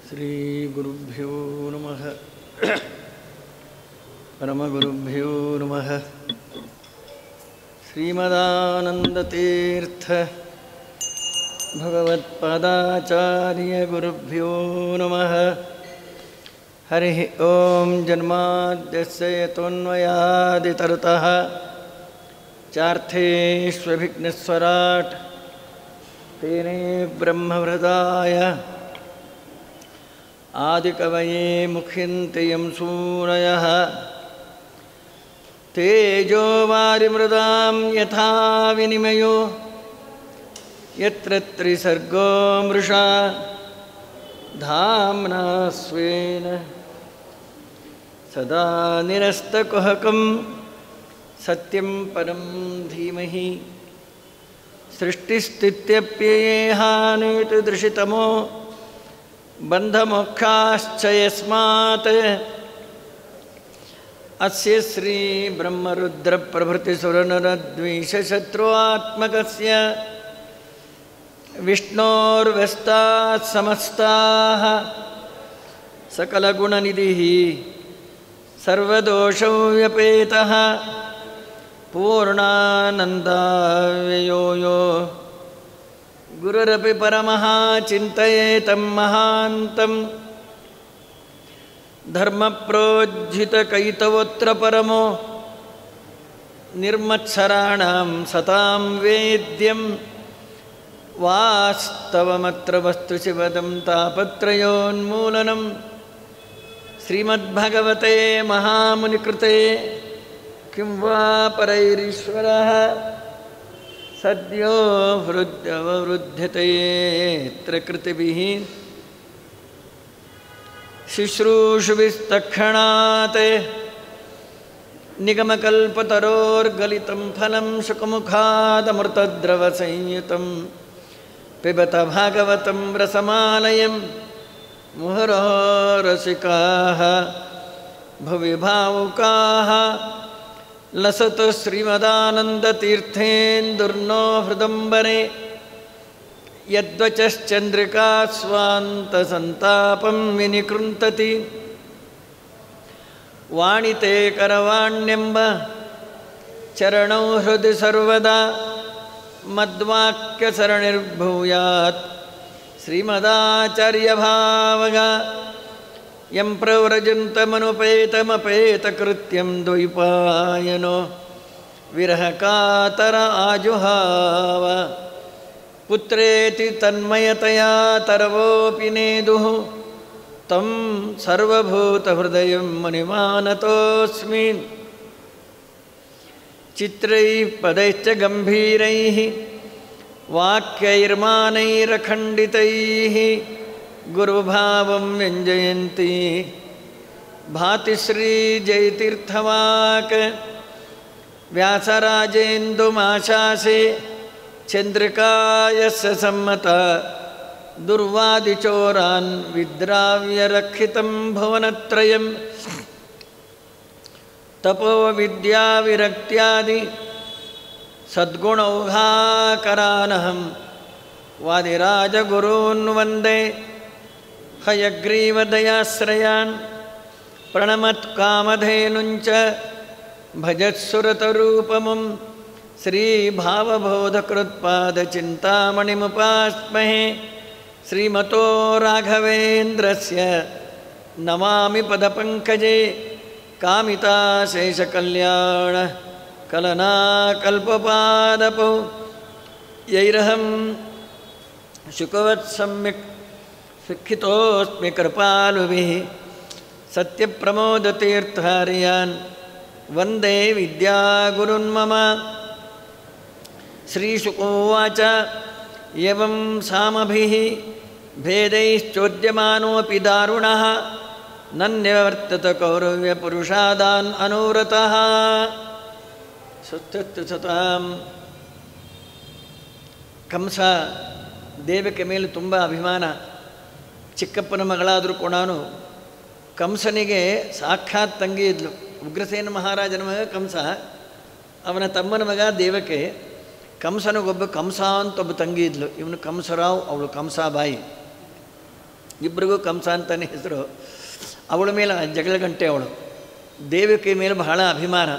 ಶ್ರೀ ಗುರುಭ್ಯೋ ನಮಃ. ಪರಮಗುರುಭ್ಯೋ ನಮಃ. ಶ್ರೀಮದಾನಂದತೀರ್ಥ ಭಗವತ್ಪಾದಾಚಾರ್ಯ ಗುರುಭ್ಯೋ ನಮಃ. ಹರಿ ಓಂ. ಜನ್ಮಾದ್ಯಸ್ಯ ಯತೋನ್ಮಯಾದಿತರತಃ ಚಾರ್ಥೇಷ್ವಭಿಘ್ನಸ್ವರಾಟ್ ತೇನೇ ಬ್ರಹ್ಮವೃದಾಯ ಆದಿಕವಯೇ ಮುಖ್ಯಂತೆ ಯಂ ಸೂರಯಃ ತೇಜೋ ವಾರಿಮೃದಾಂ ಯಥಾ ವಿನಿಮಯೋ ಯತ್ರ ತ್ರಿಸರ್ಗೋ ಮೃಷಾ ಧಾಮ್ನಾ ಸ್ವೇನ ಸದಾ ನಿರಸ್ತಕುಹಕಂ ಸತ್ಯಂ ಪರಂ ಧೀಮಹಿ. ಸೃಷ್ಟಿಸ್ಥಿತ್ಯಪ್ಯಯೇಹಾನೇತು ದೃಶಿತಮೋ ಬಂಧಮೋಕ್ಷಾಶ್ಚ ಯಸ್ಮಾತ್ ಅಸ್ಯ ಶ್ರೀ ಬ್ರಹ್ಮರುದ್ರ ಪ್ರಭೃತಿ ಸುರನರದ್ವೇಷಶತ್ರುಆತ್ಮಕಸ್ಯ ವಿಷ್ಣೋರ್ವ್ಯಸ್ತಾಃ ಸಮಸ್ತಾಃ ಸಕಲಗುಣನಿಧಿಃ ಸರ್ವದೋಷವ್ಯಪೇತಃ ಪೂರ್ಣಾನಂದವ್ಯಯೋ ಯೋ ಗುರುರಪಿ ಪರಮಃ ಚಿಂತಯೇತಂ ಮಹಾಂತಂ ಧರ್ಮಪ್ರೋಜ್ಜಿತಕೈತವೋತ್ರ ಪರಮೋ ನಿರ್ಮತ್ಸರಾಣಾಂ ಸತಾಂ ವೇದ್ಯಂ ವಾಸ್ತವಮತ್ರ ವಸ್ತು ಶಿವದಂ ತಾಪತ್ರಯೋನ್ಮೂಲನಂ ಶ್ರೀಮದ್ಭಗವತೆ ಮಹಾಮುನಿಕೃತೆ ಕಿಂ ವಾ ಪರೈರೀಶ್ವರಃ ಸದ್ಯೋ ಹೃದ್ಯವೃದ್ಧತೆಯೇತ್ರ ಕೃತಿಭಿಃ ಶುಶ್ರೂಷುಭಿಸ್ತಕ್ಷಣಾತ್ ನಿಗಮಕಲ್ಪತರೋರ್ಗಲಿತಂ ಫಲಂ ಶುಕಮುಖಾದಮೃತದ್ರವಸಂಯುತಂ ಪಿಬತ ಭಾಗವತಂ ರಸಮಾಲಯಂ ಮುಹುರೋ ರಸಿಕಾಃ ಭುವಿ ಭಾವುಕಾಃ ಲಸತು ಶ್ರೀಮದಾನಂದತೀರ್ಥೇಂದುರ್ನೋ ಹೃದಂಬರೆ ಯದ್ವಚಶ್ಚಂದ್ರಿಕಾ ಸ್ವಾಂತಸಂತಾಪಂ ವಿನಿಕೃಂತತಿ ವಾಣಿತೆ ಕರವಾಣ್ಯಂಬ ಚರಣೌ ಹೃದಯ ಸರ್ವದಾ ಮದ್ವಾಕ್ಯಸರಣಿರ್ಭೂಯಾತ್ ಶ್ರೀಮದಾಚಾರ್ಯಭಾವಗ ಯಂ ಪ್ರವ್ರಜಂತಮನುಪೇತಮಪೇತಕೃತ್ಯಂ ದ್ವೈಪಾಯನೋ ವಿರಹಕಾತರ ಆಜುಹಾವ ಪುತ್ರೇತಿ ತನ್ಮಯತಯಾ ತರವೋಪಿ ನೇದುಃ ತಂ ಸರ್ವಭೂತಹೃದಯಂ ಮುನಿಮಾನತೋಸ್ಮಿ. ಚಿತ್ರೈಃ ಪದೈಶ್ಚ ಗಂಭೀರೈಃ ವಾಕ್ಯೈರ್ಮಾನೈರಖಂಡಿತೈಃ ಗುರುಭಾವಂ ವ್ಯಂಜಯಂತಿ ಭಾತಿ ಶ್ರೀ ಜಯತೀರ್ಥವಾಕ್ ವ್ಯಾಸರಾಜೇಂದುಮಾಶಾಸೆ ಚಂದ್ರಿಕಾಯಸ್ಯ ಸಮ್ಮತ ದುರ್ವಾದಿಚೋರಾನ್ ವಿದ್ರಾವ್ಯರಕ್ಷಿತಂ ಭುವನತ್ರಯಂ ತಪೋ ವಿದ್ಯಾ ವಿರಕ್ತ್ಯಾದಿ ಸದ್ಗುಣೌಘಾಕರಾನಹಂ ವಾದಿರಾಜಗುರೂನ್ ವಂದೇ ಹಯಗ್ರೀವದಯಾಶ್ರಯಾನ್ ಪ್ರಣಮತ್ಕಾಮಧೇನುಂಚ ಭಜತ್ಸುರತರೂಪಮಂ ಶ್ರೀಭಾವಬೋಧಕೃತ್ಪಾದಚಿಂತಾಮಣಿಮುಪಾಸ್ಮಹೇ. ಶ್ರೀಮತೋ ರಾಘವೇಂದ್ರಸ್ಯ ನಮಾಮಿ ಪದಪಂಕಜೇ ಕಾಮಿತಾಶೇಷಕಲ್ಯಾಣ ಕಲನಾಕಲ್ಪಪಾದಪೌ ಯೈರಹಂ ಶುಕವತ್ ಸಮ್ಯಕ್ ಶಿಕ್ಷಿತೋಸ್ಮಿ ಕೃಪಾಲುಭಿಃ ಸತ್ಯಪ್ರಮೋದತೀರ್ಥಾರ್ಯಾನ್ ವಂದೇ ವಿದ್ಯಾಗುರುನ್ಮಮ. ಶ್ರೀಶುಕೋವಾಚ ಏವಂ ಸಾಮಭಿಃ ಭೇದೈಶ್ಚೋದ್ಯಮಾನೋऽಪಿ ದಾರುಣಃ ನನ್ಯವರ್ತತ ಕೌರವ್ಯಪುರುಷಾದಾನ್ ಅನೂರತಃ. ಸುತ್ತತ್ತು ಸತಾಂ. ಕಂಸ ದೇವಕ್ಕೆ ಮೇಲೆ ತುಂಬ ಅಭಿಮಾನ. ಚಿಕ್ಕಪ್ಪನ ಮಗಳಾದರೂ ಕೂಡ ಕಂಸನಿಗೆ ಸಾಕ್ಷಾತ್ ತಂಗಿ ಇದ್ಲು. ಉಗ್ರಸೇನ ಮಹಾರಾಜನ ಮಗ ಕಂಸ, ಅವನ ತಮ್ಮನ ಮಗ ದೇವಕ್ಕೆ. ಕಂಸನಿಗೊಬ್ಬ ಕಂಸ ಅಂತ ಒಬ್ಬ ತಂಗಿ ಇದ್ಲು. ಇವನು ಕಂಸರಾವ್, ಅವಳು ಕಂಸಾಬಾಯಿ. ಇಬ್ಬರಿಗೂ ಕಂಸ ಅಂತಲೇ ಹೆಸರು. ಅವಳ ಮೇಲೆ ಜಗಳ ಗಂಟೆ ಅವಳು. ದೇವಕಿ ಮೇಲೆ ಬಹಳ ಅಭಿಮಾನ.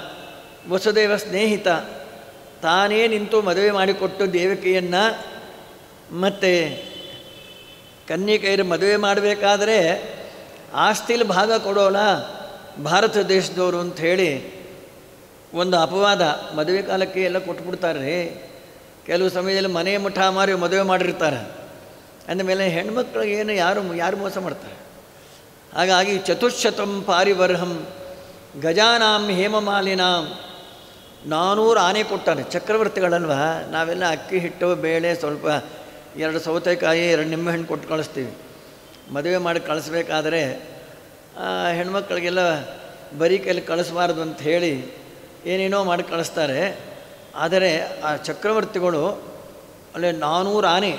ವಸುದೇವ ಸ್ನೇಹಿತ, ತಾನೇ ನಿಂತು ಮದುವೆ ಮಾಡಿಕೊಟ್ಟು ದೇವಕಿಯನ್ನು ಮತ್ತು ಕನ್ಯಕೆಯರು ಮದುವೆ ಮಾಡಬೇಕಾದ್ರೆ ಆಸ್ತಿಲಿ ಭಾಗ ಕೊಡೋಲ್ಲ ಭಾರತ ದೇಶದವರು ಅಂಥೇಳಿ ಒಂದು ಅಪವಾದ. ಮದುವೆ ಕಾಲಕ್ಕೆ ಎಲ್ಲ ಕೊಟ್ಬಿಡ್ತಾರೆ. ಕೆಲವು ಸಮಯದಲ್ಲಿ ಮನೆ ಮುಠ ಮಾರಿ ಮದುವೆ ಮಾಡಿರ್ತಾರೆ. ಅಂದಮೇಲೆ ಹೆಣ್ಮಕ್ಳಿಗೆ ಏನು ಯಾರು ಮೋಸ ಮಾಡ್ತಾರೆ. ಹಾಗಾಗಿ ಚತುಶ್ಶತಂ ಪಾರಿವರ್ಹಂ ಗಜಾನಾಂ ಹೇಮಮಾಲಿನಾಂ 400 ಆನೆ ಕೊಟ್ಟಾನೆ. ಚಕ್ರವರ್ತಿಗಳಲ್ವ, ನಾವೆಲ್ಲ ಅಕ್ಕಿ ಹಿಟ್ಟು ಬೇಳೆ ಸ್ವಲ್ಪ 2 ಸೌತೆಕಾಯಿ 2 ನಿಂಬೆಹಣ್ಣು ಕೊಟ್ಟು ಕಳಿಸ್ತೀವಿ. ಮದುವೆ ಮಾಡಿ ಕಳಿಸ್ಬೇಕಾದ್ರೆ ಹೆಣ್ಮಕ್ಳಿಗೆಲ್ಲ ಬರೀ ಕೈಲಿ ಕಳಿಸ್ಬಾರ್ದು ಅಂತ ಹೇಳಿ ಏನೇನೋ ಮಾಡಿ ಕಳಿಸ್ತಾರೆ. ಆದರೆ ಆ ಚಕ್ರವರ್ತಿಗಳು ಅಲ್ಲೇ 400 ಆನೆ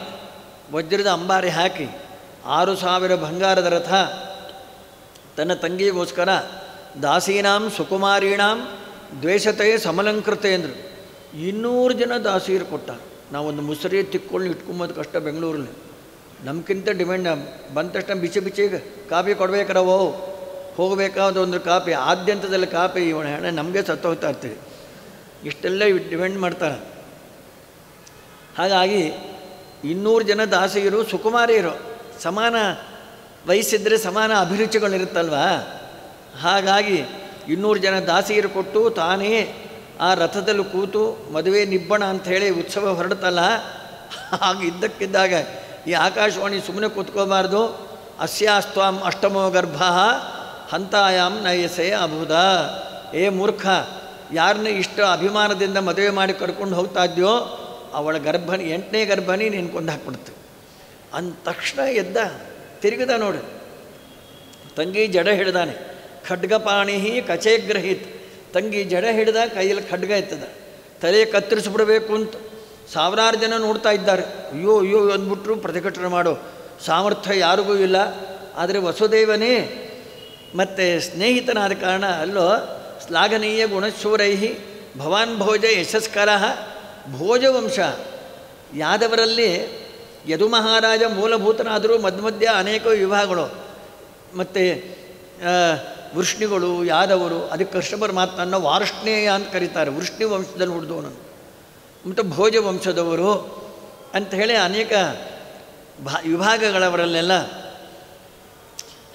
ವಜ್ರದ ಅಂಬಾರಿ ಹಾಕಿ 6000 ಬಂಗಾರದ ರಥ ತನ್ನ ತಂಗಿಗೋಸ್ಕರ ದಾಸೀನಾಂ ಸುಕುಮಾರೀಣಾಂ ದ್ವೇಷತೆ ಸಮಲಂಕೃತೆ ಅಂದರು. 200 ಜನ ದಾಸೀರು ಕೊಟ್ಟಾರೆ. ನಾವೊಂದು ಮುಸುರಿ ತಿಕ್ಕೊಂಡು ಇಟ್ಕೊಂಬೋದು ಕಷ್ಟ ಬೆಂಗಳೂರಲ್ಲಿ. ನಮ್ಗಿಂತ ಡಿಮ್ಯಾಂಡ್ ಬಂದ ತಕ್ಷಣ ಬಿಸಿ ಕಾಫಿ ಕೊಡಬೇಕರವೋ, ಹೋಗಬೇಕಾದ ಒಂದು ಕಾಪಿ, ಆದ್ಯಂತದಲ್ಲಿ ಕಾಪಿ, ಇವನ ಹಣ ನಮಗೆ ಸತ್ತು ಹೋಗ್ತಾ ಇರ್ತೀವಿ. ಇಷ್ಟೆಲ್ಲ ಡಿಮ್ಯಾಂಡ್ ಮಾಡ್ತಾರೆ. ಹಾಗಾಗಿ 200 ಜನ ದಾಸಿಯರು ಸುಕುಮಾರಿಯರು, ಸಮಾನ ವಯಸ್ಸಿದ್ರೆ ಸಮಾನ ಅಭಿರುಚಿಗಳಿರುತ್ತಲ್ವ. ಹಾಗಾಗಿ 200 ಜನ ದಾಸಿಯರು ಕೊಟ್ಟು ತಾನೇ ಆ ರಥದಲ್ಲಿ ಕೂತು ಮದುವೆ ನಿಬ್ಬಣ ಅಂಥೇಳಿ ಉತ್ಸವ ಹೊರಡುತ್ತಲ್ಲ. ಹಾಗೆ ಇದ್ದಕ್ಕಿದ್ದಾಗ ಈ ಆಕಾಶವಾಣಿ ಸುಮ್ಮನೆ ಕೂತ್ಕೋಬಾರ್ದು. ಅಸ್ಯಾಸ್ತ್ವಾಂ ಅಷ್ಟಮೋ ಗರ್ಭ ಹಂತಾಯಾಮ್ ನಯಸೆ ಅಭುದ. ಏ ಮೂರ್ಖ, ಯಾರನ್ನ ಇಷ್ಟ ಅಭಿಮಾನದಿಂದ ಮದುವೆ ಮಾಡಿ ಕರ್ಕೊಂಡು ಹೋಗ್ತಾ ಇದ್ಯೋ ಅವಳ ಗರ್ಭಣಿ 8ನೇ ಗರ್ಭಣಿ ನೀನು ಕೊಂದು ಹಾಕ್ಬಿಡ್ತು. ಅಂದ ತಕ್ಷಣ ಎದ್ದ ತಿರುಗಿದ ನೋಡಿ. ತಂಗಿ ಜಡ ಹಿಡ್ದಾನೆ. ಖಡ್ಗಪಾಣಿ ಕಚೇಗ್ರಹಿತ್. ತಂಗಿ ಜಡ ಹಿಡ್ದ, ಕೈಯಲ್ಲಿ ಖಡ್ಗ ಎತ್ತದ. ತಲೆ ಕತ್ತರಿಸ್ಬಿಡ್ಬೇಕು ಅಂತ 1000 ಜನ ನೋಡ್ತಾ ಇದ್ದಾರೆ. ಅಯ್ಯೋ ಅಯ್ಯೋ ಅಂದ್ಬಿಟ್ರು ಪ್ರತಿಭಟನೆ ಮಾಡೋ ಸಾಮರ್ಥ್ಯ ಯಾರಿಗೂ ಇಲ್ಲ. ಆದರೆ ವಸುದೇವನೇ ಮತ್ತು ಸ್ನೇಹಿತನಾದ ಕಾರಣ ಅಲ್ಲೋ ಶ್ಲಾಘನೀಯ ಗುಣಶೂರೈ ಭವಾನ್ ಭೋಜ ಯಶಸ್ಕರ ಭೋಜವಂಶ. ಯಾದವರಲ್ಲಿ ಯದು ಮಹಾರಾಜ ಮೂಲಭೂತನಾದರೂ ಮಧ್ಯ ಅನೇಕ ವಿಭಾಗಗಳು. ಮತ್ತು ವೃಷ್ಣಿಗಳು ಯಾದವರು, ಅದಕ್ಕೆ ಕೃಷ್ಣಪರ ಮಾತನ್ನು ವಾರ್ಷ್ಣೇಯ ಅಂತ ಕರೀತಾರೆ. ವೃಷ್ಣಿ ವಂಶದಲ್ಲಿ ಹುಡ್ದವನು. ಮತ್ತು ಭೋಜ ವಂಶದವರು ಅಂಥೇಳಿ ಅನೇಕ ವಿಭಾಗಗಳವರಲ್ಲೆಲ್ಲ.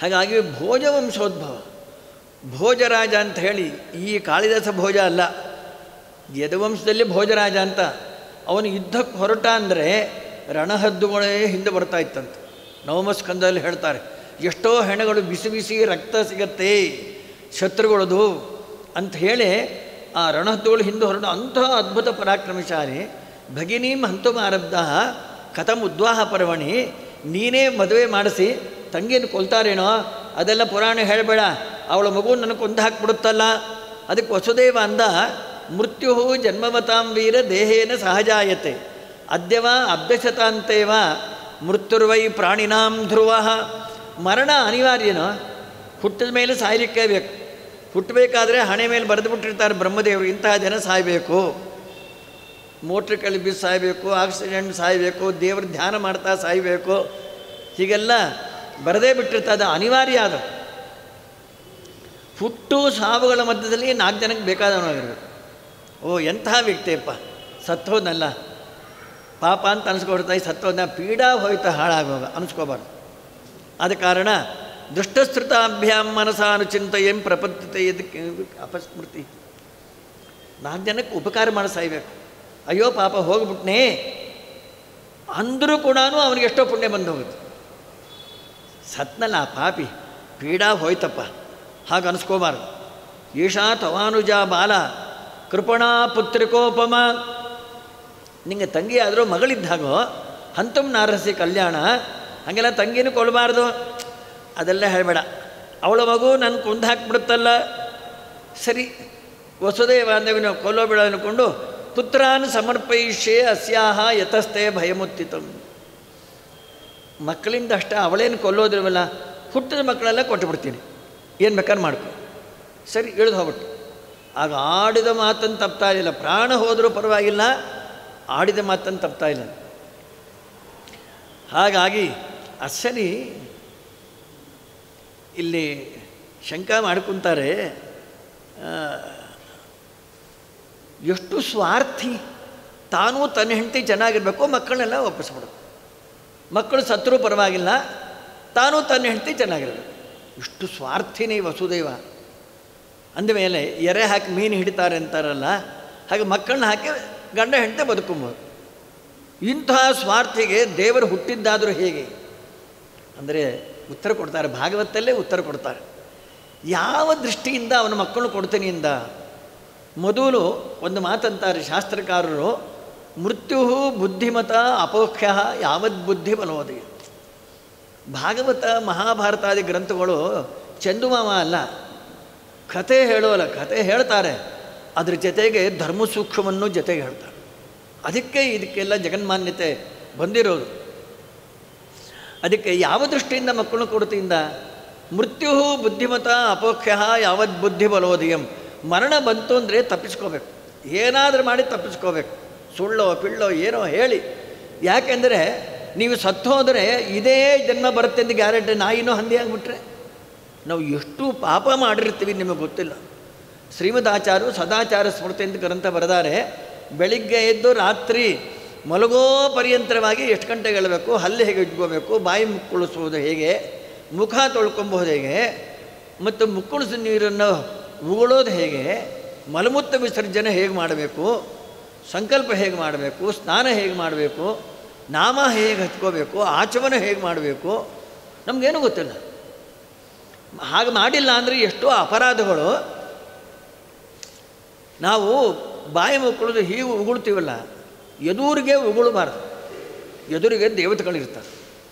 ಹಾಗಾಗಿ ಭೋಜವಂಶೋದ್ಭವ, ಭೋಜರಾಜ ಅಂತ ಹೇಳಿ ಈ ಕಾಳಿದಾಸ ಭೋಜ ಅಲ್ಲ, ಯದುವಂಶದಲ್ಲಿ ಭೋಜರಾಜ ಅಂತ. ಅವನು ಯುದ್ಧಕ್ಕೆ ಹೊರಟ ಅಂದರೆ ರಣಹದ್ದುಗಳೇ ಹಿಂದೆ ಬರ್ತಾ ಇತ್ತಂತೆ. ನವಮ ಸ್ಕಂದದಲ್ಲಿ ಹೇಳ್ತಾರೆ, ಎಷ್ಟೋ ಹೆಣಗಳು ಬಿಸಿ ಬಿಸಿ ರಕ್ತ ಸಿಗತ್ತೆ ಶತ್ರುಗಳದು ಅಂತ ಹೇಳಿ ಆ ರಣಹದ್ದುಗಳು ಹಿಂದೆ ಹೊರಡು ಅಂತಹ ಅದ್ಭುತ ಪರಾಕ್ರಮಶಾಲಿ. ಭಗಿನೀಂ ಹಂತುಮಾರಬ್ಧ ಕಥಂ ಉದ್ವಾಹ ಪರ್ವಣಿ. ನೀನೇ ಮದುವೆ ಮಾಡಿಸಿ ತಂಗಿಯನ್ನು ಕೊಲ್ತಾರೇನೋ, ಅದೆಲ್ಲ ಪುರಾಣ ಹೇಳಬೇಡ, ಅವಳ ಮಗು ನನಗೆ ಕೊಂದು ಹಾಕಿಬಿಡುತ್ತಲ್ಲ. ಅದಕ್ಕೆ ವಸುದೇವ ಅಂದ, ಮೃತ್ಯು ಜನ್ಮವತಾಂ ವೀರ ದೇಹೇನ ಸಹಜಾಯತೆ ಅದ್ಯವ ಅಭ್ಯಸತಾಂತೇವ ಮೃತ್ಯುರ್ವೈ ಪ್ರಾಣಿನಾಂ ಧ್ರುವ. ಮರಣ ಅನಿವಾರ್ಯನೋ, ಹುಟ್ಟಿದ ಮೇಲೆ ಸಾಯಲಿಕ್ಕೇ ಬೇಕು. ಹುಟ್ಟಬೇಕಾದ್ರೆ ಹಣೆ ಮೇಲೆ ಬರೆದು ಬಿಟ್ಟಿರ್ತಾರೆ ಬ್ರಹ್ಮದೇವರು, ಇಂತಹ ಜನ ಸಾಯಬೇಕು, ಮೋಟ್ರ್ ಕಳಿ ಬಿದ್ದು ಸಾಯಬೇಕು, ಆಕ್ಸಿಡೆಂಟ್ ಸಾಯಬೇಕು, ದೇವ್ರ ಧ್ಯಾನ ಮಾಡ್ತಾ ಸಾಯಬೇಕು, ಹೀಗೆಲ್ಲ ಬರದೇ ಬಿಟ್ಟಿರ್ತದೆ, ಅನಿವಾರ್ಯ ಆದ. ಹುಟ್ಟು ಸಾವುಗಳ ಮಧ್ಯದಲ್ಲಿ 4 ಜನಕ್ಕೆ ಬೇಕಾದವನಾಗಿರ್ಬೇಕು. ಓ ಎಂತಹ ವ್ಯಕ್ತಿಯಪ್ಪ, ಸತ್ತೋದ್ನಲ್ಲ ಪಾಪ ಅಂತ ಅನಿಸ್ಕೊಡ್ತಾ, ಸತ್ತೋದ್ನ ಪೀಡಾ ಹೋಯ್ತಾ ಹಾಳಾಗುವಾಗ ಅನಿಸ್ಕೋಬಾರ್ದು. ಆದ ಕಾರಣ ದುಷ್ಟಸ್ಮೃತಾಭ್ಯಾಂ ಮನಸಾನುಚಿಂತೆಯಂ ಪ್ರಪದ್ಯತೆ ಇದಕ್ಕೆ ಅಪಸ್ಮೃತಿ. 4 ಜನಕ್ಕೆ ಉಪಕಾರ ಮಾಡಿ ಸಾಯ್ಬೇಕು. ಅಯ್ಯೋ ಪಾಪ ಹೋಗ್ಬಿಟ್ನೇ ಅಂದರೂ ಕೂಡ ಅವನಿಗೆ ಎಷ್ಟೋ ಪುಣ್ಯ ಬಂದು ಹೋಗುತ್ತೆ. ಸತ್ನಲ್ಲ ಪಾಪಿ, ಪೀಡಾ ಹೋಯ್ತಪ್ಪ ಹಾಗೆ ಅನಿಸ್ಕೋಬಾರ್ದು. ಈಶಾ ತವಾನುಜ ಬಾಲ ಕೃಪಣಾ ಪುತ್ರಿಕೋಪಮ. ನಿಂಗೆ ತಂಗಿ ಆದರೂ ಮಗಳಿದ್ದಾಗೋ ಹಂತಂ ನಾರಸಿ ಕಲ್ಯಾಣ. ಹಾಗೆಲ್ಲ ತಂಗಿನೂ ಕೊಡಬಾರ್ದು, ಅದೆಲ್ಲ ಹೇಳಬೇಡ. ಅವಳ ಮಗು ನನ್ನ ಕೊಂದು ಹಾಕಿಬಿಡುತ್ತಲ್ಲ, ಸರಿ ವಸುದೇವ ಅಂದವಿನ ಕೊಲ್ಲೋಬೇಡ ಅಂದ್ಕೊಂಡು ಪುತ್ರಾನ್ ಸಮರ್ಪಯಿಷ್ಯೆ ಅಸ್ಯಾಹ ಯತಸ್ಥೆ ಭಯಮುತ್ತಿತಂ. ಮಕ್ಕಳಿಂದ ಅಷ್ಟೇ, ಅವಳೇನು ಕೊಲ್ಲೋದಿಲ್ವಲ್ಲ, ಹುಟ್ಟಿದ ಮಕ್ಕಳೆಲ್ಲ ಕೊಟ್ಟುಬಿಡ್ತೀನಿ, ಏನು ಬೇಕಾದ್ರೆ ಮಾಡ್ಕೊ. ಸರಿ ಇಳಿದು ಹೋಗ್ಬಿಟ್ಟು. ಆಗ ಆಡಿದ ಮಾತನ್ನು ತಪ್ತಾ ಇಲ್ಲ, ಪ್ರಾಣ ಹೋದರೂ ಪರವಾಗಿಲ್ಲ, ಆಡಿದ ಮಾತನ್ನು ತಪ್ತಾ ಇಲ್ಲ. ಹಾಗಾಗಿ ಅಸಲಿ ಇಲ್ಲಿ ಶಂಕ ಮಾಡ್ಕೊತಾರೆ, ಎಷ್ಟು ಸ್ವಾರ್ಥಿ, ತಾನೂ ತನ್ನ ಹೆಂಡತಿ ಚೆನ್ನಾಗಿರಬೇಕು, ಮಕ್ಕಳನ್ನೆಲ್ಲ ಒಪ್ಪಿಸ್ಬಿಡು, ಮಕ್ಕಳು ಸತ್ತರೂ ಪರವಾಗಿಲ್ಲ, ತಾನೂ ತನ್ನ ಹೆಂಡತಿ ಚೆನ್ನಾಗಿರಬೇಕು. ಇಷ್ಟು ಸ್ವಾರ್ಥಿನೇ ವಸುದೇವ. ಅಂದಮೇಲೆ ಎರೆ ಹಾಕಿ ಮೀನು ಹಿಡಿತಾರೆ ಅಂತಾರಲ್ಲ, ಹಾಗೆ ಮಕ್ಕಳನ್ನ ಹಾಕಿ ಗಂಡ ಹೆಂಡತಿ ಬದುಕುಬೋದು. ಇಂತಹ ಸ್ವಾರ್ಥಿಗೆ ದೇವರು ಹುಟ್ಟಿದ್ದಾದರೂ ಹೇಗೆ ಅಂದರೆ ಉತ್ತರ ಕೊಡ್ತಾರೆ, ಭಾಗವತಲ್ಲೇ ಉತ್ತರ ಕೊಡ್ತಾರೆ. ಯಾವ ದೃಷ್ಟಿಯಿಂದ ಅವನ ಮಕ್ಕಳು ಕೊಡ್ತೀನಿ ಇಂದ ಮೊದಲು ಒಂದು ಮಾತಂತಾರೆ ಶಾಸ್ತ್ರಕಾರರು, ಮೃತ್ಯು ಬುದ್ಧಿಮತ ಅಪೋಖ್ಯ ಯಾವದ್ ಬುದ್ಧಿ ಬಲೋದಯ. ಭಾಗವತ ಮಹಾಭಾರತಾದಿ ಗ್ರಂಥಗಳು ಚಂದುಮಾಮ ಅಲ್ಲ, ಕಥೆ ಹೇಳೋಲ್ಲ, ಕಥೆ ಹೇಳ್ತಾರೆ, ಅದ್ರ ಜೊತೆಗೆ ಧರ್ಮ ಸೂಕ್ಷ್ಮವನ್ನು ಜೊತೆಗೆ ಹೇಳ್ತಾರೆ. ಅದಕ್ಕೆ ಇದಕ್ಕೆಲ್ಲ ಜಗನ್ಮಾನ್ಯತೆ ಬಂದಿರೋದು. ಅದಕ್ಕೆ ಯಾವ ದೃಷ್ಟಿಯಿಂದ ಮಕ್ಕಳನ್ನು ಕೊಡ್ತಿಯಿಂದ ಮೃತ್ಯು ಬುದ್ಧಿಮತ ಅಪೋಖ್ಯ ಯಾವದ್ ಬುದ್ಧಿ ಬಲೋದಯಂ. ಮರಣ ಬಂತು ಅಂದರೆ ತಪ್ಪಿಸ್ಕೋಬೇಕು, ಏನಾದರೂ ಮಾಡಿ ತಪ್ಪಿಸ್ಕೋಬೇಕು, ಸುಳ್ಳೋ ಪಿಳ್ಳೋ ಏನೋ ಹೇಳಿ. ಯಾಕೆಂದರೆ ನೀವು ಸತ್ತು ಹೋದರೆ ಇದೇ ಜನ್ಮ ಬರುತ್ತೆ ಅಂತ ಗ್ಯಾರಂಟಿ. ನಾಯಿನೋ ಹಂದಿ ಆಗಿಬಿಟ್ರೆ ನಾವು ಎಷ್ಟು ಪಾಪ ಮಾಡಿರ್ತೀವಿ ನಿಮಗೆ ಗೊತ್ತಿಲ್ಲ. ಶ್ರೀಮದಾಚಾರ್ಯರು ಸದಾಚಾರ ಸ್ಮೃತಿ ಅಂತ ಗ್ರಂಥ ಬರೆದಾರೆ. ಬೆಳಿಗ್ಗೆ ಎದ್ದು ರಾತ್ರಿ ಮಲಗೋ ಪರ್ಯಂತರವಾಗಿ ಎಷ್ಟು ಗಂಟೆಗೆ ಹೇಳಬೇಕು, ಹಲ್ಲು ಹೇಗೆ ಇಟ್ಕೋಬೇಕು, ಬಾಯಿ ಮುಕ್ಕುಳಿಸುವುದು ಹೇಗೆ, ಮುಖ ತೊಳ್ಕೊಂಬೋದು ಹೇಗೆ, ಮತ್ತು ಮುಕ್ಕುಳಿಸಿದ ನೀರನ್ನು ಉಗುಳೋದು ಹೇಗೆ, ಮಲಮೂತ್ರ ವಿಸರ್ಜನೆ ಹೇಗೆ ಮಾಡಬೇಕು, ಸಂಕಲ್ಪ ಹೇಗೆ ಮಾಡಬೇಕು, ಸ್ನಾನ ಹೇಗೆ ಮಾಡಬೇಕು, ನಾಮ ಹೇಗೆ ಹಚ್ಕೋಬೇಕು, ಆಚಮನ ಹೇಗೆ ಮಾಡಬೇಕು, ನಮಗೇನು ಗೊತ್ತಿಲ್ಲ. ಹಾಗೆ ಮಾಡಿಲ್ಲ ಅಂದರೆ ಎಷ್ಟೋ ಅಪರಾಧಗಳು. ನಾವು ಬಾಯಿ ಮುಕ್ಕುಳಿದು ಹೀಗೆ ಉಗುಳ್ತೀವಲ್ಲ, ಎದುರಿಗೆ ಉಗುಳಬಾರ್ದು. ಎದುರಿಗೆ ದೇವತೆಗಳಿರ್ತಾರೆ,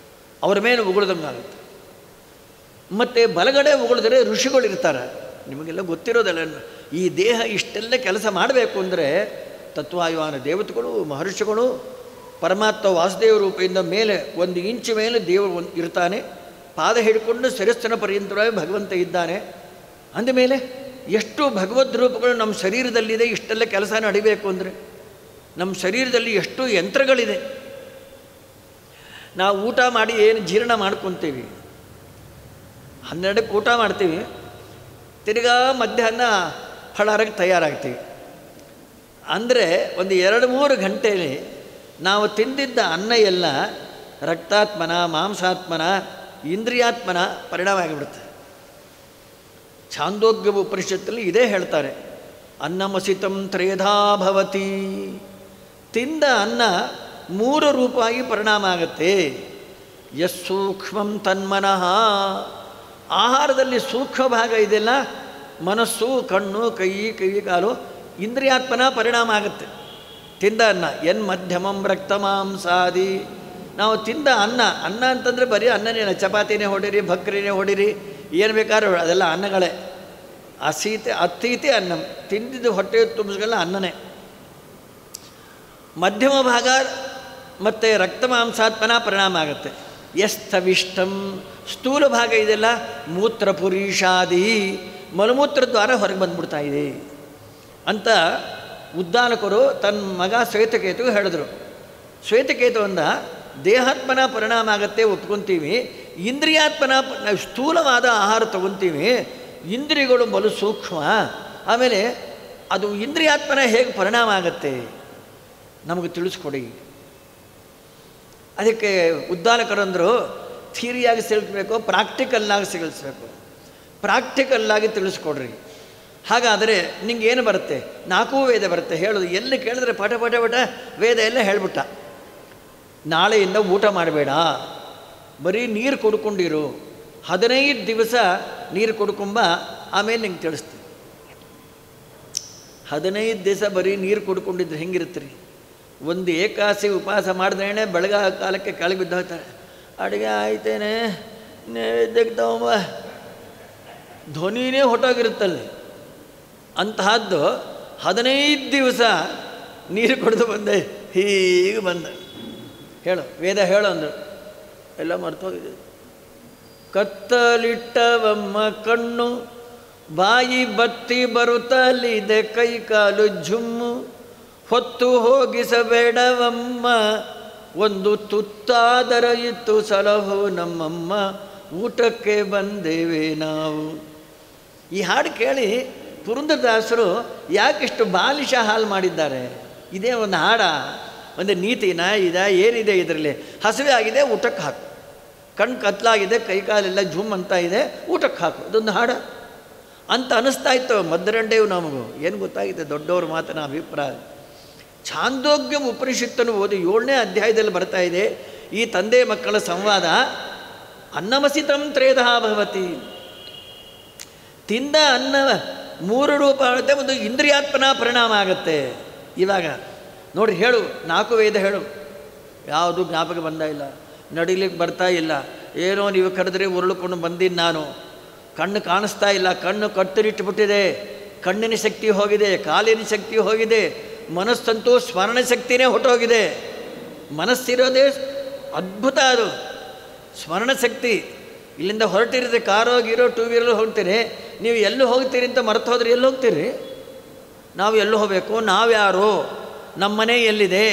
ಅವ್ರ ಮೇಲೆ ಉಗುಳ್ದಂಗಾಗುತ್ತೆ. ಮತ್ತು ಬಲಗಡೆ ಉಗುಳಿದ್ರೆ ಋಷಿಗಳಿರ್ತಾರೆ. ನಿಮಗೆಲ್ಲ ಗೊತ್ತಿರೋದಲ್ಲ, ಈ ದೇಹ ಇಷ್ಟೆಲ್ಲ ಕೆಲಸ ಮಾಡಬೇಕು ಅಂದರೆ ತತ್ವಾಯುವಾನ ದೇವತೆಗಳು, ಮಹರ್ಷಿಗಳು, ಪರಮಾತ್ಮ ವಾಸುದೇವ ರೂಪದಿಂದ ಮೇಲೆ 1 ಇಂಚು ಮೇಲೆ ದೇವರು ಇರ್ತಾನೆ. ಪಾದ ಹಿಡ್ಕೊಂಡು ಶಿರಸ್ಸಿನ ಪರ್ಯಂತರವಾಗಿ ಭಗವಂತ ಇದ್ದಾನೆ. ಅಂದಮೇಲೆ ಎಷ್ಟು ಭಗವದ್ ರೂಪಗಳು ನಮ್ಮ ಶರೀರದಲ್ಲಿದೆ. ಇಷ್ಟೆಲ್ಲ ಕೆಲಸ ನಡಿಬೇಕು ಅಂದರೆ ನಮ್ಮ ಶರೀರದಲ್ಲಿ ಎಷ್ಟು ಯಂತ್ರಗಳಿದೆ. ನಾವು ಊಟ ಮಾಡಿ ಏನು ಜೀರ್ಣ ಮಾಡ್ಕೊತೀವಿ, 12ಕ್ಕೆ ಊಟ ಮಾಡ್ತೀವಿ, ತಿರ್ಗಾ ಮಧ್ಯಾಹ್ನ ಫಳಾರಕ್ಕೆ ತಯಾರಾಗ್ತೀವಿ. ಅಂದರೆ ಒಂದು 2-3 ಗಂಟೆಯಲ್ಲಿ ನಾವು ತಿಂದಿದ್ದ ಅನ್ನ ಎಲ್ಲ ರಕ್ತಾತ್ಮನ, ಮಾಂಸಾತ್ಮನ, ಇಂದ್ರಿಯಾತ್ಮನ ಪರಿಣಾಮ ಆಗಿಬಿಡುತ್ತೆ. ಛಾಂದೋಗ್ಯ ಉಪನಿಷತ್ತಲ್ಲಿ ಇದೇ ಹೇಳ್ತಾರೆ, ಅನ್ನಮಸಿತಂ ತ್ರೇಧಾ ಭವತಿ. ತಿಂದ ಅನ್ನ 3 ರೂಪವಾಗಿ ಪರಿಣಾಮ ಆಗುತ್ತೆ. ಯಸ್ಸೂಕ್ಷ್ಮಂ ತನ್ಮನಃ. ಆಹಾರದಲ್ಲಿ ಸೂಕ್ಷ್ಮ ಭಾಗ ಇದೆಲ್ಲ, ಮನಸ್ಸು, ಕಣ್ಣು, ಕೈ ಕಾಲು, ಇಂದ್ರಿಯಾತ್ಮನ ಪರಿಣಾಮ ಆಗುತ್ತೆ ತಿಂದ ಅನ್ನ. ಮಧ್ಯಮಂ ರಕ್ತ ಮಾಂಸಾದಿ. ನಾವು ತಿಂದ ಅನ್ನ ಅಂತಂದರೆ ಬರೀ ಅನ್ನನೇ, ಚಪಾತಿನೇ ಹೊಡಿರಿ, ಭಕ್ರಿನೇ ಹೊಡಿರಿ, ಏನು ಬೇಕಾದ್ರೂ ಅದೆಲ್ಲ ಅನ್ನಗಳೇ. ಅತೀತಿ ಅನ್ನ, ತಿಂದಿದ್ದು ಹೊಟ್ಟೆ ತುಂಬಿಸ್ಗೆಲ್ಲ ಅನ್ನನೇ. ಮಧ್ಯಮ ಭಾಗ ಮತ್ತು ರಕ್ತ ಮಾಂಸಾತ್ಮನ ಪರಿಣಾಮ ಆಗುತ್ತೆ. ಯಸ್ಥವಿಷ್ಟಂ. ಸ್ಥೂಲ ಭಾಗ ಇದೆಲ್ಲ ಮೂತ್ರ ಪುರೀಷಾದಿ, ಮಲಮೂತ್ರ ದ್ವಾರ ಹೊರಗೆ ಬಂದ್ಬಿಡ್ತಾ ಇದೆ ಅಂತ ಉದ್ದಾಲಕರು ತನ್ನ ಮಗ ಶ್ವೇತಕೇತು ಹೇಳಿದ್ರು. ಶ್ವೇತಕೇತು ಅಂದ ದೇಹಾತ್ಮನ ಪರಿಣಾಮ ಆಗುತ್ತೆ, ಒಪ್ಕೊತೀವಿ. ಇಂದ್ರಿಯಾತ್ಮನ, ನಾವು ಸ್ಥೂಲವಾದ ಆಹಾರ ತಗೊತೀವಿ, ಇಂದ್ರಿಯಗಳು ಬಲು ಸೂಕ್ಷ್ಮ. ಆಮೇಲೆ ಅದು ಇಂದ್ರಿಯಾತ್ಮನ ಹೇಗೆ ಪರಿಣಾಮ ಆಗುತ್ತೆ ನಮಗೆ ತಿಳಿಸ್ಕೊಡಿ. ಅದಕ್ಕೆ ಉದ್ದಾಲಕರಂದರು ಥಿಯರಿಯಾಗಿ ತಿಳಿಸ್ಬೇಕು, ಪ್ರಾಕ್ಟಿಕಲ್ಲಾಗಿ ಸಿಗಿಸ್ಬೇಕು. ಪ್ರಾಕ್ಟಿಕಲ್ಲಾಗಿ ತಿಳಿಸ್ಕೊಡ್ರಿ. ಹಾಗಾದರೆ ನಿಂಗೇನು ಬರುತ್ತೆ? 4 ವೇದ ಬರುತ್ತೆ. ಹೇಳೋದು ಎಲ್ಲಿ ಕೇಳಿದ್ರೆ ಪಟ ವೇದ ಎಲ್ಲ ಹೇಳ್ಬಿಟ್ಟ. ನಾಳೆಯಿಂದ ಊಟ ಮಾಡಬೇಡ, ಬರೀ ನೀರು ಕುಡ್ಕೊಂಡಿರು, 15 ದಿವಸ ನೀರು ಕುಡ್ಕೊಂಬ, ಆಮೇಲೆ ನಿಂಗೆ ತಿಳಿಸ್ತೀನಿ. 15 ದಿವಸ ಬರೀ ನೀರು ಕುಡ್ಕೊಂಡಿದ್ರೆ ಹೆಂಗಿರುತ್ತೆ ರೀ? ಒಂದು ಏಕಾಸಿ ಉಪವಾಸ ಮಾಡಿದ್ರೇನೆ ಬೆಳಗ ಕಾಲಕ್ಕೆ ಕೆಳಗೆ ಬಿದ್ದು ಹೋಗ್ತಾರೆ. ಅಡುಗೆ ಆಯ್ತೇನೆ, ನೈವೇದ್ಯಕ್ಕೆ ತಗೊಂಬ, ಧ್ವನಿನೇ ಹೊಟ್ಟೋಗಿರುತ್ತಲ್ಲಿ. ಅಂತಹದ್ದು 15 ದಿವಸ ನೀರು ಕುಡಿದು ಬಂದೆ, ಹೀಗೆ ಬಂದ. ಹೇಳು ವೇದ ಹೇಳು ಅಂದರು, ಎಲ್ಲ ಮರ್ತೋಗಿದೆ. ಕತ್ತಲಿಟ್ಟವಮ್ಮ ಕಣ್ಣು, ಬಾಯಿ ಬತ್ತಿ ಬರುತ್ತಲಿದೆ, ಕೈ ಕಾಲು ಜುಮ್ಮು, ಹೊತ್ತು ಹೋಗಿಸಬೇಡವಮ್ಮ, ಒಂದು ತುತ್ತಾದರ ಇತ್ತು ಸಲಹು ನಮ್ಮಮ್ಮ, ಊಟಕ್ಕೆ ಬಂದೇವೆ ನಾವು. ಈ ಹಾಡು ಕೇಳಿ ಪುರಂದರದಾಸರು ಯಾಕಿಷ್ಟು ಬಾಲಿಶ ಹಾಲು ಮಾಡಿದ್ದಾರೆ? ಇದೇ ಒಂದು ಹಾಡ, ಒಂದು ನೀತಿನ ಏನಿದೆ ಇದರಲ್ಲಿ? ಹಸಿವೆ ಆಗಿದೆ, ಊಟಕ್ಕೆ ಹಾಕು. ಕಣ್ಣು ಕತ್ಲಾಗಿದೆ, ಕೈಕಾಲೆಲ್ಲ ಝುಮ್ ಅಂತ ಇದೆ, ಊಟಕ್ಕೆ ಹಾಕು. ಅದೊಂದು ಹಾಡ ಅಂತ ಅನ್ನಿಸ್ತಾ ಇತ್ತು ಮದ್ದರಂಡೆವು. ನಮಗೂ ಏನು ಗೊತ್ತಾಗಿದೆ ದೊಡ್ಡವ್ರ ಮಾತನ ಅಭಿಪ್ರಾಯ. ಛಾಂದೋಗ್ಯ ಉಪನಿಷತ್ತನ್ನು ಓದಿ 7ನೇ ಅಧ್ಯಾಯದಲ್ಲಿ ಬರ್ತಾ ಇದೆ ಈ ತಂದೆ ಮಕ್ಕಳ ಸಂವಾದ. ಅನ್ನಮಸಿತಂ ತ್ರೇಧಾ ಭವತಿ. ತಿಂದ ಅನ್ನ 3 ರೂಪ ಆಗುತ್ತೆ, ಒಂದು ಇಂದ್ರಿಯಾತ್ಮನ ಪರಿಣಾಮ ಆಗುತ್ತೆ. ಇವಾಗ ನೋಡಿ, ಹೇಳು 4 ವೇದ ಹೇಳು, ಯಾವುದು ಜ್ಞಾಪಕ ಬಂದ ಇಲ್ಲ, ನಡಿಲಿಕ್ಕೆ ಬರ್ತಾ ಇಲ್ಲ, ಏನೋ ನೀವು ಕರೆದ್ರೆ ಉರುಳಿಕೊಂಡು ಬಂದೀನಿ ನಾನು, ಕಣ್ಣು ಕಾಣಿಸ್ತಾ ಇಲ್ಲ, ಕಣ್ಣು ಕತ್ತರಿಟ್ಟುಬಿಟ್ಟಿದೆ, ಕಣ್ಣಿನ ಶಕ್ತಿ ಹೋಗಿದೆ, ಕಾಲಿನ ಶಕ್ತಿ ಹೋಗಿದೆ, ಮನಸ್ಸಂತೂ ಸ್ಮರಣ ಶಕ್ತಿನೇ ಹೊಟ್ಟೋಗಿದೆ. ಮನಸ್ಸಿರೋದೇ ಅದ್ಭುತ, ಅದು ಸ್ಮರಣ ಶಕ್ತಿ. ಇಲ್ಲಿಂದ ಹೊರಟಿರುತ್ತೆ, ಕಾರೋ ಗೀರೋ 2 ವೀಲರ್ ಹೋಗ್ತೀರಿ, ನೀವು ಎಲ್ಲೂ ಹೋಗ್ತೀರಿ ಅಂತ ಮರೆತು ಹೋದ್ರೆ ಎಲ್ಲಿ ಹೋಗ್ತೀರಿ? ನಾವು ಎಲ್ಲೂ ಹೋಗಬೇಕು, ನಾವ್ಯಾರು, ನಮ್ಮ ಮನೆ ಎಲ್ಲಿದೆ,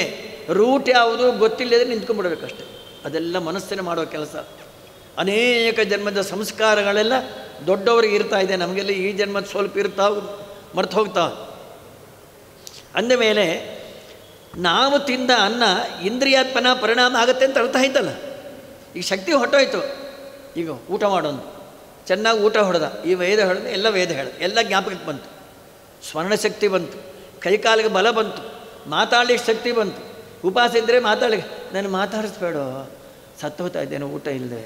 ರೂಟ್ ಯಾವುದು ಗೊತ್ತಿಲ್ಲದೆ ನಿಂತ್ಕೊಂಡ್ಬಿಡ್ಬೇಕಷ್ಟೆ. ಅದೆಲ್ಲ ಮನಸ್ಸಿನ ಮಾಡೋ ಕೆಲಸ. ಅನೇಕ ಜನ್ಮದ ಸಂಸ್ಕಾರಗಳೆಲ್ಲ ದೊಡ್ಡವರಿಗೆ ಇರ್ತಾ ಇದೆ, ನಮಗೆಲ್ಲ ಈ ಜನ್ಮದ ಸ್ವಲ್ಪ ಇರ್ತಾವೆ, ಮರ್ತು ಹೋಗ್ತಾವೆ. ಅಂದಮೇಲೆ ನಾವು ತಿಂದ ಅನ್ನ ಇಂದ್ರಿಯಾತ್ಮನ ಪರಿಣಾಮ ಆಗುತ್ತೆ ಅಂತ ಅರ್ಥ ಆಯ್ತಲ್ಲ. ಈಗ ಶಕ್ತಿ ಹೊಟ್ಟೋಯ್ತು, ಈಗ ಊಟ ಮಾಡೋದು, ಚೆನ್ನಾಗಿ ಊಟ ಹೊಡೆದ, ಈ ವೇದ ಹೊಡೆದ, ಎಲ್ಲ ವೇದ ಹೇಳ್ದ, ಎಲ್ಲ ಜ್ಞಾಪಕಕ್ಕೆ ಬಂತು, ಸ್ಮರಣ ಶಕ್ತಿ ಬಂತು, ಕೈಕಾಲಿಗೆ ಬಲ ಬಂತು, ಮಾತಾಡಲಿಕ್ಕೆ ಶಕ್ತಿ ಬಂತು. ಉಪವಾಸ ಇದ್ದರೆ ಮಾತಾಡಲಿಕ್ಕೆ, ನಾನು ಮಾತಾಡಿಸ್ಬೇಡ, ಸತ್ತು ಹೋಗ್ತಾ ಇದ್ದೇನೆ ಊಟ ಇಲ್ಲದೆ,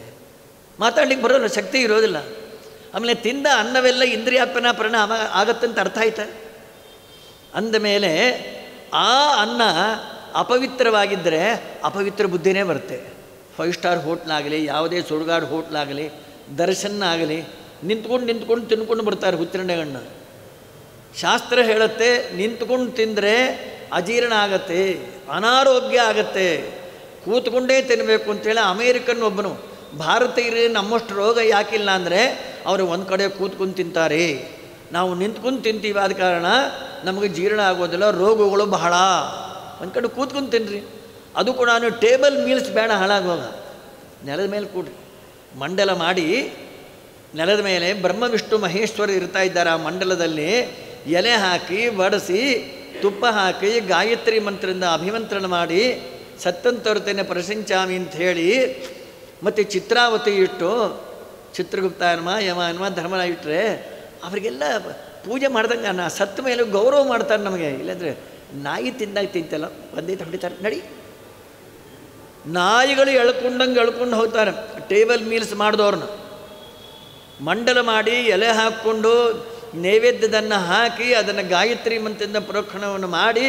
ಮಾತಾಡ್ಲಿಕ್ಕೆ ಬರೋಲ್ಲ, ಶಕ್ತಿ ಇರೋದಿಲ್ಲ. ಆಮೇಲೆ ತಿಂದ ಅನ್ನವೆಲ್ಲ ಇಂದ್ರಿಯಾತ್ಮನ ಪರಿಣಾಮ ಆಗತ್ತಂತ ಅರ್ಥ ಆಯ್ತಾ? ಅಂದಮೇಲೆ ಆ ಅನ್ನ ಅಪವಿತ್ರವಾಗಿದ್ದರೆ ಅಪವಿತ್ರ ಬುದ್ಧಿನೇ ಬರುತ್ತೆ. 5 ಸ್ಟಾರ್ ಹೋಟ್ಲಾಗಲಿ, ಯಾವುದೇ ಸುಡುಗಾಡು ಹೋಟ್ಲಾಗಲಿ, ದರ್ಶನ ಆಗಲಿ, ನಿಂತ್ಕೊಂಡು ತಿನ್ಕೊಂಡು ಬರ್ತಾರೆ ಹುಚ್ಚರಂಡೆಗಣ್ಣ. ಶಾಸ್ತ್ರ ಹೇಳುತ್ತೆ, ನಿಂತ್ಕೊಂಡು ತಿಂದರೆ ಅಜೀರ್ಣ ಆಗತ್ತೆ, ಅನಾರೋಗ್ಯ ಆಗತ್ತೆ, ಕೂತ್ಕೊಂಡೇ ತಿನ್ನಬೇಕು ಅಂತೇಳಿ. ಅಮೇರಿಕನ್ ಒಬ್ಬನು, ಭಾರತೀಯರಿಗೆ ನಮ್ಮಷ್ಟು ರೋಗ ಯಾಕಿಲ್ಲ ಅಂದರೆ ಅವರು ಒಂದು ಕಡೆ ಕೂತ್ಕೊಂಡು ತಿಂತಾರೆ, ನಾವು ನಿಂತ್ಕೊಂಡು ತಿಂತೀವಿ, ಆದ ಕಾರಣ ನಮಗೆ ಜೀರ್ಣ ಆಗೋದಿಲ್ಲ, ರೋಗಗಳು ಬಹಳ. ಒಂದು ಕಡೆ ಕೂತ್ಕೊಂಡು ತಿನ್ನಿರಿ, ಅದು ಕೂಡ ಟೇಬಲ್ ಮೀಲ್ಸ್ ಬೇಡ, ಹಾಳಾಗುವಾಗ ನೆಲದ ಮೇಲೆ ಕೂಡ್ರಿ. ಮಂಡಲ ಮಾಡಿ ನೆಲದ ಮೇಲೆ ಬ್ರಹ್ಮ ವಿಷ್ಣು ಮಹೇಶ್ವರ ಇರ್ತಾ ಇದ್ದಾರೆ. ಆ ಮಂಡಲದಲ್ಲಿ ಎಲೆ ಹಾಕಿ ಬಡಿಸಿ ತುಪ್ಪ ಹಾಕಿ ಗಾಯತ್ರಿ ಮಂತ್ರದಿಂದ ಅಭಿಮಂತ್ರಣ ಮಾಡಿ ಸತ್ತಂತವರ್ತೇನೆ ಪ್ರಶಂಚಾಮಿ ಅಂತ ಹೇಳಿ, ಮತ್ತು ಚಿತ್ರಾವತಿ ಇಟ್ಟು, ಚಿತ್ರಗುಪ್ತ ಹನುಮ, ಯಮ ಹನುಮ, ಧರ್ಮನ ಇಟ್ಟರೆ ಅವರಿಗೆಲ್ಲ ಪೂಜೆ ಮಾಡ್ದಂಗೆ ಅನ್ನ. ಸತ್ತ ಮೇಲೆ ಗೌರವ ಮಾಡ್ತಾರೆ ನಮಗೆ. ಇಲ್ಲಾಂದರೆ ನಾಯಿ ತಿಂದಾಗ ತಿಂತಲ್ಲ, ಒಂದೇ ಹೊಡಿತಾರೆ ನಡಿ. ನಾಯಿಗಳು ಎಳ್ಕೊಂಡು ಹೋಗ್ತಾರೆ ಟೇಬಲ್ ಮೀಲ್ಸ್ ಮಾಡಿದವ್ರನ್ನ. ಮಂಡಲ ಮಾಡಿ ಎಲೆ ಹಾಕ್ಕೊಂಡು ನೈವೇದ್ಯದನ್ನು ಹಾಕಿ ಅದನ್ನು ಗಾಯತ್ರಿ ಮಂತ್ರದಿಂದ ಪ್ರೋಕ್ಷಣವನ್ನು ಮಾಡಿ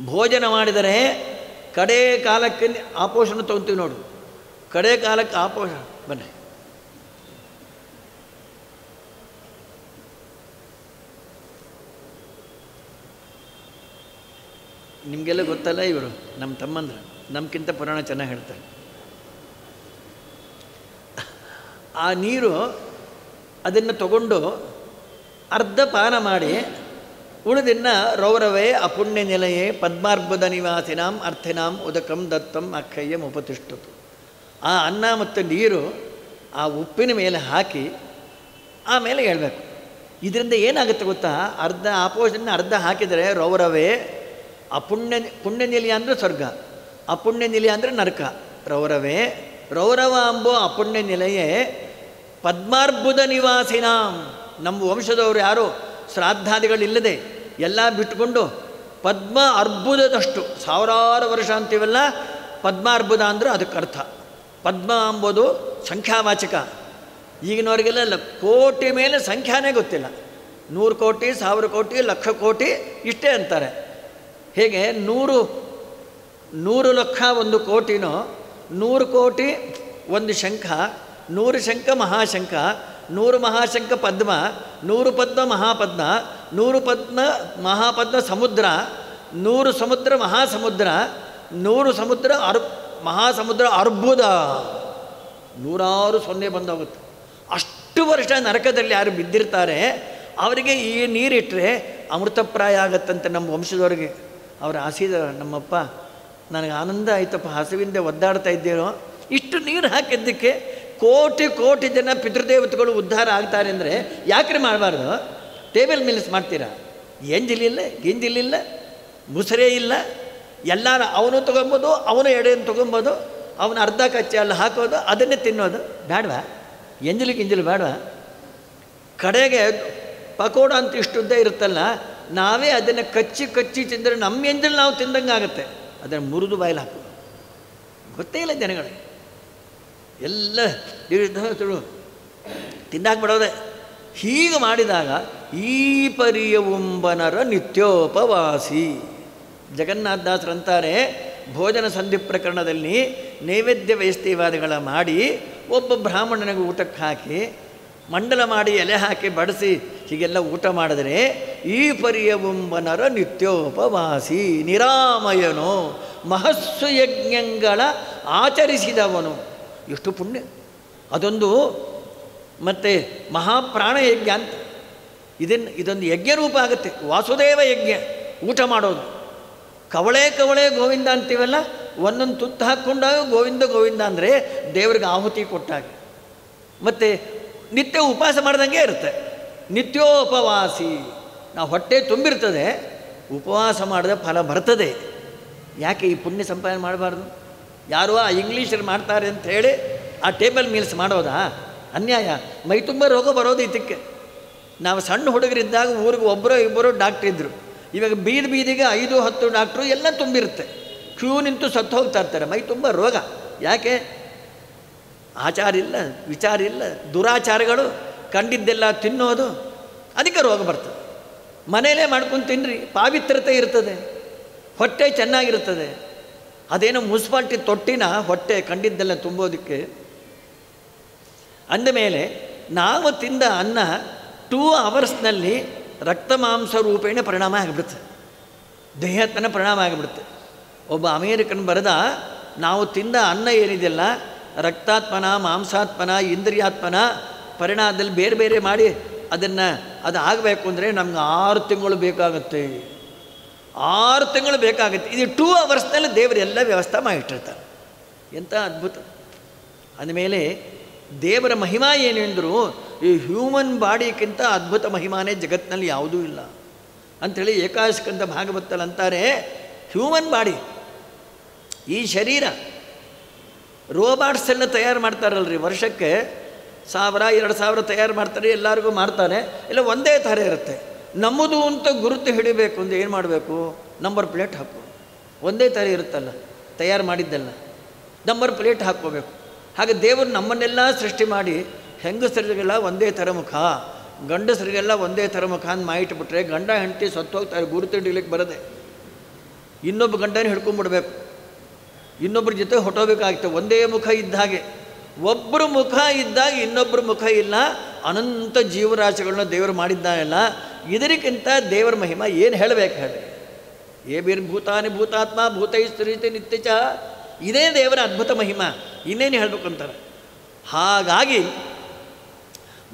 ಭೋಜನ ಮಾಡಿದರೆ ಕಡೇ ಕಾಲಕ್ಕೆ ಆಪೋಷಣ ತೊಗೊತೀವಿ ನೋಡು, ಕಡೇ ಕಾಲಕ್ಕೆ ಆಪೋಷಣ. ಬನ್ನಿ, ನಿಮಗೆಲ್ಲ ಗೊತ್ತಲ್ಲ, ಇವರು ನಮ್ಮ ತಮ್ಮಂದ್ರೆ ನಮ್ಗಿಂತ ಪುರಾಣ ಚೆನ್ನಾಗಿ ಹೇಳ್ತಾರೆ. ಆ ನೀರು ಅದನ್ನು ತಗೊಂಡು ಅರ್ಧ ಪಾನ ಮಾಡಿ ಉಳಿದಿನ್ನು ರೌರವೇ ಅಪುಣ್ಯ ನಿಲಯೇ ಪದ್ಮಾರ್ಬುದ ನಿವಾಸಿನಾಂ ಅರ್ಥಿನಾಂ ಉದಕಂ ದತ್ತಂ ಅಕ್ಷಯ್ಯಂ ಉಪತಿಷ್ಠತು. ಆ ಅನ್ನ ಮತ್ತು ನೀರು ಆ ಉಪ್ಪಿನ ಮೇಲೆ ಹಾಕಿ ಆಮೇಲೆ ಹೇಳ್ಬೇಕು. ಇದರಿಂದ ಏನಾಗುತ್ತೆ ಗೊತ್ತಾ? ಅರ್ಧ ಆಪೋಷನ್ನ ಅರ್ಧ ಹಾಕಿದರೆ ರೌರವೇ ಪುಣ್ಯ ನಿಲಯ ಅಂದರೆ ಸ್ವರ್ಗ, ಅಪುಣ್ಯ ನಿಲಯ ಅಂದರೆ ನರಕ. ರೌರವೇ ರೌರವ ಅಂಬೋ ಅಪುಣ್ಯ ನಿಲಯೇ ಪದ್ಮಾರ್ಬುದ ನಿವಾಸಿನಾಂ. ನಮ್ಮ ವಂಶದವರು ಯಾರು ಶ್ರಾದ್ದಾದಿಗಳಿಲ್ಲದೆ ಎಲ್ಲ ಬಿಟ್ಟುಕೊಂಡು ಪದ್ಮ ಅರ್ಬುದದಷ್ಟು ಸಾವಿರಾರು ವರ್ಷ ಅಂತೀವಲ್ಲ, ಪದ್ಮಾರ್ಬುದ ಅಂದರೆ ಅದಕ್ಕೆ ಅರ್ಥ. ಪದ್ಮ ಅಂಬೋದು ಸಂಖ್ಯಾವಾಚಕ. ಈಗಿನವರಿಗೆಲ್ಲ ಕೋಟಿ ಮೇಲೆ ಸಂಖ್ಯಾನೇ ಗೊತ್ತಿಲ್ಲ. 100 ಕೋಟಿ, 1000 ಕೋಟಿ, 1,00,000 ಕೋಟಿ ಇಷ್ಟೇ ಅಂತಾರೆ. ಹೇಗೆ 100 ಲಕ್ಷ 1 ಕೋಟಿನೋ, 100 ಕೋಟಿ 1 ಶಂಖ, 100 ಶಂಖ ಮಹಾಶಂಖ, 100 ಮಹಾಶಂಖ ಪದ್ಮ, 100 ಪದ್ಮ ಮಹಾಪದ್ಮ, 100 ಪದ್ಮ ಮಹಾಪದ್ಮ ಸಮುದ್ರ, 100 ಸಮುದ್ರ ಮಹಾಸಮುದ್ರ, 100 ಸಮುದ್ರ ಮಹಾಸಮುದ್ರ ಅರ್ಬುದ. 100 ಸೊನ್ನೆ ಬಂದೋಗುತ್ತೆ. ಅಷ್ಟು ವರ್ಷ ನರಕದಲ್ಲಿ ಯಾರು ಬಿದ್ದಿರ್ತಾರೆ ಅವರಿಗೆ ಈ ನೀರಿಟ್ಟರೆ ಅಮೃತಪ್ರಾಯ ಆಗತ್ತಂತೆ. ನಮ್ಮ ವಂಶದವ್ರಿಗೆ ಅವ್ರು ಆಸೀದ, ನಮ್ಮಪ್ಪ ನನಗೆ ಆನಂದ ಆಯ್ತಪ್ಪ, ಹಸುವಿಂದ ಒದ್ದಾಡ್ತಾ ಇದ್ದೇನೋ, ಇಷ್ಟು ನೀರು ಹಾಕಿದ್ದಕ್ಕೆ ಕೋಟಿ ಕೋಟಿ ಜನ ಪಿತೃದೇವತೆಗಳು ಉದ್ಧಾರ ಆಗ್ತಾರೆ ಅಂದರೆ ಯಾಕ್ರೆ ಮಾಡಬಾರ್ದು? ಟೇಬಲ್ ಮಿಲ್ಸ್ ಮಾಡ್ತೀರಾ? ಎಂಜಿಲಿಲ್ಲ, ಗಿಂಜಿಲಿಲ್ಲ, ಮುಸರೆ ಇಲ್ಲ, ಎಲ್ಲರೂ ಅವನು ತೊಗೊಬೋದು, ಅವನು ಎಡೆಯನ್ನು ತೊಗೊಬೋದು, ಅವನ ಅರ್ಧ ಕಚ್ಚೆ ಅಲ್ಲಿ ಹಾಕೋದು, ಅದನ್ನೇ ತಿನ್ನೋದು ಬೇಡವಾ? ಎಂಜಲು ಗಿಂಜಲು ಬೇಡವಾ? ಕಡೆಗೆ ಪಕೋಡ ಅಂತ ಇಷ್ಟುದ್ದೇ ಇರುತ್ತಲ್ಲ, ನಾವೇ ಅದನ್ನು ಕಚ್ಚಿ ಕಚ್ಚಿ ತಿಂದರೆ ನಮ್ಮ ಎಂಜಲು ನಾವು ತಿಂದಂಗೆ ಆಗುತ್ತೆ. ಅದನ್ನು ಮುರಿದು ಬಾಯಲ್ಲಿ ಹಾಕೋದು ಗೊತ್ತೇ ಇಲ್ಲ ಜನಗಳಿಗೆ. ಎಲ್ಲ ತಿಂದಾಕ್ಬಿಡೋದೆ. ಹೀಗೆ ಮಾಡಿದಾಗ ಈ ಪರಿಯವುಂಬನರ ನಿತ್ಯೋಪವಾಸಿ. ಜಗನ್ನಾಥದಾಸರಂತಾರೆ ಭೋಜನ ಸಂಧಿ ಪ್ರಕರಣದಲ್ಲಿ ನೈವೇದ್ಯ ವೈಷ್ಣವಾದಿಗಳ ಮಾಡಿ ಒಬ್ಬ ಬ್ರಾಹ್ಮಣನಿಗೆ ಊಟಕ್ಕೆ ಹಾಕಿ ಮಂಡಲ ಮಾಡಿ ಎಲೆ ಹಾಕಿ ಬಡಿಸಿ ಹೀಗೆಲ್ಲ ಊಟ ಮಾಡಿದರೆ ಈ ಪರಿಯವುಂಬನರ ನಿತ್ಯೋಪವಾಸಿ ನಿರಾಮಯನು ಮಹಸ್ಸು ಯಜ್ಞಗಳ ಆಚರಿಸಿದವನು. ಎಷ್ಟು ಪುಣ್ಯ ಅದೊಂದು. ಮತ್ತು ಮಹಾಪ್ರಾಣ ಯಜ್ಞ ಅಂತ ಇದೊಂದು ಯಜ್ಞ ರೂಪ ಆಗುತ್ತೆ. ವಾಸುದೇವ ಯಜ್ಞ ಊಟ ಮಾಡೋದು. ಕವಳೆ ಕವಳೆ ಗೋವಿಂದ ಅಂತೀವಲ್ಲ, ಒಂದೊಂದು ತುತ್ತು ಹಾಕ್ಕೊಂಡಾಗ ಗೋವಿಂದ ಗೋವಿಂದ ಅಂದರೆ ದೇವ್ರಿಗೆ ಆಹುತಿ ಕೊಟ್ಟಾಗ. ಮತ್ತು ನಿತ್ಯ ಉಪವಾಸ ಮಾಡ್ದಂಗೆ ಇರುತ್ತೆ. ನಿತ್ಯೋಪವಾಸಿ. ನಾವು ಹೊಟ್ಟೆ ತುಂಬಿರ್ತದೆ, ಉಪವಾಸ ಮಾಡಿದ ಫಲ ಬರ್ತದೆ. ಯಾಕೆ ಈ ಪುಣ್ಯ ಸಂಪಾದನೆ ಮಾಡಬಾರ್ದು? ಯಾರೋ ಆ ಇಂಗ್ಲೀಷರು ಮಾಡ್ತಾರೆ ಅಂತ ಹೇಳಿ ಆ ಟೇಬಲ್ ಮೀಲ್ಸ್ ಮಾಡೋದಾ? ಅನ್ಯಾಯ. ಮೈ ತುಂಬ ರೋಗ ಬರೋದು ಇದಕ್ಕೆ. ನಾವು ಸಣ್ಣ ಹುಡುಗರಿದ್ದಾಗ ಊರಿಗೆ ಒಬ್ಬರೋ ಇಬ್ಬರು ಡಾಕ್ಟ್ರ್ ಇದ್ದರು. ಇವಾಗ ಬೀದಿಗೆ 5-10 ಡಾಕ್ಟ್ರು ಎಲ್ಲ ತುಂಬಿರುತ್ತೆ. ಕ್ಯೂ ನಿಂತು ಸತ್ತು ಹೋಗ್ತಾ ಇರ್ತಾರೆ. ಮೈ ತುಂಬ ರೋಗ. ಯಾಕೆ? ಆಚಾರ ಇಲ್ಲ, ವಿಚಾರ ಇಲ್ಲ, ದುರಾಚಾರಗಳು, ಕಂಡಿದ್ದೆಲ್ಲ ತಿನ್ನೋದು, ಅದಕ್ಕೆ ರೋಗ ಬರ್ತದೆ. ಮನೆಯಲ್ಲೇ ಮಾಡ್ಕೊಂಡು ತಿನ್ನಿರಿ, ಪಾವಿತ್ರತೆ ಇರ್ತದೆ, ಹೊಟ್ಟೆ ಚೆನ್ನಾಗಿರ್ತದೆ. ಅದೇನೋ ಮುನ್ಸಿಪಾಲ್ಟಿ ತೊಟ್ಟಿನ ಹೊಟ್ಟೆ ಕಂಡಿದ್ದೆಲ್ಲ ತುಂಬೋದಕ್ಕೆ. ಅಂದಮೇಲೆ ನಾವು ತಿಂದ ಅನ್ನ 2 ಅವರ್ಸ್ನಲ್ಲಿ ರಕ್ತ ಮಾಂಸ ರೂಪೇಣ ಪರಿಣಾಮ ಆಗಿಬಿಡುತ್ತೆ, ದೇಹತನ ಪರಿಣಾಮ ಆಗಿಬಿಡುತ್ತೆ. ಒಬ್ಬ ಅಮೇರಿಕನ್ ಬರೆದ, ನಾವು ತಿಂದ ಅನ್ನ ಏನಿದೆಯಲ್ಲ ರಕ್ತಾತ್ಮನ, ಮಾಂಸಾತ್ಮನ, ಇಂದ್ರಿಯಾತ್ಮನ ಪರಿಣಾಮದಲ್ಲಿ ಬೇರೆ ಬೇರೆ ಮಾಡಿ ಅದು ಆಗಬೇಕು ಅಂದರೆ ನಮ್ಗೆ 6 ತಿಂಗಳು ಬೇಕಾಗುತ್ತೆ. 6 ತಿಂಗಳು ಬೇಕಾಗುತ್ತೆ. ಇದು 2 ಅವರ್ಸ್ನಲ್ಲಿ ದೇವರೆಲ್ಲ ವ್ಯವಸ್ಥೆ ಮಾಡಿಟ್ಟಿರ್ತಾರೆ. ಎಂಥ ಅದ್ಭುತ! ಅಂದಮೇಲೆ ದೇವರ ಮಹಿಮಾ ಏನು ಎಂದರು, ಈ ಹ್ಯೂಮನ್ ಬಾಡಿಗಿಂತ ಅದ್ಭುತ ಮಹಿಮಾನೇ ಜಗತ್ತಿನಲ್ಲಿ ಯಾವುದೂ ಇಲ್ಲ ಅಂಥೇಳಿ ಏಕಾದಶಕಂದ ಭಾಗವತಲ್ಲಿ ಅಂತಾರೆ. ಹ್ಯೂಮನ್ ಬಾಡಿ, ಈ ಶರೀರ, ರೋಬಾಟ್ಸನ್ನು ತಯಾರು ಮಾಡ್ತಾರಲ್ರಿ, ವರ್ಷಕ್ಕೆ 1000-2000 ತಯಾರು ಮಾಡ್ತಾರೆ, ಎಲ್ಲರಿಗೂ ಮಾಡ್ತಾರೆ, ಇಲ್ಲ ಒಂದೇ ಥರ ಇರುತ್ತೆ. ನಮ್ಮದು ಅಂತ ಗುರುತು ಹಿಡಿಬೇಕು ಅಂದರೆ ಏನು ಮಾಡಬೇಕು? ನಂಬರ್ ಪ್ಲೇಟ್ ಹಾಕೋ. ಒಂದೇ ಥರ ಇರುತ್ತಲ್ಲ ತಯಾರು ಮಾಡಿದ್ದೆಲ್ಲ, ನಂಬರ್ ಪ್ಲೇಟ್ ಹಾಕ್ಕೋಬೇಕು. ಹಾಗೆ ದೇವರು ನಮ್ಮನ್ನೆಲ್ಲ ಸೃಷ್ಟಿ ಮಾಡಿ ಹೆಂಗಸರಿಗೆಲ್ಲ ಒಂದೇ ಥರ ಮುಖ, ಗಂಡಸರಿಗೆಲ್ಲ ಒಂದೇ ಥರ ಮುಖ ಅಂತ ಮಾಡಿಟ್ಬಿಟ್ರೆ ಗಂಡ ಹೆಂಡತಿ ಸತ್ತು ಹೋಗ್ತಾರೆ, ಗುರುತು ಹಿಡಿಲಿಕ್ಕೆ ಬರದೆ. ಇನ್ನೊಬ್ಬ ಗಂಡನ ಹಿಡ್ಕೊಂಡ್ಬಿಡ್ಬೇಕು, ಇನ್ನೊಬ್ಬರ ಜೊತೆ ಹೊಟ್ಟೋಬೇಕಾಗ್ತದೆ. ಒಂದೇ ಮುಖ ಇದ್ದ ಹಾಗೆ, ಒಬ್ಬರು ಮುಖ ಇದ್ದಾಗ ಇನ್ನೊಬ್ಬರ ಮುಖ ಇಲ್ಲ. ಅನಂತ ಜೀವರಾಶಿಗಳನ್ನ ದೇವರು ಮಾಡಿದ್ದಾನೆಲ್ಲ. ಇದಕ್ಕಿಂತ ದೇವರ ಮಹಿಮಾ ಏನು ಹೇಳಬೇಕು ಹೇಳಿ? ಏ ಬೀರ್ ಭೂತಾನಿ ಭೂತಾತ್ಮ ಭೂತೈಸ್ತರೀತಿ ನಿತ್ಯಚ. ಇದೇ ದೇವರ ಅದ್ಭುತ ಮಹಿಮಾ. ಇನ್ನೇನು ಹೇಳಬೇಕು ಅಂತಾರೆ. ಹಾಗಾಗಿ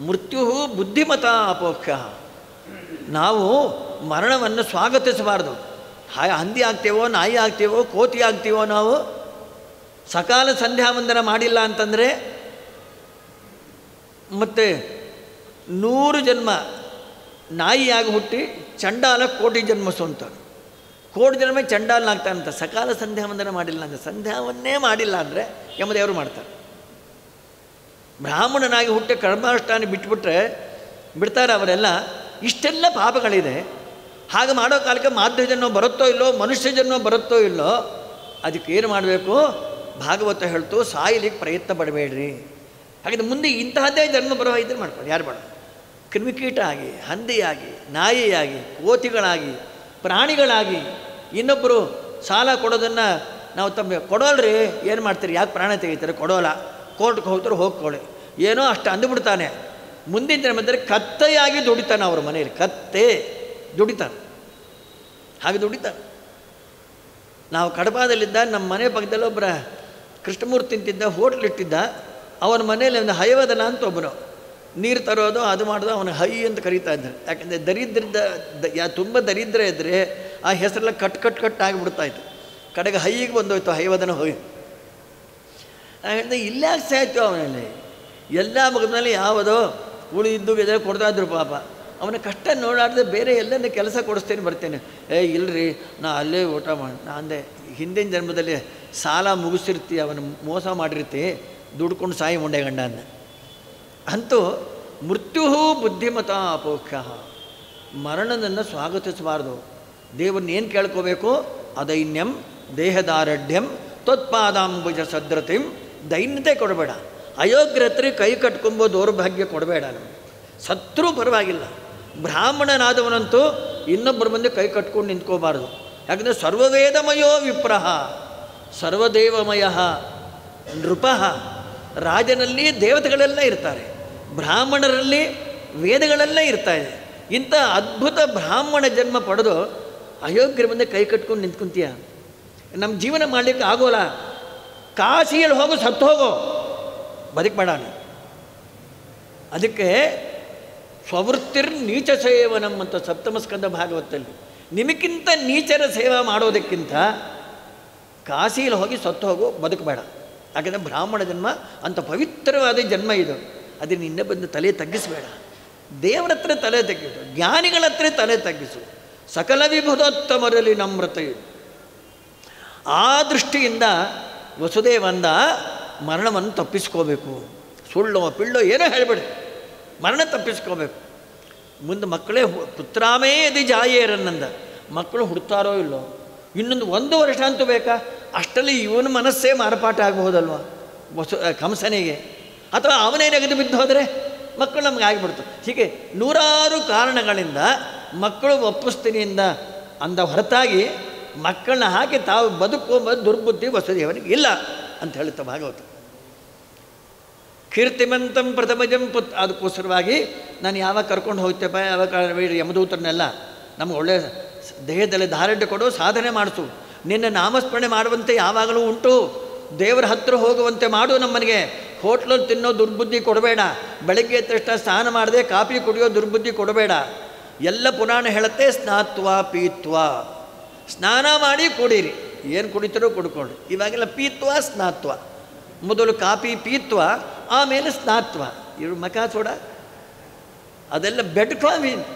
ಮೃತ್ಯು ಬುದ್ಧಿಮತ ಅಪೋಕ್ಷ. ನಾವು ಮರಣವನ್ನು ಸ್ವಾಗತಿಸಬಾರ್ದು. ಹಂದಿ ಆಗ್ತೇವೋ, ನಾಯಿ ಆಗ್ತೇವೋ, ಕೋತಿ ಆಗ್ತೀವೋ, ನಾವು ಸಕಾಲ ಸಂಧ್ಯಾ ವಂದನ ಮಾಡಿಲ್ಲ ಅಂತಂದರೆ ಮತ್ತು 100 ಜನ್ಮ ನಾಯಿಯಾಗಿ ಹುಟ್ಟಿ ಚಂಡಾಲ ಕೋಟಿ ಜನ್ಮಸು ಅಂತ, ಕೋಟಿ ಜನ್ಮ ಚಂಡಾಲನಾಗ್ತಾನಂತ. ಸಕಾಲ ಸಂಧ್ಯಾ ವಂದನ ಮಾಡಿಲ್ಲ ಅಂದರೆ, ಸಂಧ್ಯಾವನ್ನೇ ಮಾಡಿಲ್ಲ ಅಂದರೆ ಯಮದೇವರು ಮಾಡ್ತಾರೆ. ಬ್ರಾಹ್ಮಣನಾಗಿ ಹುಟ್ಟಿ ಕರ್ಮಾನುಷ್ಠಾನ ಬಿಡ್ತಾರೆ ಅವರೆಲ್ಲ. ಇಷ್ಟೆಲ್ಲ ಪಾಪಗಳಿದೆ. ಹಾಗೆ ಮಾಡೋ ಕಾಲಕ್ಕೆ ಮಾಧ್ಯ ಜನ್ಮ ಬರುತ್ತೋ ಇಲ್ಲೋ, ಮನುಷ್ಯ ಜನ್ಮ ಬರುತ್ತೋ ಇಲ್ಲೋ, ಅದಕ್ಕೆ ಏನು ಮಾಡಬೇಕು? ಭಾಗವತ ಹೇಳ್ತು, ಸಾಯಲಿಕ್ಕೆ ಪ್ರಯತ್ನ ಪಡಬೇಡ್ರಿ. ಹಾಗಾದ್ರೆ ಮುಂದೆ ಇಂತಹದ್ದೇ ಜನ್ಮ ಬರೋ ಇದ್ರೆ ಮಾಡ್ಕೊಳ್ಳಿ. ಯಾರು ಬೇಡ? ಕ್ರಿಮಿಕೀಟ ಆಗಿ, ಹಂದಿಯಾಗಿ, ನಾಯಿಯಾಗಿ, ಕೋತಿಗಳಾಗಿ, ಪ್ರಾಣಿಗಳಾಗಿ, ಇನ್ನೊಬ್ಬರು ಸಾಲ ಕೊಡೋದನ್ನು ನಾವು ಕೊಡೋಲ್ರಿ, ಏನು ಮಾಡ್ತೀರಿ? ಯಾಕೆ ಪ್ರಾಣ ತೆಗಿತಾರೆ? ಕೊಡೋಲ್ಲ. ಕೋರ್ಟ್ಗೆ ಹೋಗ್ತಾರೆ, ಹೋಗ್ಕೊಳ್ಳಿ. ಏನೋ ಅಷ್ಟು ಅಂದುಬಿಡ್ತಾನೆ. ಮುಂದಿನ ಜನ್ಮದಲ್ಲಿ ಕತ್ತೆಯಾಗಿ ದುಡಿತಾನೆ. ಅವ್ರ ಮನೆಯಲ್ಲಿ ಕತ್ತೆ ದುಡಿತಾನೆ. ಹಾಗೆ ದುಡಿತಾನೆ. ನಾವು ಕಡಪಾದಲ್ಲಿದ್ದ ನಮ್ಮ ಮನೆ ಪಕ್ಕದಲ್ಲಿ ಒಬ್ಬರ ಕೃಷ್ಣಮೂರ್ತಿ ತಿಂತಿದ್ದ, ಹೋಟ್ಲ್ ಇಟ್ಟಿದ್ದ. ಅವನ ಮನೇಲಿ ಒಂದು ಹಯವದನ ಅಂತ ಒಬ್ಬನು ನೀರು ತರೋದು, ಅದು ಮಾಡೋದು, ಅವನು ಹೈ ಅಂತ ಕರೀತಾ ಇದ್ದಾನೆ. ಯಾಕೆಂದರೆ ತುಂಬ ದರಿದ್ರ ಇದ್ದರೆ ಆ ಹೆಸರೆಲ್ಲ ಕಟ್ ಆಗಿಬಿಡ್ತಾಯಿತ್ತು. ಕಡೆಗೆ ಹೈಗೆ ಬಂದೋಯ್ತು, ಹಯವದನ ಹೋಗಿ. ನಾನು ಹೇಳಿದೆ, ಇಲ್ಲೇ ಸಾಯ್ತು ಅವನಲ್ಲಿ. ಎಲ್ಲ ಮಗದಲ್ಲಿ ಯಾವುದೋ ಉಳಿದಿದ್ದು ಇದೆ ಕೊಡ್ತಾಯಿದ್ರು ಪಾಪ. ಅವನ ಕಷ್ಟ ನೋಡಾಡ್ದೆ ಬೇರೆ ಎಲ್ಲನೇ ಕೆಲಸ ಕೊಡಿಸ್ತೇನೆ ಬರ್ತೇನೆ. ಇಲ್ಲರಿ ನಾ ಅಲ್ಲೇ ಊಟ ಮಾಡಿ. ನಾ ಅಂದೆ ಹಿಂದಿನ ಜನ್ಮದಲ್ಲಿ ಸಾಲ ಮುಗಿಸಿರ್ತಿ, ಅವನು ಮೋಸ ಮಾಡಿರ್ತಿ, ದುಡ್ಕೊಂಡು ಸಾಯಿ ಮುಂಡೆ ಗಂಡ ಅಂದ. ಅಂತೂ ಮೃತ್ಯು ಬುದ್ಧಿಮತ ಅಪೋಕ್ಷ. ಮರಣನನ್ನು ಸ್ವಾಗತಿಸಬಾರ್ದು. ದೇವರನ್ನ ಏನು ಕೇಳ್ಕೋಬೇಕು? ಅದೈನ್ಯಂ ದೇಹದಾರಢ್ಯಂ ತ್ವತ್ಪಾದಾಂಬುಜ ಸದ್ರತಿಂ. ದೈನ್ಯತೆ ಕೊಡಬೇಡ, ಅಯೋಗ್ಯತ್ರಿ ಕೈ ಕಟ್ಕೊಂಬೋ ದೌರ್ಭಾಗ್ಯ ಕೊಡಬೇಡ. ನಮಗೆ ಸತ್ರೂ ಪರವಾಗಿಲ್ಲ. ಬ್ರಾಹ್ಮಣನಾದವನಂತೂ ಇನ್ನೊಬ್ಬರ ಮುಂದೆ ಕೈ ಕಟ್ಕೊಂಡು ನಿಂತ್ಕೋಬಾರ್ದು. ಯಾಕಂದರೆ ಸರ್ವವೇದಮಯೋ ವಿಪ್ರಹ ಸರ್ವದೇವಮಯ ನೃಪಃ. ರಾಜನಲ್ಲಿ ದೇವತೆಗಳೆಲ್ಲ ಇರ್ತಾರೆ, ಬ್ರಾಹ್ಮಣರಲ್ಲಿ ವೇದಗಳೆಲ್ಲ ಇರ್ತಾಯಿದೆ. ಇಂಥ ಅದ್ಭುತ ಬ್ರಾಹ್ಮಣ ಜನ್ಮ ಪಡೆದು ಅಯೋಗ್ಯರ ಮುಂದೆ ಕೈ ಕಟ್ಕೊಂಡು ನಿಂತ್ಕೊಂತೀಯ? ನಮ್ಮ ಜೀವನ ಮಾಡಲಿಕ್ಕೆ ಆಗೋಲ್ಲ. ಕಾಶಿಯಲ್ಲಿ ಹೋಗೋ, ಸತ್ತು ಹೋಗೋ, ಬದುಕಬೇಡ. ಅದಕ್ಕೆ ಸ್ವವೃತ್ತಿರ್ ನೀಚ ಸೇವನಂ ಅಂತ ಸಪ್ತಮಸ್ಕಂದ ಭಾಗವತದಲ್ಲಿ, ನಿಮಗಿಂತ ನೀಚರ ಸೇವೆ ಮಾಡೋದಕ್ಕಿಂತ ಕಾಶಿಯಲ್ಲಿ ಹೋಗಿ ಸತ್ತು ಹೋಗೋ, ಬದುಕಬೇಡ. ಯಾಕಂದರೆ ಬ್ರಾಹ್ಮಣ ಜನ್ಮ ಅಂಥ ಪವಿತ್ರವಾದ ಜನ್ಮ ಇದು. ಅದನ್ನು ಇನ್ನೇ ಬಂದು ತಲೆ ತಗ್ಗಿಸಬೇಡ. ದೇವರ ಹತ್ರ ತಲೆ ತಗ್ಗಿಸು, ಜ್ಞಾನಿಗಳ ಹತ್ರ ತಲೆ ತಗ್ಗಿಸು. ಸಕಲ ವಿಭುದೋತ್ತಮರಲ್ಲಿ ನಮ್ರತ. ಆ ದೃಷ್ಟಿಯಿಂದ ವಸುದೇವ ಅಂದ, ಮರಣವನ್ನು ತಪ್ಪಿಸ್ಕೋಬೇಕು. ಸುಳ್ಳೋ ಪಿಳ್ಳೋ ಏನೋ ಹೇಳಬೇಡಿ, ಮರಣ ತಪ್ಪಿಸ್ಕೋಬೇಕು. ಮುಂದೆ ಮಕ್ಕಳೇ ಪುತ್ರಾಮೇ ಯದಿ ಜಾಯೇರನ್ನಂದ. ಮಕ್ಕಳು ಹುಡ್ತಾರೋ ಇಲ್ಲೋ, ಇನ್ನೊಂದು 1 ವರ್ಷ ಅಂತೂ ಬೇಕಾ? ಅಷ್ಟರಲ್ಲಿ ಇವನ ಮನಸ್ಸೇ ಮಾರ್ಪಾಟ ಆಗಬಹುದಲ್ವ ಕಂಸನಿಗೆ. ಅಥವಾ ಅವನೇ ನೆಗೆದು ಬಿದ್ದು ಹೋದರೆ ಮಕ್ಕಳು ನಮ್ಗೆ ಆಗಿಬಿಡ್ತು. ಹೀಗೆ ನೂರಾರು ಕಾರಣಗಳಿಂದ ಮಕ್ಕಳು ಒಪ್ಪಿಸ್ತೀನಿಯಿಂದ ಅಂದ ಹೊರತಾಗಿ ಮಕ್ಕಳನ್ನ ಹಾಕಿ ತಾವು ಬದುಕೋಬೋದು ದುರ್ಬುದ್ಧಿ ವಸುದೇವನಿಗೆ ಇಲ್ಲ ಅಂತ ಹೇಳುತ್ತಾ ಭಾಗವತ. ಕೀರ್ತಿಮಂತಂ ಪ್ರಥಮಜಂ ಪುತ್. ಅದಕ್ಕೋಸ್ಕರವಾಗಿ ನಾನು ಯಾವಾಗ ಕರ್ಕೊಂಡು ಹೋಗ್ತೇಪ, ಯಾವಾಗ ಯಮದೂತರನ್ನೆಲ್ಲ ನಮ್ಗೆ ಒಳ್ಳೆ ದೇಹದಲ್ಲಿ ಧಾರಢ್ಯ ಕೊಡು, ಸಾಧನೆ ಮಾಡಿಸು, ನಿನ್ನ ನಾಮಸ್ಮರಣೆ ಮಾಡುವಂತೆ ಯಾವಾಗಲೂ ಉಂಟು, ದೇವರ ಹತ್ತಿರ ಹೋಗುವಂತೆ ಮಾಡು. ನಮ್ಮನಿಗೆ ಹೋಟ್ಲಲ್ಲಿ ತಿನ್ನೋ ದುರ್ಬುದ್ಧಿ ಕೊಡಬೇಡ, ಬೆಳಗ್ಗೆ ಎದ್ದ ತಕ್ಷಣ ಸ್ನಾನ ಮಾಡದೆ ಕಾಫಿ ಕುಡಿಯೋ ದುರ್ಬುದ್ಧಿ ಕೊಡಬೇಡ. ಎಲ್ಲ ಪುರಾಣ ಹೇಳುತ್ತೆ, ಸ್ನಾತ್ವ ಪೀತ್ವ. ಸ್ನಾನ ಮಾಡಿ ಕುಡೀರಿ, ಏನು ಕುಡಿತಾರೋ ಕುಡ್ಕೊಳ್ಳಿ. ಇವಾಗೆಲ್ಲ ಪೀತ್ವ ಸ್ನಾತ್ವ. ಮೊದಲು ಕಾಫಿ ಪೀತ್ವ, ಆಮೇಲೆ ಸ್ನಾತ್ವ. ಇವರು ಮಕ ಸೋಡ ಅದೆಲ್ಲ ಬೆಡ್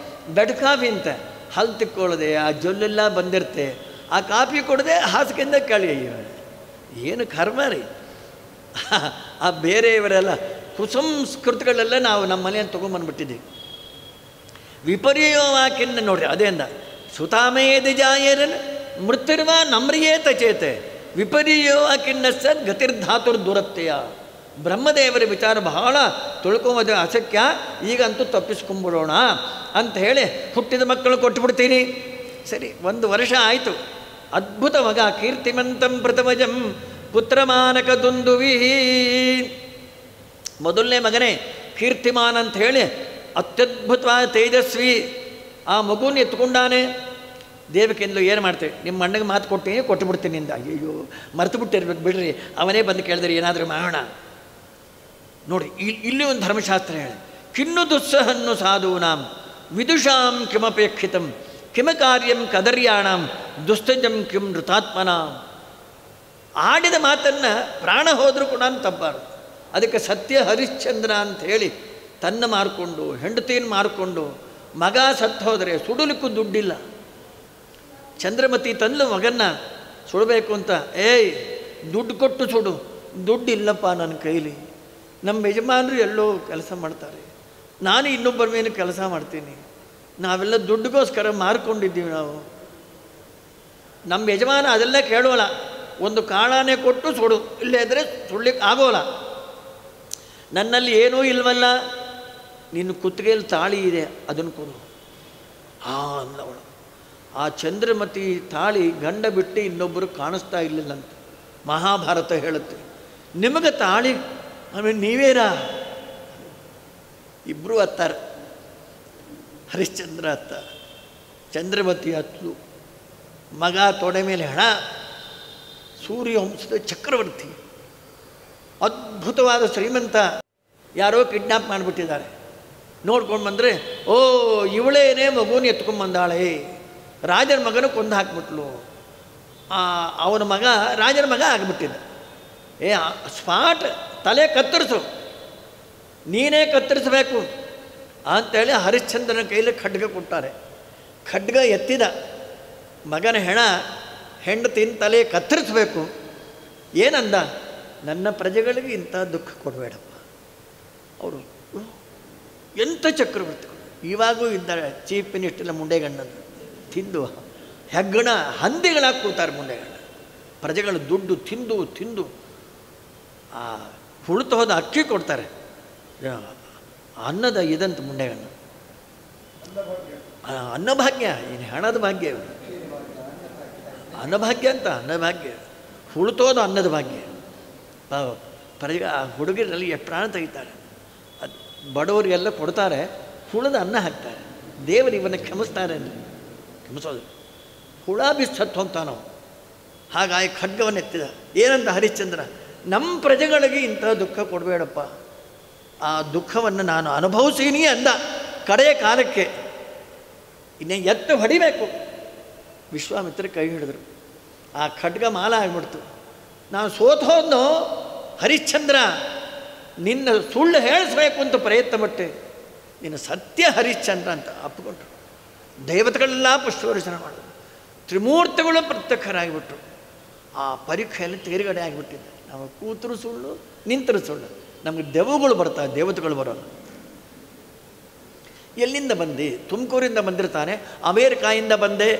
ಕಾಫಿ ಅಂತ ಹಲ್ಲು ತಿಕ್ಕೊಳ್ಳದೆ ಆ ಜೊಲ್ಲೆಲ್ಲ ಬಂದಿರುತ್ತೆ. ಆ ಕಾಫಿ ಕೊಡದೆ ಹಾಸಿಗೆಯಿಂದ ಕೆಳಗೆ. ಏನು ಕರ್ಮ ರೀ. ಆ ಬೇರೆಯವರೆಲ್ಲ ಕುಸಂಸ್ಕೃತಿಗಳೆಲ್ಲ ನಾವು ನಮ್ಮ ಮನೆಯನ್ನು ತೊಗೊಂಬಂದ್ಬಿಟ್ಟಿದ್ದೀವಿ. ವಿಪರ್ಯವಾಕ್ಯನ್ನ ನೋಡ್ರಿ, ಅದೇ ಅಂದ ಸುತಾಮೇದಿ ಜಾಯರನ್ ಮೃತ್ಯುರ್ವ ನಮ್ರಿಯೇತ ಚೇತೆ ವಿಪರ್ಯವಾಕ್ಯನ್ನ ಸದ್ ಗತಿರ್ಧಾತುರ್ ದುರತ್ತೆಯ. ಬ್ರಹ್ಮದೇವರ ವಿಚಾರ ಬಹಳ ತಿಳ್ಕೊಂಬೋದು ಅಸಖ್ಯ. ಈಗಂತೂ ತಪ್ಪಿಸ್ಕೊಂಡ್ಬಿಡೋಣ ಅಂತ ಹೇಳಿ ಹುಟ್ಟಿದ ಮಕ್ಕಳು ಕೊಟ್ಟುಬಿಡ್ತೀನಿ. ಸರಿ, 1 ವರ್ಷ ಆಯಿತು. ಅದ್ಭುತ ಮಗ, ಕೀರ್ತಿಮಂತಂ ಪ್ರಥಮಜಂ ಪುತ್ರಮಾನಕ ದುಂದುವಿ. ಮೊದಲನೇ ಮಗನೇ ಕೀರ್ತಿಮಾನ್ ಅಂತ ಹೇಳಿ ಅತ್ಯದ್ಭುತವಾದ ತೇಜಸ್ವಿ. ಆ ಮಗುನ ಎತ್ಕೊಂಡಾನೆ. ದೇವಕಿಂದಲೂ ಏನು ಮಾಡ್ತೇವೆ, ನಿಮ್ಮ ಅಣ್ಣಗೆ ಮಾತು ಕೊಟ್ಟು ಬಿಡ್ತೀನಿ ಇಂದ. ಅಯ್ಯೋ ಮರೆತು ಬಿಟ್ಟಿರ್ಬೇಕು ಬಿಡ್ರಿ, ಅವನೇ ಬಂದು ಕೇಳಿದ್ರೆ ಏನಾದರೂ ಮಾಡೋಣ. ನೋಡಿ, ಇಲ್ಲಿ ಒಂದು ಧರ್ಮಶಾಸ್ತ್ರ ಹೇಳಿ, ಕಿನ್ನು ದುಸ್ಸಹನ್ನು ಸಾಧೂನಾಂ ವಿದುಷಾಂ ಕಿಮಪೇಕ್ಷಿತಂ ಕಿಮ ಕಾರ್ಯಂ ಕದರ್ಯಾಣಂ ದುಸ್ತಜಂ ಕಿಂ ನೃತಾತ್ಮನಾಂ. ಆಡಿದ ಮಾತನ್ನು ಪ್ರಾಣ ಹೋದರೂ ಕೂಡ ತಪ್ಪಾರು. ಅದಕ್ಕೆ ಸತ್ಯ ಹರಿಶ್ಚಂದ್ರ ಅಂತ ಹೇಳಿ ತನ್ನ ಮಾರಿಕೊಂಡು ಹೆಂಡತಿಯನ್ನು ಮಾರಿಕೊಂಡು ಮಗ ಸತ್ತು ಹೋದರೆ ಸುಡಲಿಕ್ಕೂ ದುಡ್ಡಿಲ್ಲ. ಚಂದ್ರಮತಿ ತಂದು ಮಗನ್ನ ಸುಡಬೇಕು ಅಂತ, ದುಡ್ಡು ಕೊಟ್ಟು ಸುಡು. ದುಡ್ಡು ಇಲ್ಲಪ್ಪ ನನ್ನ ಕೈಲಿ. ನಮ್ಮ ಯಜಮಾನರು ಎಲ್ಲೋ ಕೆಲಸ ಮಾಡ್ತಾರೆ, ನಾನು ಇನ್ನೊಬ್ಬರ ಮೇಲೆ ಕೆಲಸ ಮಾಡ್ತೀನಿ. ನಾವೆಲ್ಲ ದುಡ್ಡಿಗೋಸ್ಕರ ಮಾರ್ಕೊಂಡಿದ್ದೀವಿ. ನಾವು ನಮ್ಮ ಯಜಮಾನ ಅದೆಲ್ಲ ಕೇಳೋಲ್ಲ. ಒಂದು ಕಾಳಾನೇ ಕೊಟ್ಟು ಸುಡು, ಇಲ್ಲೇ ಇದ್ದರೆ ಸುಡ್ಲಿಕ್ಕೆ ಆಗೋಲ್ಲ. ನನ್ನಲ್ಲಿ ಏನೂ ಇಲ್ವಲ್ಲ, ನಿನ್ನ ಕುತ್ತಿಗೆಯಲ್ಲಿ ತಾಳಿ ಇದೆ, ಅದನ್ನು ಕೊಡು. ಅಂದವಳು. ಆ ಚಂದ್ರಮತಿ ತಾಳಿ ಗಂಡ ಬಿಟ್ಟು ಇನ್ನೊಬ್ಬರು ಕಾಣಿಸ್ತಾ ಇರಲಿಲ್ಲಂತ ಮಹಾಭಾರತ ಹೇಳುತ್ತೆ. ನಿಮಗೆ ತಾಳಿ ಆಮೇಲೆ ನೀವೇರಾ? ಇಬ್ಬರು ಹತ್ತಾರೆ. ಹರಿಶ್ಚಂದ್ರ ಹತ್ತ, ಚಂದ್ರಮತಿ ಹತ್ತು. ಮಗ ತೊಡೆ ಮೇಲೆ ಹಣ, ಸೂರ್ಯವಂಶದ ಚಕ್ರವರ್ತಿ, ಅದ್ಭುತವಾದ ಶ್ರೀಮಂತ. ಯಾರೋ ಕಿಡ್ನಾಪ್ ಮಾಡಿಬಿಟ್ಟಿದ್ದಾರೆ. ನೋಡ್ಕೊಂಡು ಬಂದರೆ, ಇವಳೇನೇ ಮಗುನ ಎತ್ಕೊಂಡ್ಬಂದಾಳೆ. ರಾಜನ ಮಗನ ಕೊಂದು ಹಾಕ್ಬಿಟ್ಲು. ಅವನ ಮಗ ರಾಜನ ಮಗ ಆಗಿಬಿಟ್ಟಿದ್ದ. ಸ್ಪಾಟ್ ತಲೆ ಕತ್ತರಿಸು. ನೀನೇ ಕತ್ತರಿಸಬೇಕು ಅಂಥೇಳಿ ಹರಿಶ್ಚಂದ್ರನ ಕೈಲಿ ಖಡ್ಗ ಕೊಟ್ಟಾರೆ. ಖಡ್ಗ ಎತ್ತಿದ ಮಗನ ಹೆಂಡತಿನ ತಲೆ ಕತ್ತರಿಸಬೇಕು. ಏನಂದ? ನನ್ನ ಪ್ರಜೆಗಳಿಗೆ ಇಂಥ ದುಃಖ ಕೊಡಬೇಡಪ್ಪ. ಅವರು ಎಂಥ ಚಕ್ರವರ್ತಿಗಳು ಇವಾಗೂ ಇದ್ದಾರೆ. ಚೀಫ್ ಮಿನಿಸ್ಟರ್ ಮುಂಡೆಗಣ್ಣದು ತಿಂದು ಹೆಗ್ಗಣ ಹಂದಿಗಳಾಗಿ ಕೂತಾರೆ. ಮುಂಡೆಗಣ್ಣ ಪ್ರಜೆಗಳು ದುಡ್ಡು ತಿಂದು ತಿಂದು ಆ ಹುಳುತು ಹೋದ ಅಕ್ಕಿ ಕೊಡ್ತಾರೆ. ಅನ್ನದ ಇದಂತ ಮುಂಡೆಗಣ್ಣ ಅನ್ನಭಾಗ್ಯ, ಇನ್ನು ಹಣದ ಭಾಗ್ಯ, ಅನ್ನಭಾಗ್ಯ ಅಂತ ಅನ್ನಭಾಗ್ಯ, ಹುಳುತೋದು ಅನ್ನದ ಭಾಗ್ಯ. ಪ್ರಜೆ ಆ ಹುಡುಗರಲ್ಲಿ ಎಷ್ಟು ಪ್ರಾಣ ತೆಗಿತಾರೆ. ಅದು ಬಡವರಿಗೆಲ್ಲ ಕೊಡ್ತಾರೆ, ಹುಳದ ಅನ್ನ ಹಾಕ್ತಾರೆ. ದೇವರು ಇವನ್ನ ಕ್ಷಮಿಸ್ತಾರೆ. ಕ್ಷಮಿಸೋದು ಹುಳ ಬಿಸತ್ತು ಹೋಗ್ತಾನವು. ಹಾಗಾಗಿ ಖಡ್ಗವನ್ನು ಎತ್ತಿದ. ಏನಂತ ಹರಿಶ್ಚಂದ್ರ? ನಮ್ಮ ಪ್ರಜೆಗಳಿಗೆ ಇಂಥ ದುಃಖ ಕೊಡಬೇಡಪ್ಪ, ಆ ದುಃಖವನ್ನು ನಾನು ಅನುಭವಿಸೀನಿ ಅಂದ. ಕಡೆಯ ಕಾಲಕ್ಕೆ ಇನ್ನೇ ಎತ್ತು ಹೊಡಿಬೇಕು. ವಿಶ್ವಾಮಿತ್ರ ಕೈ ಹಿಡಿದ್ರು. ಆ ಖಡ್ಗ ಮಾಲ ಆಗಿಬಿಡ್ತು. ನಾನು ಸೋತು ಹೋದ್ನೋ ಹರಿಶ್ಚಂದ್ರ, ನಿನ್ನ ಸುಳ್ಳು ಹೇಳಿಸ್ಬೇಕು ಅಂತ ಪ್ರಯತ್ನ ಪಟ್ಟೆ, ನಿನ್ನ ಸತ್ಯ ಹರಿಶ್ಚಂದ್ರ ಅಂತ ಅಪ್ಪಿಕೊಂಡ್ರು. ದೇವತೆಗಳೆಲ್ಲ ಪುಷ್ಪವರ್ಷಣ ಮಾಡಿದ್ರು. ತ್ರಿಮೂರ್ತಿಗಳು ಪ್ರತ್ಯಕ್ಷರಾಗಿಬಿಟ್ರು. ಆ ಪರೀಕ್ಷೆಯಲ್ಲಿ ತೇರುಗಡೆ ಆಗಿಬಿಟ್ಟಿದ್ದೆ. ನಾವು ಕೂತರು ಸುಳ್ಳು, ನಿಂತರು ಸುಳ್ಳು. ನಮಗೆ ದೆವ್ವಗಳು ಬರ್ತಾವೆ, ದೇವತೆಗಳು ಬರೋಲ್ಲ. ಎಲ್ಲಿಂದ ಬಂದು? ತುಮಕೂರಿಂದ ಬಂದಿರ್ತಾನೆ. ಅಮೇರಿಕಾಯಿಂದ ಬಂದೆ.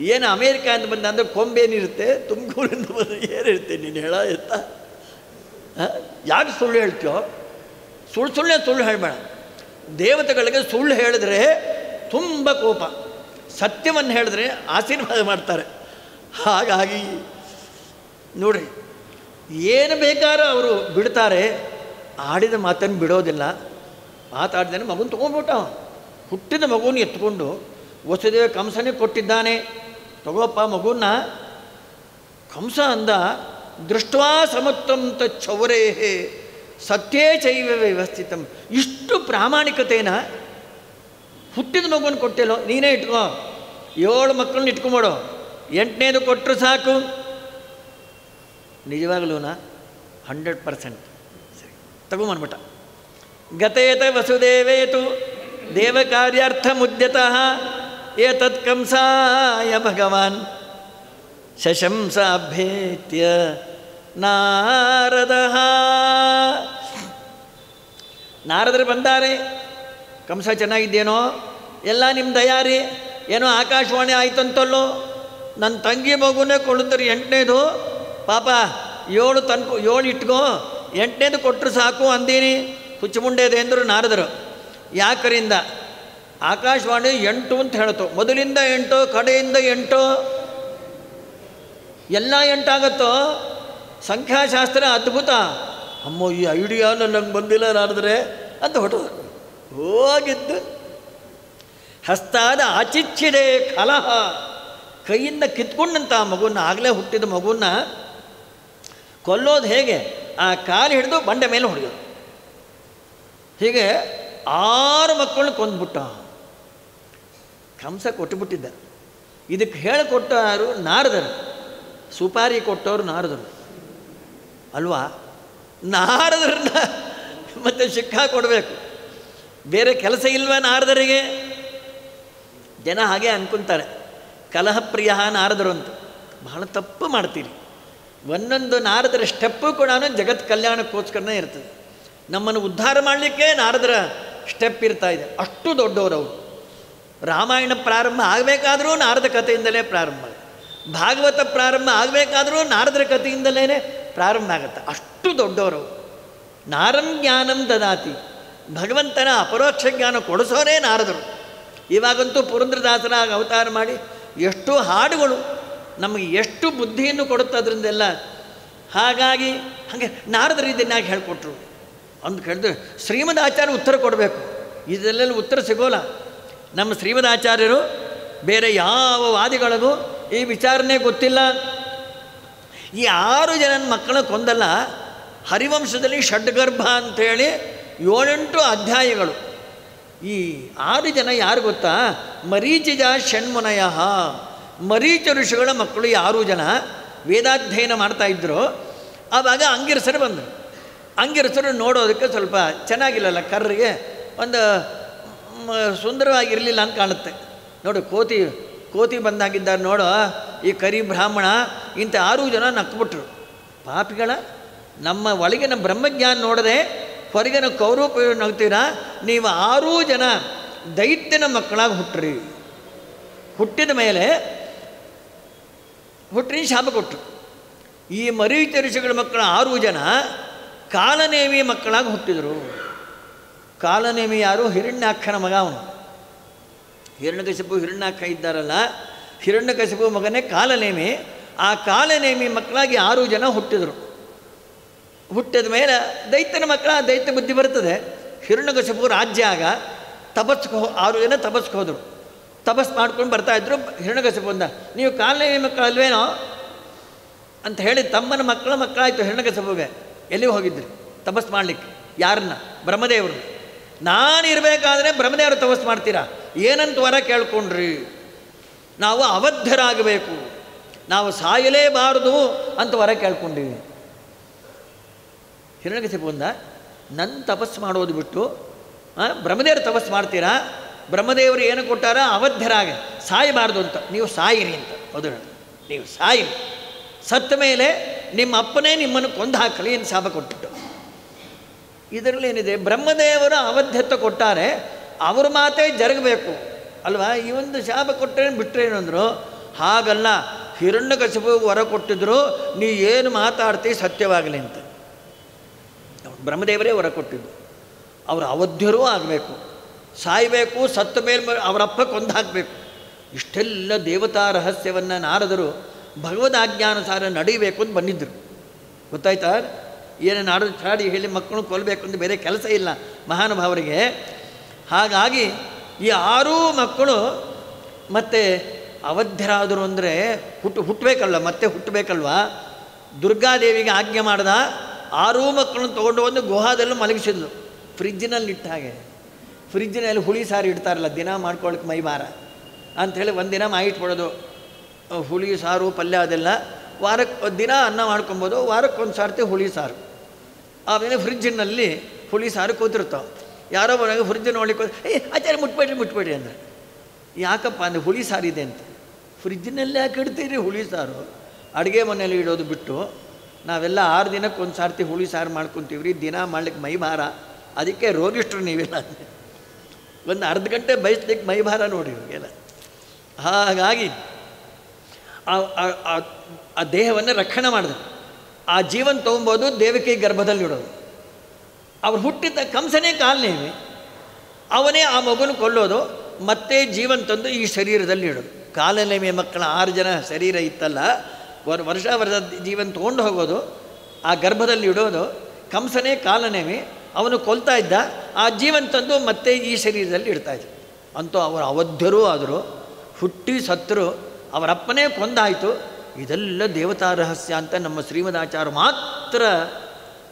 ಏನು ಅಮೇರಿಕಾಯಿಂದ ಬಂದೆ ಅಂದರೆ ಕೊಂಬೇನಿರುತ್ತೆ. ತುಮಕೂರಿಂದ ಬಂದು ಏನಿರುತ್ತೆ? ನೀನು ಹೇಳ ಎತ್ತ? ಯಾಕೆ ಸುಳ್ಳು ಹೇಳ್ತೀಯೋ? ಸುಳ್ಳು ಹೇಳಬೇಡ. ದೇವತೆಗಳಿಗೆ ಸುಳ್ಳು ಹೇಳಿದ್ರೆ ತುಂಬ ಕೋಪ, ಸತ್ಯವನ್ನು ಹೇಳಿದ್ರೆ ಆಶೀರ್ವಾದ ಮಾಡ್ತಾರೆ. ಹಾಗಾಗಿ ನೋಡ್ರಿ, ಏನು ಬೇಕಾದ್ರೂ ಅವರು ಬಿಡ್ತಾರೆ, ಆಡಿದ ಮಾತನ್ನು ಬಿಡೋದಿಲ್ಲ. ಮಾತಾಡಿದಾನೆ ಮಗುನ ತೊಗೊಂಡ್ಬಿಟ್ಟ. ಹುಟ್ಟಿದ ಮಗುನ ಎತ್ಕೊಂಡು ವಸುದೇವ ಕಂಸನಿಗೆ ಕೊಟ್ಟಿದ್ದಾನೆ. ತಗೋಪ್ಪ ಮಗುನ. ಕಂಸ ಅಂದ, ದೃಷ್ಟ್ವಾ ಸಮತ್ವಂತ ಚೌರೇಹೇ ಸತ್ಯೇ ಚೈವ ವ್ಯವಸ್ಥಿತಂ. ಇಷ್ಟು ಪ್ರಾಮಾಣಿಕತೆನ ಹುಟ್ಟಿದ ಮಗುವನ್ನು ಕೊಟ್ಟಿಲ್ಲೋ, ನೀನೇ ಇಟ್ಕೋ. 7 ಮಕ್ಕಳನ್ನ ಇಟ್ಕೊಂಬಿಡೋ, 8ನೇದು ಕೊಟ್ಟರು ಸಾಕು. ನಿಜವಾಗ್ಲೂ 100% ಸರಿ ತಗೊಂಬಂದ್ಬಿಟ್ಟ. ಗತೇತ ವಸುದೇವೇತು ದೇವಕಾರ್ಯಾರ್ಥ ಮುದ್ಯತಃ ಏತತ್ ಕಂಸಾಯ ಭಗವಾನ್ ಶಶಂಸಾಭ್ಯೇತ್ಯ ನಾರದಃ. ನಾರದರು ಬಂದಾರೆ. ಕಂಸ ಚೆನ್ನಾಗಿದ್ದೇನೋ? ಎಲ್ಲ ನಿಮ್ಮ ದಯಾರಿ. ಏನೋ ಆಕಾಶವಾಣಿ ಆಯ್ತಂತಲ್ಲೋ, ನನ್ನ ತಂಗಿ ಮಗುನೇ ಕೊಡುತ್ತಾರೆ 8ನೇದು. ಪಾಪ 7 ಇಟ್ಕೋ, 8ನೇದು ಕೊಟ್ಟರು ಸಾಕು ಅಂದೀನಿ. ಹುಚ್ಚುಮುಂಡೆದೆ ಅಂದರು ನಾರದರು. ಯಾಕರಿಂದ? ಆಕಾಶವಾಣಿ 8 ಅಂತ ಹೇಳ್ತು. ಮೊದಲಿಂದ 8, ಕಡೆಯಿಂದ 8, ಎಲ್ಲ 8 ಆಗತ್ತೋ. ಸಂಖ್ಯಾಶಾಸ್ತ್ರ ಅದ್ಭುತ. ಅಮ್ಮೋ, ಈ ಐಡಿಯಾ ನಂಗೆ ಬಂದಿಲ್ಲ ನಾರದ್ರೆ ಅಂತ ಹೋಗಿದ್ದು. ಹಸ್ತಾದ ಆಚಿಚ್ಚಿದೆ ಕಲಹ. ಕೈಯಿಂದ ಕಿತ್ಕೊಂಡಂಥ ಮಗುನ, ಆಗಲೇ ಹುಟ್ಟಿದ ಮಗುನ ಕೊಲ್ಲೋದು ಹೇಗೆ? ಆ ಕಾಲು ಹಿಡಿದು ಬಂಡೆ ಮೇಲೆ ಹೊಡೆಯೋದು. ಹೀಗೆ 6 ಮಕ್ಕಳನ್ನ ಕೊಂದ್ಬಿಟ್ಟ. ಕಂಸ ಕೊಟ್ಟುಬಿಟ್ಟಿದ್ದ. ಇದಕ್ಕೆ ಹೇಳಿಕೊಟ್ಟವರು ನಾರದರು, ಸುಪಾರಿ ಕೊಟ್ಟವರು ನಾರದರು ಅಲ್ವಾ? ನಾರದರನ್ನ ಮತ್ತೆ ಶಿಕ್ಷಾ ಕೊಡಬೇಕು. ಬೇರೆ ಕೆಲಸ ಇಲ್ವ ನಾರದರಿಗೆ? ಜನ ಹಾಗೆ ಅನ್ಕೊಂತಾರೆ, ಕಲಹಪ್ರಿಯ ನಾರದರು ಅಂತ. ಬಹಳ ತಪ್ಪು ಮಾಡ್ತೀರಿ. ಒಂದೊಂದು ನಾರದರ ಸ್ಟೆಪ್ಪು ಕೂಡ ಜಗತ್ ಕಲ್ಯಾಣಕ್ಕೋಸ್ಕರನೇ ಇರ್ತದೆ. ನಮ್ಮನ್ನು ಉದ್ಧಾರ ಮಾಡಲಿಕ್ಕೆ ನಾರದರ ಸ್ಟೆಪ್ ಇರ್ತಾ ಇದೆ. ಅಷ್ಟು ದೊಡ್ಡವರವರು. ರಾಮಾಯಣ ಪ್ರಾರಂಭ ಆಗಬೇಕಾದ್ರೂ ನಾರದ ಕಥೆಯಿಂದಲೇ ಪ್ರಾರಂಭ, ಭಾಗವತ ಪ್ರಾರಂಭ ಆಗಬೇಕಾದ್ರೂ ನಾರದರ ಕಥೆಯಿಂದಲೇ ಪ್ರಾರಂಭ ಆಗುತ್ತೆ. ಅಷ್ಟು ದೊಡ್ಡವರು. ನಾರಂ ಜ್ಞಾನಂ ದದಾತಿ. ಭಗವಂತನ ಅಪರೋಕ್ಷ ಜ್ಞಾನ ಕೊಡಿಸೋರೇ ನಾರದರು. ಇವಾಗಂತೂ ಪುರಂದ್ರದಾಸರಾಗ ಅವತಾರ ಮಾಡಿ ಎಷ್ಟು ಹಾಡುಗಳು ನಮಗೆ ಎಷ್ಟು ಬುದ್ಧಿಯನ್ನು ಕೊಡುತ್ತೆ ಅದರಿಂದೆಲ್ಲ. ಹಾಗಾಗಿ ಹಾಗೆ ನಾರದರು ಇದನ್ನಾಗಿ ಹೇಳಿಕೊಟ್ರು ಅಂತ ಕೇಳಿದ್ರೆ ಶ್ರೀಮದ್ ಆಚಾರ್ಯ ಉತ್ತರ ಕೊಡಬೇಕು. ಇದೆಲ್ಲ ಉತ್ತರ ಸಿಗೋಲ್ಲ. ನಮ್ಮ ಶ್ರೀಮದ್ ಆಚಾರ್ಯರು ಬೇರೆ ಯಾವ ವಾದಿಗಳಿಗೂ ಈ ವಿಚಾರನೆ ಗೊತ್ತಿಲ್ಲ. ಈ 6 ಜನ ಮಕ್ಕಳ ಕೊಂದಲ್ಲ. ಹರಿವಂಶದಲ್ಲಿ ಷಡ್ಗರ್ಭ ಅಂಥೇಳಿ 7-8 ಅಧ್ಯಾಯಗಳು. ಈ 6 ಜನ ಯಾರು ಗೊತ್ತಾ? ಮರೀಚಿಜ ಷಣ್ಮುನಯ. ಮರೀಚ ಋಷಿಗಳ ಮಕ್ಕಳು 6 ಜನ ವೇದಾಧ್ಯಯನ ಮಾಡ್ತಾಯಿದ್ರು. ಆವಾಗ ಅಂಗಿರಸರು ಬಂದರು. ಅಂಗಿರಸರು ನೋಡೋದಕ್ಕೆ ಸ್ವಲ್ಪ ಚೆನ್ನಾಗಿಲ್ಲಲ್ಲ, ಕರ್ರಿಗೆ ಒಂದು ಸುಂದರವಾಗಿರಲಿಲ್ಲ ಅಂತ ಕಾಣುತ್ತೆ. ನೋಡು, ಕೋತಿ ಬಂದಾಗಿದ್ದಾರೆ ನೋಡೋ ಈ ಕರಿ ಬ್ರಾಹ್ಮಣ. ಇಂಥ 6 ಜನ ನಕ್ಬಿಟ್ರು ಪಾಪಿಗಳ. ನಮ್ಮ ಒಳಗಿನ ಬ್ರಹ್ಮಜ್ಞಾನ ನೋಡದೆ ಹೊರಗಿನ ಕೌರೂಪ ನಗ್ತೀರಾ. ನೀವು 6 ಜನ ದೈತ್ಯನ ಮಕ್ಕಳಾಗಿ ಹುಟ್ಟ್ರಿ. ಹುಟ್ಟಿದ ಮೇಲೆ ಹುಟ್ಟ್ರಿ ಶಾಪ ಕೊಟ್ಟರು. ಈ ಮರೀಚ ಋಷಿಗಳ ಮಕ್ಕಳ 6 ಜನ ಕಾಲನೇಮಿ ಮಕ್ಕಳಾಗಿ ಹುಟ್ಟಿದರು. ಕಾಲನೇಮಿ ಯಾರು? ಹಿರಣ್ಯಾಕ್ಷನ ಮಗ ಅವನು. ಹಿರಣ್ಯಕಶಿಪು ಹಿರಣ್ಯಾಕ್ಷ ಇದ್ದಾರಲ್ಲ, ಹಿರಣ್ಯಕಶಿಪು ಮಗನೇ ಕಾಲನೇಮಿ. ಆ ಕಾಲನೇಮಿ ಮಕ್ಕಳಾಗಿ 6 ಜನ ಹುಟ್ಟಿದರು. ಹುಟ್ಟಿದ ಮೇಲೆ ದೈತ್ಯನ ಮಕ್ಕಳ ದೈತ್ಯ ಬುದ್ಧಿ ಬರ್ತದೆ. ಹಿರಣ್ಯಕಶಿಪು ರಾಜ್ಯ ಆಗ 6 ಜನ ತಪಸ್ಗೆ ಹೋದರು. ತಪಸ್ ಮಾಡ್ಕೊಂಡು ಬರ್ತಾಯಿದ್ರು. ಹಿರಣ್ಯಕಶಿಪು ಅಂದ, ನೀವು ಕಾಲನೇಮಿ ಮಕ್ಕಳಲ್ವೇನೋ ಅಂತ ಹೇಳಿ ತಮ್ಮನ ಮಕ್ಕಳಾಯಿತು ಹಿರಣ್ಯಕಶಿಪುಗೆ. ಎಲ್ಲಿಗೆ ಹೋಗಿದ್ರಿ ತಪಸ್ ಮಾಡಲಿಕ್ಕೆ? ಯಾರನ್ನ? ಬ್ರಹ್ಮದೇವರು. ನಾನು ಇರಬೇಕಾದ್ರೆ ಬ್ರಹ್ಮದೇವರು ತಪಸ್ ಮಾಡ್ತೀರಾ? ಏನಂತ ವರ ಕೇಳ್ಕೊಂಡ್ರಿ? ನಾವು ಅವಧ್ಯರಾಗಬೇಕು, ನಾವು ಸಾಯಲೇಬಾರದು ಅಂತ ವರ ಕೇಳ್ಕೊಂಡಿವಿ. ಹಿರಣ್ಯಕಶಿಪು ಅಂದ, ನನ್ನ ತಪಸ್ಸು ಮಾಡೋದು ಬಿಟ್ಟು ಬ್ರಹ್ಮದೇವರು ತಪಸ್ಸು ಮಾಡ್ತೀರಾ? ಬ್ರಹ್ಮದೇವರು ಏನು ಕೊಟ್ಟಾರ? ಅವಧ್ಯರಾಗ, ಸಾಯಬಾರ್ದು ಅಂತ. ನೀವು ಸಾಯಿರಿ ಅಂತ. ಹೌದು, ನೀವು ಸಾಯಿರಿ. ಸತ್ತ ಮೇಲೆ ನಿಮ್ಮ ಅಪ್ಪನೇ ನಿಮ್ಮನ್ನು ಕೊಂದು ಹಾಕಲಿ ಎಂದು ಶಾಪ ಕೊಟ್ಬಿಟ್ಟು. ಇದರಲ್ಲಿ ಏನಿದೆ? ಬ್ರಹ್ಮದೇವರು ಅವಧ್ಯತ್ವ ಕೊಟ್ಟಾರೆ, ಅವ್ರ ಮಾತೇ ಜರುಗಬೇಕು ಅಲ್ವಾ? ಈ ಒಂದು ಶಾಪ ಕೊಟ್ಟರೆ ಬಿಟ್ಟರೇನು ಅಂದರು. ಹಾಗಲ್ಲ, ಹಿರಣ್ಯಕಶಿಪು ವರ ಕೊಟ್ಟಿದ್ರು, ನೀ ಏನು ಮಾತಾಡ್ತೀ ಸತ್ಯವಾಗಲಿ ಅಂತ. ಬ್ರಹ್ಮದೇವರೇ ವರ ಕೊಟ್ಟಿದ್ದು. ಅವರು ಅವಧ್ಯರೂ ಆಗಬೇಕು, ಸಾಯಬೇಕು, ಸತ್ತ ಮೇಲೆ ಅವರಪ್ಪ ಕೊಂದು ಹಾಕಬೇಕು. ಇಷ್ಟೆಲ್ಲ ದೇವತಾ ರಹಸ್ಯವನ್ನು ನಾರದರು ಭಗವದಾಜ್ಞಾನುಸಾರ ನಡೀಬೇಕು ಅಂತ ಬಂದಿದ್ದರು. ಗೊತ್ತಾಯ್ತಾ? ಏನು ನಾಡು ಚಾಡಿ ಹೇಳಿ ಮಕ್ಕಳು ಕೊಲ್ಲಬೇಕು ಅಂತ ಬೇರೆ ಕೆಲಸ ಇಲ್ಲ ಮಹಾನುಭಾವರಿಗೆ. ಹಾಗಾಗಿ ಈ 6 ಮಕ್ಕಳು ಮತ್ತೆ ಅವಧ್ಯರಾದರು ಅಂದರೆ ಹುಟ್ಟಬೇಕಲ್ಲ, ಮತ್ತೆ ಹುಟ್ಟಬೇಕಲ್ವ. ದುರ್ಗಾದೇವಿಗೆ ಆಜ್ಞೆ ಮಾಡ್ದ 6 ಮಕ್ಕಳನ್ನು ತೊಗೊಂಡು ಒಂದು ಗುಹಾದಲ್ಲೂ ಮಲಗಿಸಿದ್ಲು. ಫ್ರಿಜ್ಜಿನಲ್ಲಿ ಇಟ್ಟ ಹಾಗೆ. ಫ್ರಿಜ್ಜಿನಲ್ಲಿ ಹುಳಿ ಸಾರು ಇಡ್ತಾರಲ್ಲ ದಿನ ಮಾಡ್ಕೊಳ್ಳೋಕೆ ಮೈಬಾರ ಅಂಥೇಳಿ ಒಂದಿನ ಮಾಡಿಟ್ಬಿಡೋದು. ಹುಳಿ ಸಾರು ಪಲ್ಯ ಅದೆಲ್ಲ ವಾರಕ್ಕೆ ದಿನ ಅನ್ನ ಮಾಡ್ಕೊಬೋದು, ವಾರಕ್ಕೊಂದು ಸಾರ್ತಿ ಹುಳಿ ಸಾರು. ಆಮೇಲೆ ಫ್ರಿಜ್ಜಿನಲ್ಲಿ ಹುಳಿ ಸಾರು ಕೂತಿರ್ತಾವೆ. ಯಾರೋ ಬರೋಂಗೆ ಫ್ರಿಜ್ ನೋಡ್ಲಿಕ್ಕೆ ಆಚಾರ್ಯ ಮುಟ್ಬೇಡ್ರಿ ಅಂದರೆ, ಯಾಕಪ್ಪ ಅಂದರೆ ಹುಳಿ ಸಾರಿದೆ ಅಂತ. ಫ್ರಿಜ್ಜಿನಲ್ಲಿ ಯಾಕೆ ಇಡ್ತೀರಿ ಹುಳಿ ಸಾರು? ಅಡುಗೆ ಮನೆಯಲ್ಲಿ ಇಡೋದು ಬಿಟ್ಟು ನಾವೆಲ್ಲ 6 ದಿನಕ್ಕೆ ಒಂದು ಸಾರ್ತಿ ಹುಳಿ ಸಾರು ಮಾಡ್ಕೊತೀವ್ರಿ, ದಿನ ಮಾಡ್ಲಿಕ್ಕೆ ಮೈಭಾರ. ಅದಕ್ಕೆ ರೋಗಿಷ್ಟ್ರು ನೀವೆಲ್ಲ ಒಂದು ಅರ್ಧ ಗಂಟೆ ಬಯಸ್ಲಿಕ್ಕೆ ಮೈಭಾರ ನೋಡಿ ಇವಾಗೆಲ್ಲ. ಹಾಗಾಗಿ ಆ ದೇಹವನ್ನು ರಕ್ಷಣೆ ಮಾಡಿದ್ರು. ಆ ಜೀವನ ತೊಗೊಬೋದು, ದೇವಕಿ ಗರ್ಭದಲ್ಲಿ ಇಡೋದು. ಅವ್ರು ಹುಟ್ಟಿದ ಕಂಸನೇ ಕಾಲನೇಮಿ, ಅವನೇ ಆ ಮಗುನ ಕೊಲ್ಲೋದು, ಮತ್ತೆ ಜೀವನ ತಂದು ಈ ಶರೀರದಲ್ಲಿ ಇಡೋದು. ಕಾಲನೇಮಿ ಮಕ್ಕಳ 6 ಜನ ಶರೀರ ಇತ್ತಲ್ಲ, ವರ್ಷ ಜೀವನ ತೊಗೊಂಡು ಹೋಗೋದು, ಆ ಗರ್ಭದಲ್ಲಿ ಇಡೋದು. ಕಂಸನೇ ಕಾಲನೇಮಿ, ಅವನು ಕೊಲ್ತಾ ಇದ್ದ, ಆ ಜೀವನ ತಂದು ಮತ್ತೆ ಈ ಶರೀರದಲ್ಲಿ ಇಡ್ತಾಯಿದ್ರು. ಅಂತೂ ಅವರು ಅವಧ್ಯರೂ ಆದರು, ಹುಟ್ಟಿ ಸತ್ತರು, ಅವರಪ್ಪನೇ ಕೊಂದಾಯಿತು. ಇದೆಲ್ಲ ದೇವತಾ ರಹಸ್ಯ ಅಂತ ನಮ್ಮ ಶ್ರೀಮದಾಚಾರ್ಯ ಮಾತ್ರ.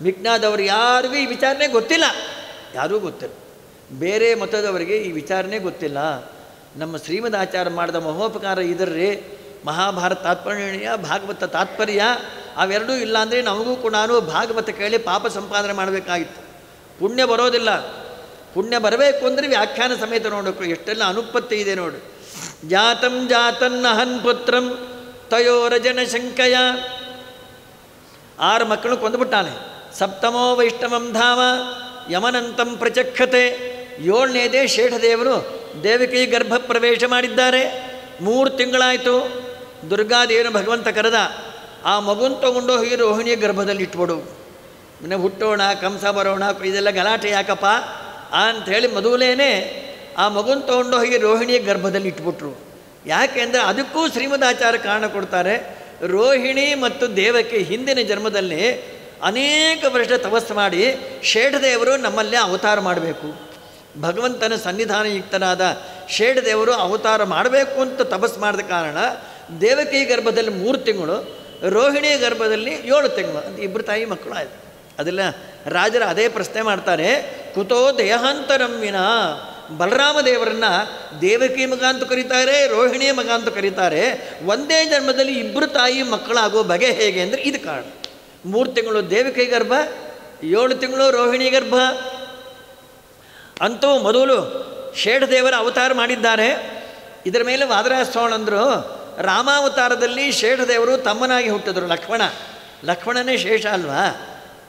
ಮಿಜ್ಞಾದವರು ಯಾರಿಗೂ ಈ ವಿಚಾರಣೆ ಗೊತ್ತಿಲ್ಲ, ಯಾರೂ ಗೊತ್ತಿಲ್ಲ. ಬೇರೆ ಮತದವರಿಗೆ ಈ ವಿಚಾರಣೆ ಗೊತ್ತಿಲ್ಲ. ನಮ್ಮ ಶ್ರೀಮದಾಚಾರ್ಯ ಮಾಡಿದ ಮಹೋಪಕಾರ ಇದರ್ರಿ. ಮಹಾಭಾರತ ತಾತ್ಪರ್ಯ, ಭಾಗವತ ತಾತ್ಪರ್ಯ ಅವೆರಡೂ ಇಲ್ಲ ಅಂದರೆ ನಮಗೂ ಕೂಡ ಭಾಗವತ ಕೇಳಿ ಪಾಪ ಸಂಪಾದನೆ ಮಾಡಬೇಕಾಗಿತ್ತು. ಪುಣ್ಯ ಬರೋದಿಲ್ಲ. ಪುಣ್ಯ ಬರಬೇಕು ಅಂದರೆ ವ್ಯಾಖ್ಯಾನ ಸಮೇತ ನೋಡಬೇಕು. ಎಷ್ಟೆಲ್ಲ ಅನುಪತ್ತಿ ಇದೆ ನೋಡಿ. ಜಾತಂ ಜಾತನ್ನಹನ್ ಪುತ್ರಂ ತಯೋರಜನ ಶಂಕಯ. 6 ಮಕ್ಕಳು ಕೊಂದುಬಿಟ್ಟಾನೆ. ಸಪ್ತಮೋ ವೈಷ್ಣವಂ ಧಾಮ ಯಮನಂತಂ ಪ್ರಚಕ್ಷತೆ. 7ನೇದೇ ಶೇಷದೇವರು ದೇವಕಿ ಗರ್ಭ ಪ್ರವೇಶ ಮಾಡಿದ್ದಾರೆ. 3 ತಿಂಗಳಾಯಿತು. ದುರ್ಗಾದೇವಿನ ಭಗವಂತ ಕರೆದ, ಆ ಮಗುನ ತಗೊಂಡು ಹೋಗಿ ರೋಹಿಣಿಯ ಗರ್ಭದಲ್ಲಿ ಇಟ್ಬಿಡು. ಇನ್ನು ಹುಟ್ಟೋಣ, ಕಂಸ ಬರೋಣ, ಇದೆಲ್ಲ ಗಲಾಟೆ ಯಾಕಪ್ಪ ಅಂಥೇಳಿ ಮೊದಲೇನೆ ಆ ಮಗುನ ತೊಗೊಂಡು ಹೋಗಿ ರೋಹಿಣಿಯ ಗರ್ಭದಲ್ಲಿ ಇಟ್ಬಿಟ್ರು. ಯಾಕೆಂದರೆ ಅದಕ್ಕೂ ಶ್ರೀಮದಾಚಾರ್ಯ ಕಾರಣ ಕೊಡ್ತಾರೆ. ರೋಹಿಣಿ ಮತ್ತು ದೇವಕಿ ಹಿಂದಿನ ಜನ್ಮದಲ್ಲಿ ಅನೇಕ ವರ್ಷ ತಪಸ್ಸು ಮಾಡಿ ಶೇಷದೇವರು ನಮ್ಮಲ್ಲೇ ಅವತಾರ ಮಾಡಬೇಕು, ಭಗವಂತನ ಸನ್ನಿಧಾನಯುಕ್ತನಾದ ಶೇಷದೇವರು ಅವತಾರ ಮಾಡಬೇಕು ಅಂತ ತಪಸ್ಸು ಮಾಡಿದ ಕಾರಣ ದೇವಕಿ ಗರ್ಭದಲ್ಲಿ 3 ತಿಂಗಳು, ರೋಹಿಣಿಯ ಗರ್ಭದಲ್ಲಿ 7 ತಿಂಗಳು ಅಂತ 2 ತಾಯಿ ಮಕ್ಕಳು ಆಯಿತು. ಅದೆಲ್ಲ ರಾಜರು ಅದೇ ಪ್ರಶ್ನೆ ಮಾಡ್ತಾರೆ, ಕುತೋ ದೇಹಾಂತರಂ ವಿನಾ. ಬಲರಾಮ ದೇವರನ್ನು ದೇವಕಿ ಮಗ ಅಂತ ಕರೀತಾರೆ, ರೋಹಿಣಿಯ ಮಗ ಅಂತ ಕರೀತಾರೆ. ಒಂದೇ ಜನ್ಮದಲ್ಲಿ 2 ತಾಯಿ ಮಕ್ಕಳಾಗೋ ಬಗೆ ಹೇಗೆ ಅಂದರೆ ಇದು ಕಾರಣ. 3 ತಿಂಗಳು ದೇವಕಿ ಗರ್ಭ, 7 ತಿಂಗಳು ರೋಹಿಣಿ ಗರ್ಭ. ಅಂತೂ ಮೊದಲು ಶೇಷದೇವರ ಅವತಾರ ಮಾಡಿದ್ದಾರೆ. ಇದರ ಮೇಲೆ ವಾದರಾಜ ಸ್ವಾಮಿಗಳು ರಾಮಾವತಾರದಲ್ಲಿ ಶೇಷದೇವರು ತಮ್ಮನಾಗಿ ಹುಟ್ಟಿದ್ರು. ಲಕ್ಷ್ಮಣನೇ ಶೇಷ ಅಲ್ವಾ,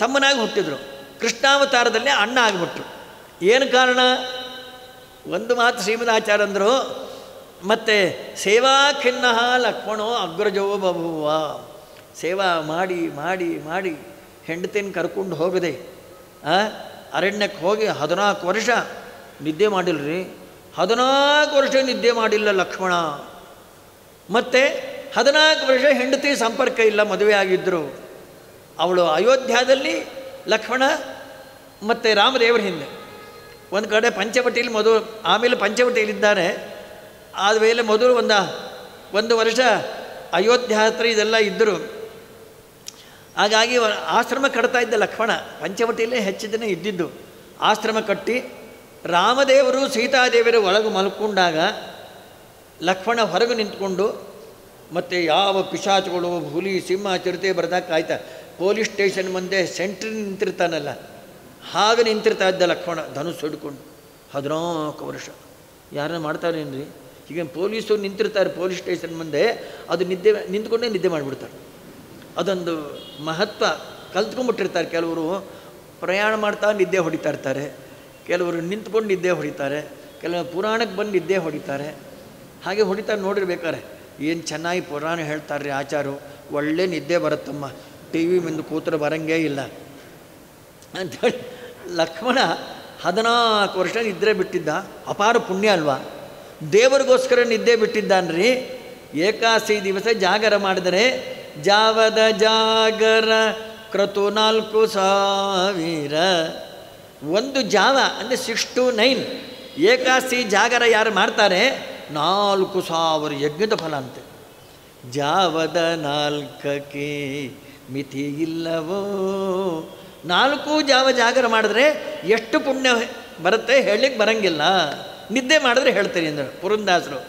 ತಮ್ಮನಾಗಿ ಹುಟ್ಟಿದ್ರು. ಕೃಷ್ಣಾವತಾರದಲ್ಲಿ ಅಣ್ಣ ಆಗಿಬಿಟ್ರು. ಏನು ಕಾರಣ? ಒಂದು ಮಾತು ಶ್ರೀಮದಾಚಾರ್ಯ ಅಂದರು, ಮತ್ತು ಸೇವಾ ಖಿನ್ನ ಲಕ್ಷ್ಮಣೋ ಅಗ್ರಜೋ ಬಭುವ. ಸೇವಾ ಮಾಡಿ ಮಾಡಿ ಮಾಡಿ ಹೆಂಡತಿನ ಕರ್ಕೊಂಡು ಹೋಗದೆ ಅರಣ್ಯಕ್ಕೆ ಹೋಗಿ 14 ವರ್ಷ ನಿದ್ದೆ ಮಾಡಿಲ್ಲರಿ. 14 ವರ್ಷ ನಿದ್ದೆ ಮಾಡಿಲ್ಲ ಲಕ್ಷ್ಮಣ. ಮತ್ತು 14 ವರ್ಷ ಹೆಂಡತಿ ಸಂಪರ್ಕ ಇಲ್ಲ, ಮದುವೆ ಆಗಿದ್ದರು. ಅವಳು ಅಯೋಧ್ಯದಲ್ಲಿ ಲಕ್ಷ್ಮಣ ಮತ್ತು ರಾಮದೇವರ ಹಿಂದೆ ಒಂದು ಕಡೆ ಪಂಚವಟಿಯಲ್ಲಿ ಮೊದಲು, ಆಮೇಲೆ ಪಂಚವಟಿಯಲ್ಲಿದ್ದಾರೆ. ಆದಮೇಲೆ ಮೊದಲು ಒಂದು ವರ್ಷ ಅಯೋಧ್ಯ ಹತ್ರ ಇದೆಲ್ಲ ಇದ್ದರು. ಹಾಗಾಗಿ ಆಶ್ರಮ ಕಟ್ತಾ ಇದ್ದ ಲಕ್ಷ್ಮಣ. ಪಂಚವಟಿಯಲ್ಲೇ ಹೆಚ್ಚು ದಿನ ಇದ್ದಿದ್ದು. ಆಶ್ರಮ ಕಟ್ಟಿ ರಾಮದೇವರು ಸೀತಾದೇವಿಯರ ಒಳಗೆ ಮಲ್ಕೊಂಡಾಗ ಲಕ್ಷ್ಮಣ ಹೊರಗೆ ನಿಂತ್ಕೊಂಡು, ಮತ್ತು ಯಾವ ಪಿಶಾಚಗಳು, ಹುಲಿ, ಸಿಂಹ, ಚಿರತೆ ಬರ್ದಾಗ ಕಾಯ್ತಾ ಪೊಲೀಸ್ ಸ್ಟೇಷನ್ ಮುಂದೆ ಸೆಂಟ್ರಿ ನಿಂತಿರ್ತಾನಲ್ಲ, ಹಾಗೆ ನಿಂತಿರ್ತಾ ಇದ್ದ ಲಕ್ಷ್ಮಣ ಧನುಸ್ಸು ಹಿಡ್ಕೊಂಡು. 14 ವರ್ಷ ಯಾರನ್ನ ಮಾಡ್ತಾರೇನ್ರಿ? ಈಗ ಪೊಲೀಸರು ನಿಂತಿರ್ತಾರೆ ಪೊಲೀಸ್ ಸ್ಟೇಷನ್ ಮುಂದೆ, ಅದು ನಿಂತ್ಕೊಂಡೇ ನಿದ್ದೆ ಮಾಡಿಬಿಡ್ತಾರೆ. ಅದೊಂದು ಮಹತ್ವ ಕಲ್ತ್ಕೊಂಡ್ಬಿಟ್ಟಿರ್ತಾರೆ. ಕೆಲವರು ಪ್ರಯಾಣ ಮಾಡ್ತಾ ನಿದ್ದೆ ಹೊಡಿತಾ ಇರ್ತಾರೆ, ಕೆಲವರು ನಿಂತ್ಕೊಂಡು ನಿದ್ದೆ ಹೊಡಿತಾರೆ, ಕೆಲವರು ಪುರಾಣಕ್ಕೆ ಬಂದು ನಿದ್ದೆ ಹೊಡಿತಾರೆ. ಹಾಗೆ ಹೊಡಿತಾರೆ ನೋಡಿರ್ಬೇಕಾರೆ. ಏನು ಚೆನ್ನಾಗಿ ಪುರಾಣ ಹೇಳ್ತಾರೆ ರೀ ಆಚಾರು, ಒಳ್ಳೆ ನಿದ್ದೆ ಬರುತ್ತಮ್ಮ, ಟಿ ವಿ ಮುಂದೆ ಕೂತ್ರೆ ಬರಂಗೇ ಇಲ್ಲ ಅಂಥೇಳಿ ಲಕ್ಷ್ಮಣ 14 ವರ್ಷ ನಿದ್ರೆ ಬಿಟ್ಟಿದ್ದ. ಅಪಾರ ಪುಣ್ಯ ಅಲ್ವಾ? ದೇವರಿಗೋಸ್ಕರ ನಿದ್ದೆ ಬಿಟ್ಟಿದ್ದಾನ್ರಿ. ಏಕಾದಶಿ ದಿವಸ ಜಾಗರ ಮಾಡಿದರೆ ಜಾವದ ಜಾಗರ ಕ್ರತು 4,000. ಒಂದು ಜಾವ ಅಂದರೆ 6 to 9 ಏಕಾದಶಿ ಜಾಗರ ಯಾರು ಮಾಡ್ತಾರೆ 4,000 ಯಜ್ಞದ ಫಲ ಅಂತೆ. ಜಾವದ 4ಕ್ಕೆ ಮಿತಿ ಇಲ್ಲವೋ. 4 ಜಾವ ಜಾಗರ ಮಾಡಿದ್ರೆ ಎಷ್ಟು ಪುಣ್ಯ ಬರುತ್ತೆ ಹೇಳಲಿಕ್ಕೆ ಬರಂಗಿಲ್ಲ. ನಿದ್ದೆ ಮಾಡಿದ್ರೆ ಹೇಳ್ತೀನಿ ಅಂದರು ಪುರಂದಾಸರು.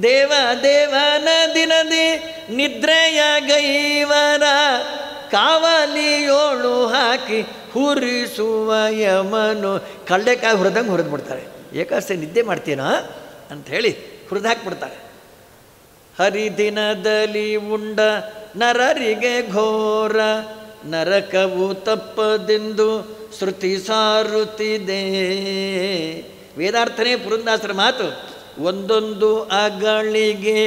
ದೇವ ದೇವನ ದಿನದಿ ನಿದ್ರೆಯ ಗೈವರ ಕಾವಲಿಯೋಳು ಹಾಕಿ ಹುರಿಸುವ ಯಮನು. ಕಳ್ಳೆಕಾಯಿ ಹುರಿದಂಗೆ ಹುರಿದು ಬಿಡ್ತಾರೆ. ಏಕಾದಶಿ ನಿದ್ದೆ ಮಾಡ್ತೀನೋ ಅಂಥೇಳಿ ಹುರಿದು ಹಾಕಿಬಿಡ್ತಾರೆ. ಹರಿದಿನದಲ್ಲಿ ಉಂಡ ನರರಿಗೆ ಘೋರ ನರಕವು ತಪ್ಪದೆಂದು ಶ್ರುತಿ ಸಾರುತ್ತಿದೆ. ವೇದಾರ್ಥನೇ ಪುರಂದಾಸರ ಮಾತು. ಒಂದೊಂದು ಅಗಳಿಗೆ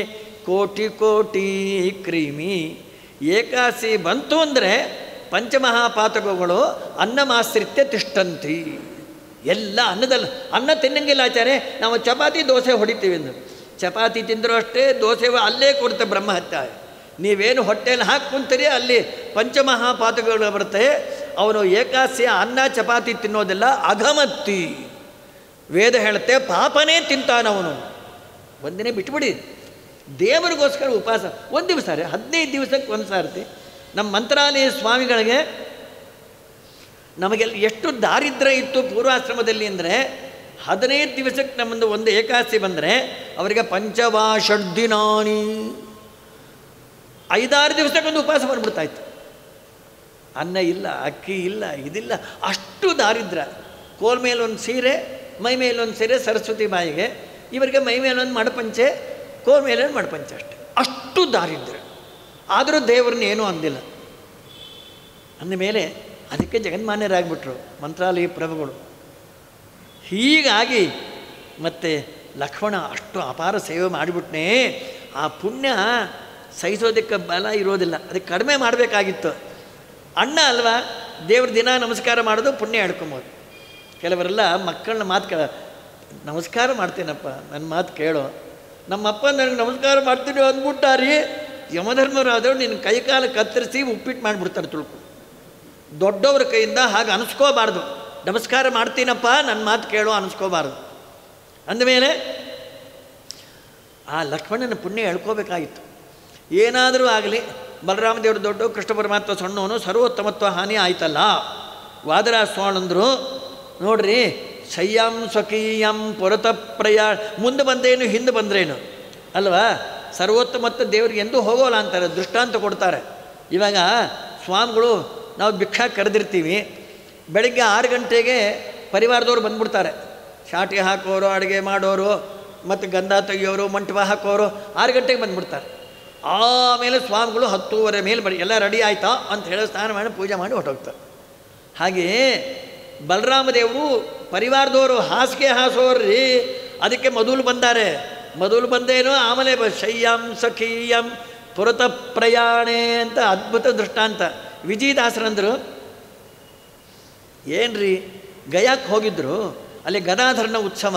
ಕೋಟಿ ಕೋಟಿ ಕ್ರಿಮಿ. ಏಕಾದಶಿ ಬಂತು ಅಂದರೆ ಪಂಚಮಹಾಪಾತಕಗಳು ಅನ್ನಮಾಶ್ರಿತ್ಯ ತಿಷ್ಟಂತಿ. ಎಲ್ಲ ಅನ್ನ ತಿನ್ನಂಗಿಲ್ಲ ಆಚಾರ್ಯ, ನಾವು ಚಪಾತಿ ದೋಸೆ ಹೊಡಿತೀವಿ ಅಂದರು. ಚಪಾತಿ ತಿಂದರೂ ಅಷ್ಟೇ, ದೋಸೆ ಅಲ್ಲೇ ಕೊಡುತ್ತೆ ಬ್ರಹ್ಮಹತ್ಯ. ನೀವೇನು ಹೊಟ್ಟೆಯಲ್ಲಿ ಹಾಕಿ ಕುಂತೀರಿ ಅಲ್ಲಿ ಪಂಚಮಹಾಪಾತಕಗಳು ಬರುತ್ತೆ. ಅವನು ಏಕಾದಶಿ ಅನ್ನ ಚಪಾತಿ ತಿನ್ನೋದೆಲ್ಲ ಅಘಮತ್ತಿ. ವೇದ ಹೇಳುತ್ತೆ ಪಾಪನೇ ತಿಂತಾನವನು. ಒಂದಿನ ಬಿಟ್ಬಿಡಿ. ದೇವರಿಗೋಸ್ಕರ ಉಪವಾಸ ಒಂದು ದಿವಸ ರೀ, 15 ದಿವಸಕ್ಕೆ ಒಂದು ಸಾರ್ತಿ. ನಮ್ಮ ಮಂತ್ರಾಲಯ ಸ್ವಾಮಿಗಳಿಗೆ ನಮಗೆಲ್ಲ ಎಷ್ಟು ದಾರಿದ್ರ್ಯ ಇತ್ತು ಪೂರ್ವಾಶ್ರಮದಲ್ಲಿ ಅಂದರೆ 15 ದಿವಸಕ್ಕೆ ನಮ್ಮದು ಒಂದು ಏಕಾದಶಿ ಬಂದರೆ ಅವರಿಗೆ ಪಂಚವಾಷಡ್ದಿನಾನಿ 5-6 ದಿವಸಕ್ಕೊಂದು ಉಪವಾಸ ಬಂದ್ಬಿಡ್ತಾಯಿತ್ತು. ಅನ್ನ ಇಲ್ಲ, ಅಕ್ಕಿ ಇಲ್ಲ, ಇದಿಲ್ಲ, ಅಷ್ಟು ದಾರಿದ್ರ್ಯ. ಕೋಲ್ ಮೇಲೊಂದು ಸೀರೆ, ಮೈ ಮೇಲೊಂದು ಸೀರೆ ಸರಸ್ವತಿ ಬಾಯಿಗೆ, ಇವರಿಗೆ ಮೈ ಮೇಲೊಂದು ಮಡಪಂಚೆ, ಕೋಲ್ ಮೇಲೊಂದು ಮಡಪಂಚೆ, ಅಷ್ಟೆ. ಅಷ್ಟು ದಾರಿದ್ರ್ಯ. ಆದರೂ ದೇವ್ರನ್ನ ಏನೂ ಅಂದಿಲ್ಲ. ಅಂದಮೇಲೆ ಅದಕ್ಕೆ ಜಗನ್ಮಾನ್ಯರಾಗ್ಬಿಟ್ರು ಮಂತ್ರಾಲಯ ಪ್ರಭುಗಳು. ಹೀಗಾಗಿ ಮತ್ತು ಲಕ್ಷ್ಮಣ ಅಷ್ಟು ಅಪಾರ ಸೇವೆ ಮಾಡಿಬಿಟ್ನೇ. ಆ ಪುಣ್ಯ ಸಹಿಸೋದಕ್ಕೆ ಬಲ ಇರೋದಿಲ್ಲ, ಅದಕ್ಕೆ ಕಡಿಮೆ ಮಾಡಬೇಕಾಗಿತ್ತು. ಅಣ್ಣ ಅಲ್ವಾ, ದೇವ್ರ ದಿನ ನಮಸ್ಕಾರ ಮಾಡೋದು ಪುಣ್ಯ ಹೇಳ್ಕೊಬೋದು. ಕೆಲವರೆಲ್ಲ ಮಕ್ಕಳನ್ನ ಮಾತು ನಮಸ್ಕಾರ ಮಾಡ್ತೀನಪ್ಪ, ನನ್ನ ಮಾತು ಕೇಳೋ. ನಮ್ಮಪ್ಪ ನನಗೆ ನಮಸ್ಕಾರ ಮಾಡ್ತೀನಿ ಅಂದ್ಬಿಟ್ಟಾರಿ, ಯಮಧರ್ಮರಾದವ್ರು ನಿನ್ನ ಕೈಕಾಲು ಕತ್ತರಿಸಿ ಉಪ್ಪಿಟ್ಟು ಮಾಡಿಬಿಡ್ತಾರೆ ತುಳ್ಕು. ದೊಡ್ಡವ್ರ ಕೈಯಿಂದ ಹಾಗೆ ಅನಿಸ್ಕೋಬಾರ್ದು. ನಮಸ್ಕಾರ ಮಾಡ್ತೀನಪ್ಪ, ನನ್ನ ಮಾತು ಕೇಳೋ ಅನಿಸ್ಕೋಬಾರ್ದು. ಅಂದಮೇಲೆ ಆ ಲಕ್ಷ್ಮಣನ ಪುಣ್ಯ ಹೇಳ್ಕೋಬೇಕಾಗಿತ್ತು. ಏನಾದರೂ ಆಗಲಿ, ಬಲರಾಮ ದೇವರು ದೊಡ್ಡ, ಕೃಷ್ಣ ಪರಮಾತ್ಮ ಸಣ್ಣವನು, ಸರ್ವೋತ್ತಮತ್ವ ಹಾನಿ ಆಯ್ತಲ್ಲ. ವಾದರಾಜ ಸ್ವಾಮಂದರು ನೋಡ್ರಿ, ಶಯ್ಯಂ ಸ್ವಕೀಯಂ ಪುರತ ಪ್ರಯಾಣ, ಮುಂದೆ ಬಂದೇನು ಹಿಂದೆ ಬಂದ್ರೇನು ಅಲ್ವಾ. ಸರ್ವೋತ್ತಮತ್ವ ದೇವ್ರಿಗೆ ಎಂದೂ ಹೋಗೋಲ್ಲ ಅಂತಾರೆ, ದೃಷ್ಟಾಂತ ಕೊಡ್ತಾರೆ. ಇವಾಗ ಸ್ವಾಮಿಗಳು ನಾವು ಭಿಕ್ಷಾ ಕರೆದಿರ್ತೀವಿ, ಬೆಳಗ್ಗೆ 6 ಗಂಟೆಗೆ ಪರಿವಾರದವ್ರು ಬಂದ್ಬಿಡ್ತಾರೆ. ಶಾಟಿಗೆ ಹಾಕೋರು, ಅಡುಗೆ ಮಾಡೋರು, ಮತ್ತು ಗಂಧ ತೆಗಿಯೋರು, ಮಂಟಪ ಹಾಕೋರು 6 ಗಂಟೆಗೆ ಬಂದ್ಬಿಡ್ತಾರೆ. ಆಮೇಲೆ ಸ್ವಾಮಿಗಳು 10:30 ಮೇಲೆ ಎಲ್ಲ ರೆಡಿ ಆಯ್ತಾ ಅಂತ ಹೇಳೋ ಸ್ನಾನ ಮಾಡಿ ಪೂಜೆ ಮಾಡಿ ಹೊರಟೋಗ್ತಾರೆ. ಹಾಗೆಯೇ ಬಲರಾಮದೇವರು ಪರಿವಾರದವರು ಹಾಸಿಗೆ ಹಾಸೋರ್ರಿ, ಅದಕ್ಕೆ ಮೊದಲು ಬಂದಾರೆ. ಮೊದಲು ಬಂದೇನೋ ಆಮೇಲೆ ಶಯ್ಯಂ ಸಖೀಯಂ ಪುರತ ಪ್ರಯಾಣೆ ಅಂತ ಅದ್ಭುತ ದೃಷ್ಟಾಂತ. ವಿಜಯದಾಸರಂದರು ಏನ್ರಿ ಗಯಾಕ್ಕೆ ಹೋಗಿದ್ರು, ಅಲ್ಲಿ ಗದಾಧರನ ಉತ್ಸವ.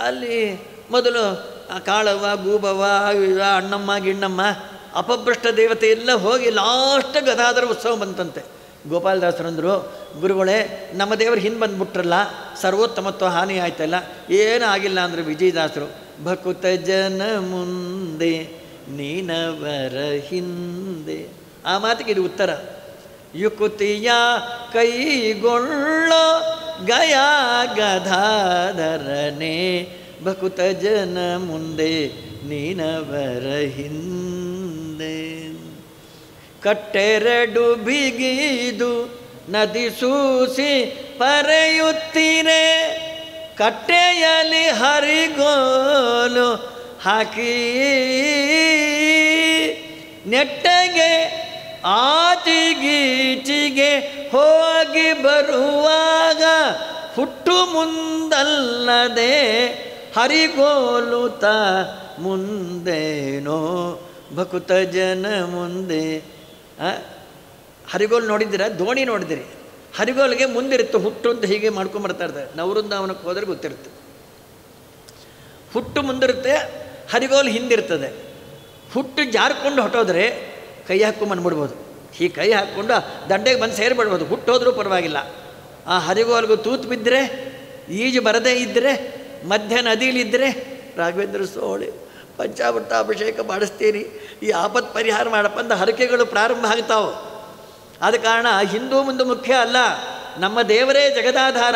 ಅಲ್ಲಿ ಮೊದಲು ಕಾಳವ್ವ, ಗೂಬವ್ವ, ಅಣ್ಣಮ್ಮ ಗಿಣ್ಣಮ್ಮ ಅಪಭ್ರಷ್ಟ ದೇವತೆ ಎಲ್ಲ ಹೋಗಿ ಲಾಸ್ಟ್ ಗದಾಧರ ಉತ್ಸವ ಬಂತಂತೆ. ಗೋಪಾಲದಾಸರಂದರು, ಗುರುಗಳೇ ನಮ್ಮ ದೇವರು ಹಿಂದೆ ಬಂದುಬಿಟ್ರಲ್ಲ, ಸರ್ವೋತ್ತಮತ್ವ ಹಾನಿ ಆಯ್ತಲ್ಲ, ಏನೂ ಆಗಿಲ್ಲ ಅಂದರೆ ವಿಜಯದಾಸರು, ಭಕುತ ಜನ ಮುಂದೆ ನೀನವರ ಹಿಂದೆ. ಆ ಮಾತಿಗೆ ಇದು ಉತ್ತರ. ಯುಕುತಿಯ ಕೈಗೊಳ್ಳೋ ಗಯಾ ಗದಾಧರನೇ, ಭಕುತ ಜನ ಮುಂದೆ ನೀನವರ ಹಿಂದೆ. ಕಟ್ಟೆರಡು ಬಿಗಿದು ನದಿ ಸೂಸಿ ಪರೆಯುತ್ತೀರೆ, ಕಟ್ಟೆಯಲ್ಲಿ ಹರಿಗೋಲು ಹಾಕಿ ನೆಟ್ಟಗೆ ಆಚಿಗೀಚಿಗೆ ಹೋಗಿ ಬರುವಾಗ ಹುಟ್ಟು ಮುಂದಲ್ಲದೆ ಹರಿಗೋಲುತ ಮುಂದೇನೋ ಭಕುತ ಜನ ಮುಂದೆ. ಹರಿಗೋಲು ನೋಡಿದ್ದೀರ? ದೋಣಿ ನೋಡಿದಿರಿ? ಹರಿಗೋಲಿಗೆ ಮುಂದಿರುತ್ತೆ ಹುಟ್ಟು ಅಂತ ಹೀಗೆ ಮಾಡ್ಕೊಂಬರ್ತಾ ಇರ್ತಾರೆ. ನವೃಂದಾವನಕ್ಕೆ ಹೋದರೆ ಗೊತ್ತಿರುತ್ತೆ. ಹುಟ್ಟು ಮುಂದಿರುತ್ತೆ, ಹರಿಗೋಲು ಹಿಂದಿರ್ತದೆ. ಹುಟ್ಟು ಜಾರ್ಕೊಂಡು ಹೊಟ್ಟೋದ್ರೆ ಕೈ ಹಾಕ್ಕೊಂಬಂದ್ಬಿಡ್ಬೋದು. ಈ ಕೈ ಹಾಕ್ಕೊಂಡು ದಂಡೆಗೆ ಬಂದು ಸೇರಿಬಿಡ್ಬೋದು, ಹುಟ್ಟೋದ್ರೂ ಪರವಾಗಿಲ್ಲ. ಆ ಹರಿಗೋಲ್ಗೂ ತೂತು ಬಿದ್ದರೆ, ಈಜು ಬರದೇ ಇದ್ದರೆ, ಮಧ್ಯ ನದಿಲಿದ್ದರೆ ರಾಘವೇಂದ್ರ ಸೋಳಿ ಪಂಚಾಮೃತಾಭಿಷೇಕ ಮಾಡಿಸ್ತೀರಿ, ಈ ಆಪತ್ತು ಪರಿಹಾರ ಮಾಡಪ್ಪ ಅಂತ ಹರಕೆಗಳು ಪ್ರಾರಂಭ ಆಗ್ತಾವೆ. ಆದ ಕಾರಣ ಹಿಂದೂ ಮುಂದೆ ಮುಖ್ಯ ಅಲ್ಲ, ನಮ್ಮ ದೇವರೇ ಜಗದಾಧಾರ.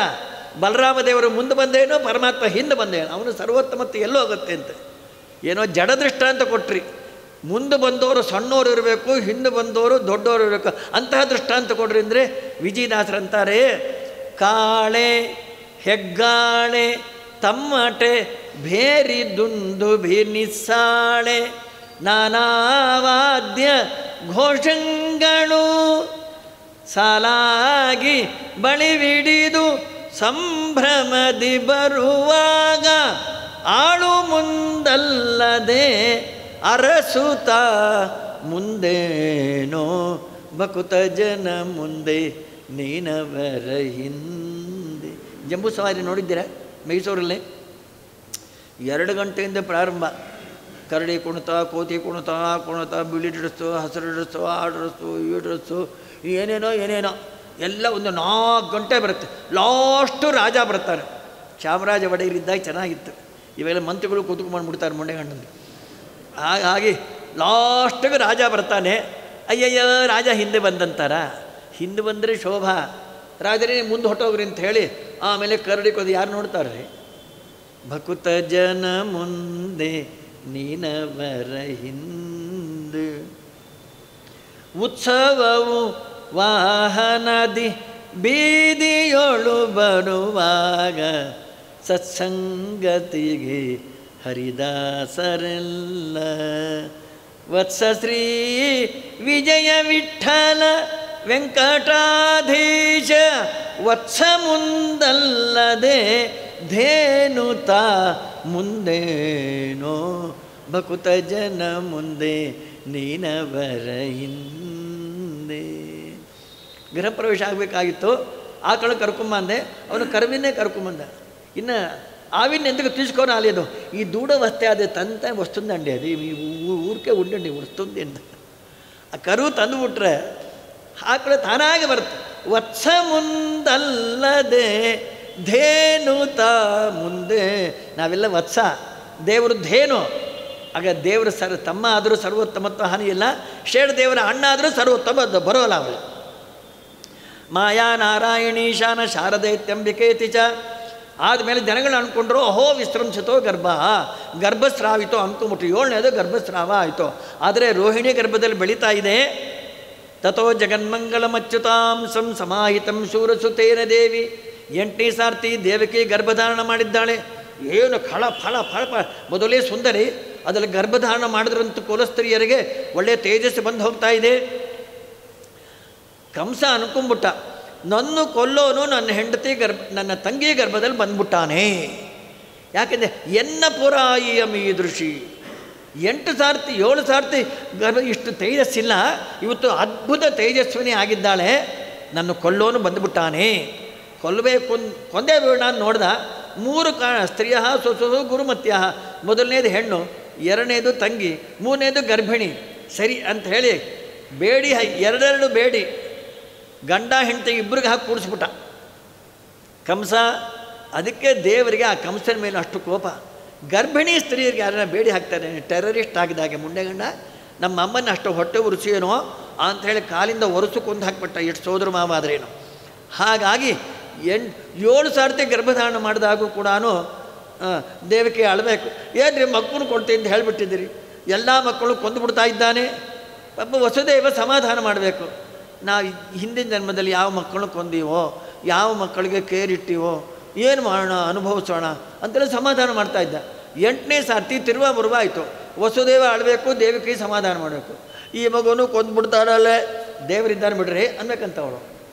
ಬಲರಾಮ ದೇವರು ಮುಂದೆ ಬಂದೇನೋ, ಪರಮಾತ್ಮ ಹಿಂದೆ ಬಂದೇನೋ, ಅವನು ಸರ್ವೋತ್ತಮತ್ತು ಎಲ್ಲೋ ಹೋಗುತ್ತೆ ಅಂತ ಏನೋ ಜಡ ದೃಷ್ಟಾಂತ ಕೊಟ್ರಿ. ಮುಂದೆ ಬಂದವರು ಸಣ್ಣವರು ಇರಬೇಕು, ಹಿಂದೆ ಬಂದವರು ದೊಡ್ಡವರು ಇರಬೇಕು, ಅಂತಹ ದೃಷ್ಟಾಂತ ಕೊಡ್ರಿ ಅಂದರೆ ವಿಜಯದಾಸರಂತಾರೆ, ಕಾಳೆ ಹೆಗ್ಗಾಳೆ ತಮ್ಮಟೆ ಭೇರಿ ದುಂದುಭಿ ನಿಸ್ಸಾಳೆ ನಾನಾವಾದ್ಯ ಘೋಷಗಳು ಸಾಲಾಗಿ ಬಳಿವಿಡಿದು ಸಂಭ್ರಮದಿ ಬರುವಾಗ ಆಳು ಮುಂದಲ್ಲದೆ ಅರಸುತ ಮುಂದೇನೋ ಭಕುತ ಜನ ಮುಂದೆ ನೀನವರ ಹಿಂದೆ. ಜಂಬೂ ಸವಾರಿ ನೋಡಿದ್ದೀರಾ ಮೈಸೂರಲ್ಲಿ? 2 ಗಂಟೆಯಿಂದ ಪ್ರಾರಂಭ. ಕರಡಿ ಕುಣಿತ, ಕೋತಿ ಕುಣಿತ, ಬಿಳಿ ಡ್ರೆಸ್ಸು, ಹಸಿರು ಡ್ರೆಸ್ಸು, ಆ ಡ್ರೆಸ್ಸು, ಈ ಡ್ರೆಸ್ಸು, ಏನೇನೋ ಎಲ್ಲ ಒಂದು 4 ಗಂಟೆ ಬರುತ್ತೆ. ಲಾಸ್ಟು ರಾಜ ಬರ್ತಾರೆ. ಚಾಮರಾಜ ಒಡೆಯರಿದ್ದಾಗ ಚೆನ್ನಾಗಿತ್ತು. ಇವೆಲ್ಲ ಮಂತ್ರಿಗಳು ಕೂತ್ಕೊಂಡ್ಬಿಡ್ತಾರೆ ಮೊಂಡೆಗಣ್ಣಲ್ಲಿ. ಹಾಗಾಗಿ ಲಾಸ್ಟಿಗೆ ರಾಜ ಬರ್ತಾನೆ. ಅಯ್ಯಯ್ಯ ರಾಜ ಹಿಂದೆ ಬಂದಂತಾರ. ಹಿಂದೆ ಬಂದರೆ ಶೋಭಾ, ರಾಜರೇ ಮುಂದೆ ಹೊಟ್ಟೋಗ್ರಿ ಅಂತ ಹೇಳಿ ಆಮೇಲೆ ಕರಡಿ ಕೊದು ಯಾರು ನೋಡ್ತಾರೆ? ಭಕುತ ಜನ ಮುಂದೆ ನೀನವರ ಹಿಂದೆ. ಉತ್ಸವವು ವಾಹನದಿ ಬೀದಿಯೊಳು ಬರುವಾಗ ಸತ್ಸಂಗತಿಗೆ ಹರಿದಾಸರೆಲ್ಲ ವತ್ಸ ಶ್ರೀ ವಿಜಯ ವಿಠಲ ವೆಂಕಟಾಧೀಶ ವತ್ಸ ಮುಂದಲ್ಲದೆ ಧೇನುತ ಮುಂದೇನೋ ಭಕುತ ಜನ ಮುಂದೆ ನೀನವರ ಹಿಂದೆ. ಗೃಹ ಪ್ರವೇಶ ಆಗಬೇಕಾಗಿತ್ತು. ಆಕಳು ಕರ್ಕೊಂಬಂದೆ, ಅವನು ಕರುವಿನೇ ಕರ್ಕೊಂಬಂದ. ಇನ್ನು ಆವಿನ ಎಂತಕ್ಕೆ తీసుకొని రాలేదు. ఈ దూడ వస్తే అది తంత వస్తుందండి, అది మీ ఊరికే ఉండండి వస్తుంది ಅಂತ. ಆ ಕರು ತಂದುಬಿಟ್ರೆ ಆಕಳು ತಾನಾಗೆ ಬರುತ್ತೆ. ವತ್ಸ ಮುಂದಲ್ಲದೆ ಧೇನುತ ಮುಂದೆ. ನಾವೆಲ್ಲ ವತ್ಸ, ದೇವರು ಧೇನು. ಆಗ ದೇವರು ತಮ್ಮ ಆದರೂ ಸರ್ವೋತ್ತಮತ್ವ ಹಾನಿ ಇಲ್ಲ, ಶೇಡ ದೇವರ ಅಣ್ಣ ಆದರೂ ಸರ್ವೋತ್ತಮ ಬರೋಲ್ಲ ಅವಳು. ಮಾಯಾ ನಾರಾಯಣೀಶಾನ ಶಾರದೇತ್ಯಂಬಿಕೇತಿ ಚ. ಆದಮೇಲೆ ಜನಗಳು ಅಂದ್ಕೊಂಡ್ರು ಅಹೋ ವಿಶ್ರಂಸತೋ ಗರ್ಭಸ್ರಾವಿತೋ ಅಂದ್ಕೊಂಬಿಟ್ರು. 7ನೇದು ಗರ್ಭಸ್ರಾವ ಆಯಿತು. ಆದರೆ ರೋಹಿಣಿ ಗರ್ಭದಲ್ಲಿ ಬೆಳೀತಾ ಇದೆ. ತಥೋ ಜಗನ್ಮಂಗಳಮಚ್ಯುತಾಂ ಸಮಾಹಿತಂ ಶೂರಸುತೇನ ದೇವಿ. 8ನೇ ಸಾರ್ತಿ ದೇವಕಿ ಗರ್ಭಧಾರಣ ಮಾಡಿದ್ದಾಳೆ. ಏನು ಫಳ ಫಳ ಫಳ ಮೊದಲೇ ಸುಂದರಿ, ಅದರಲ್ಲಿ ಗರ್ಭಧಾರಣ ಮಾಡಿದ್ರಂತೂ ಕುಲಸ್ತ್ರೀಯರಿಗೆ ಒಳ್ಳೆಯ ತೇಜಸ್ಸು ಬಂದು ಹೋಗ್ತಾ ಇದೆ. ಕಂಸ ಅನ್ಕೊಂಬಿಟ್ಟ, ನನ್ನ ಕೊಲ್ಲೋನು ನನ್ನ ಹೆಂಡತಿ ನನ್ನ ತಂಗಿ ಗರ್ಭದಲ್ಲಿ ಬಂದ್ಬಿಟ್ಟಾನೆ. ಯಾಕೆಂದರೆ ಎನ್ನ ಪುರಾಯಿಯಂ ಈ ದೃಷಿ 8 ಸಾರ್ತಿ 7 ಸಾರ್ತಿ ಗರ್ಭ ಇಷ್ಟು ತೇಜಸ್ಸಿಲ್ಲ, ಇವತ್ತು ಅದ್ಭುತ ತೇಜಸ್ವಿನಿ ಆಗಿದ್ದಾಳೆ, ನನ್ನ ಕೊಲ್ಲೋನು ಬಂದುಬಿಟ್ಟಾನೆ, ಕೊಲ್ಲಬೇಕು ಕೊಂದೇ ಬೇಡ ನೋಡ್ದ. 3 ಕಾರಣ, ಸ್ತ್ರೀಯ ಸ್ವಸು ಗುರುಮತ್ಯ, ಮೊದಲನೇದು ಹೆಣ್ಣು, 2ನೇದು ತಂಗಿ, 3ನೇದು ಗರ್ಭಿಣಿ. ಸರಿ ಅಂತ ಹೇಳಿ ಬೇಡಿ 2 ಬೇಡಿ ಗಂಡ ಹೆಂಡತಿಗೆ ಇಬ್ಬರಿಗೆ ಹಾಕಿ ಕೂಡಿಸ್ಬಿಟ್ಟ ಕಂಸ. ಅದಕ್ಕೆ ದೇವರಿಗೆ ಆ ಕಂಸನ ಮೇಲೆ ಅಷ್ಟು ಕೋಪ. ಗರ್ಭಿಣಿ ಸ್ತ್ರೀಯರಿಗೆ ಯಾರನ್ನ ಬೇಡಿ ಹಾಕ್ತಾರೆ, ಟೆರರಿಸ್ಟ್ ಆಗಿದ್ದಾಗೆ ಮುಂಡೆಗಂಡ. ನಮ್ಮ ಅಮ್ಮನ ಅಷ್ಟು ಹೊಟ್ಟೆ ಉರಿಸೇನೋ ಅಂಥೇಳಿ ಕಾಲಿಂದ ಒರೆಸು ಕೊಂದು ಹಾಕ್ಬಿಟ್ಟ, ಎಷ್ಟು ಸೋದರ ಮಾವ ಆದ್ರೇನು. ಹಾಗಾಗಿ 7 ಸಾರ್ತಿ ಗರ್ಭಧಾರಣ ಮಾಡಿದಾಗೂ ಕೂಡ ದೇವಕ್ಕೆ ಅಳಬೇಕು. ಏನ್ರಿ ಮಕ್ಕಳು ಕೊಡ್ತೀನಿ ಅಂತ ಹೇಳಿಬಿಟ್ಟಿದ್ದೀರಿ, ಎಲ್ಲ ಮಕ್ಕಳು ಕೊಂದುಬಿಡ್ತಾ ಇದ್ದಾನೆ. ಪಾಪ ವಸುದೇವ ಸಮಾಧಾನ ಮಾಡಬೇಕು. ನಾವು ಹಿಂದಿನ ಜನ್ಮದಲ್ಲಿ ಯಾವ ಮಕ್ಕಳನ್ನು ಕೊಂದೀವೋ, ಯಾವ ಮಕ್ಕಳಿಗೆ ಕೇರಿಟ್ಟಿವೋ, ಏನು ಮಾಡೋಣ ಅನುಭವಿಸೋಣ ಅಂತೆಲ್ಲ ಸಮಾಧಾನ ಮಾಡ್ತಾ ಇದ್ದ. 8ನೇ ಸಾರ್ತಿ ತಿರುವ ಬರುವ ಆಯಿತು. ವಸುದೇವ ಆಳಬೇಕು, ದೇವಕಿ ಸಮಾಧಾನ ಮಾಡಬೇಕು. ಈ ಮಗುನು ಕೊಂದ್ಬಿಡ್ತಾರಲ್ಲೇ, ದೇವರಿದ್ದಾನೆ ಬಿಡ್ರಿ ಅನ್ಬೇಕಂತ ಅವಳು.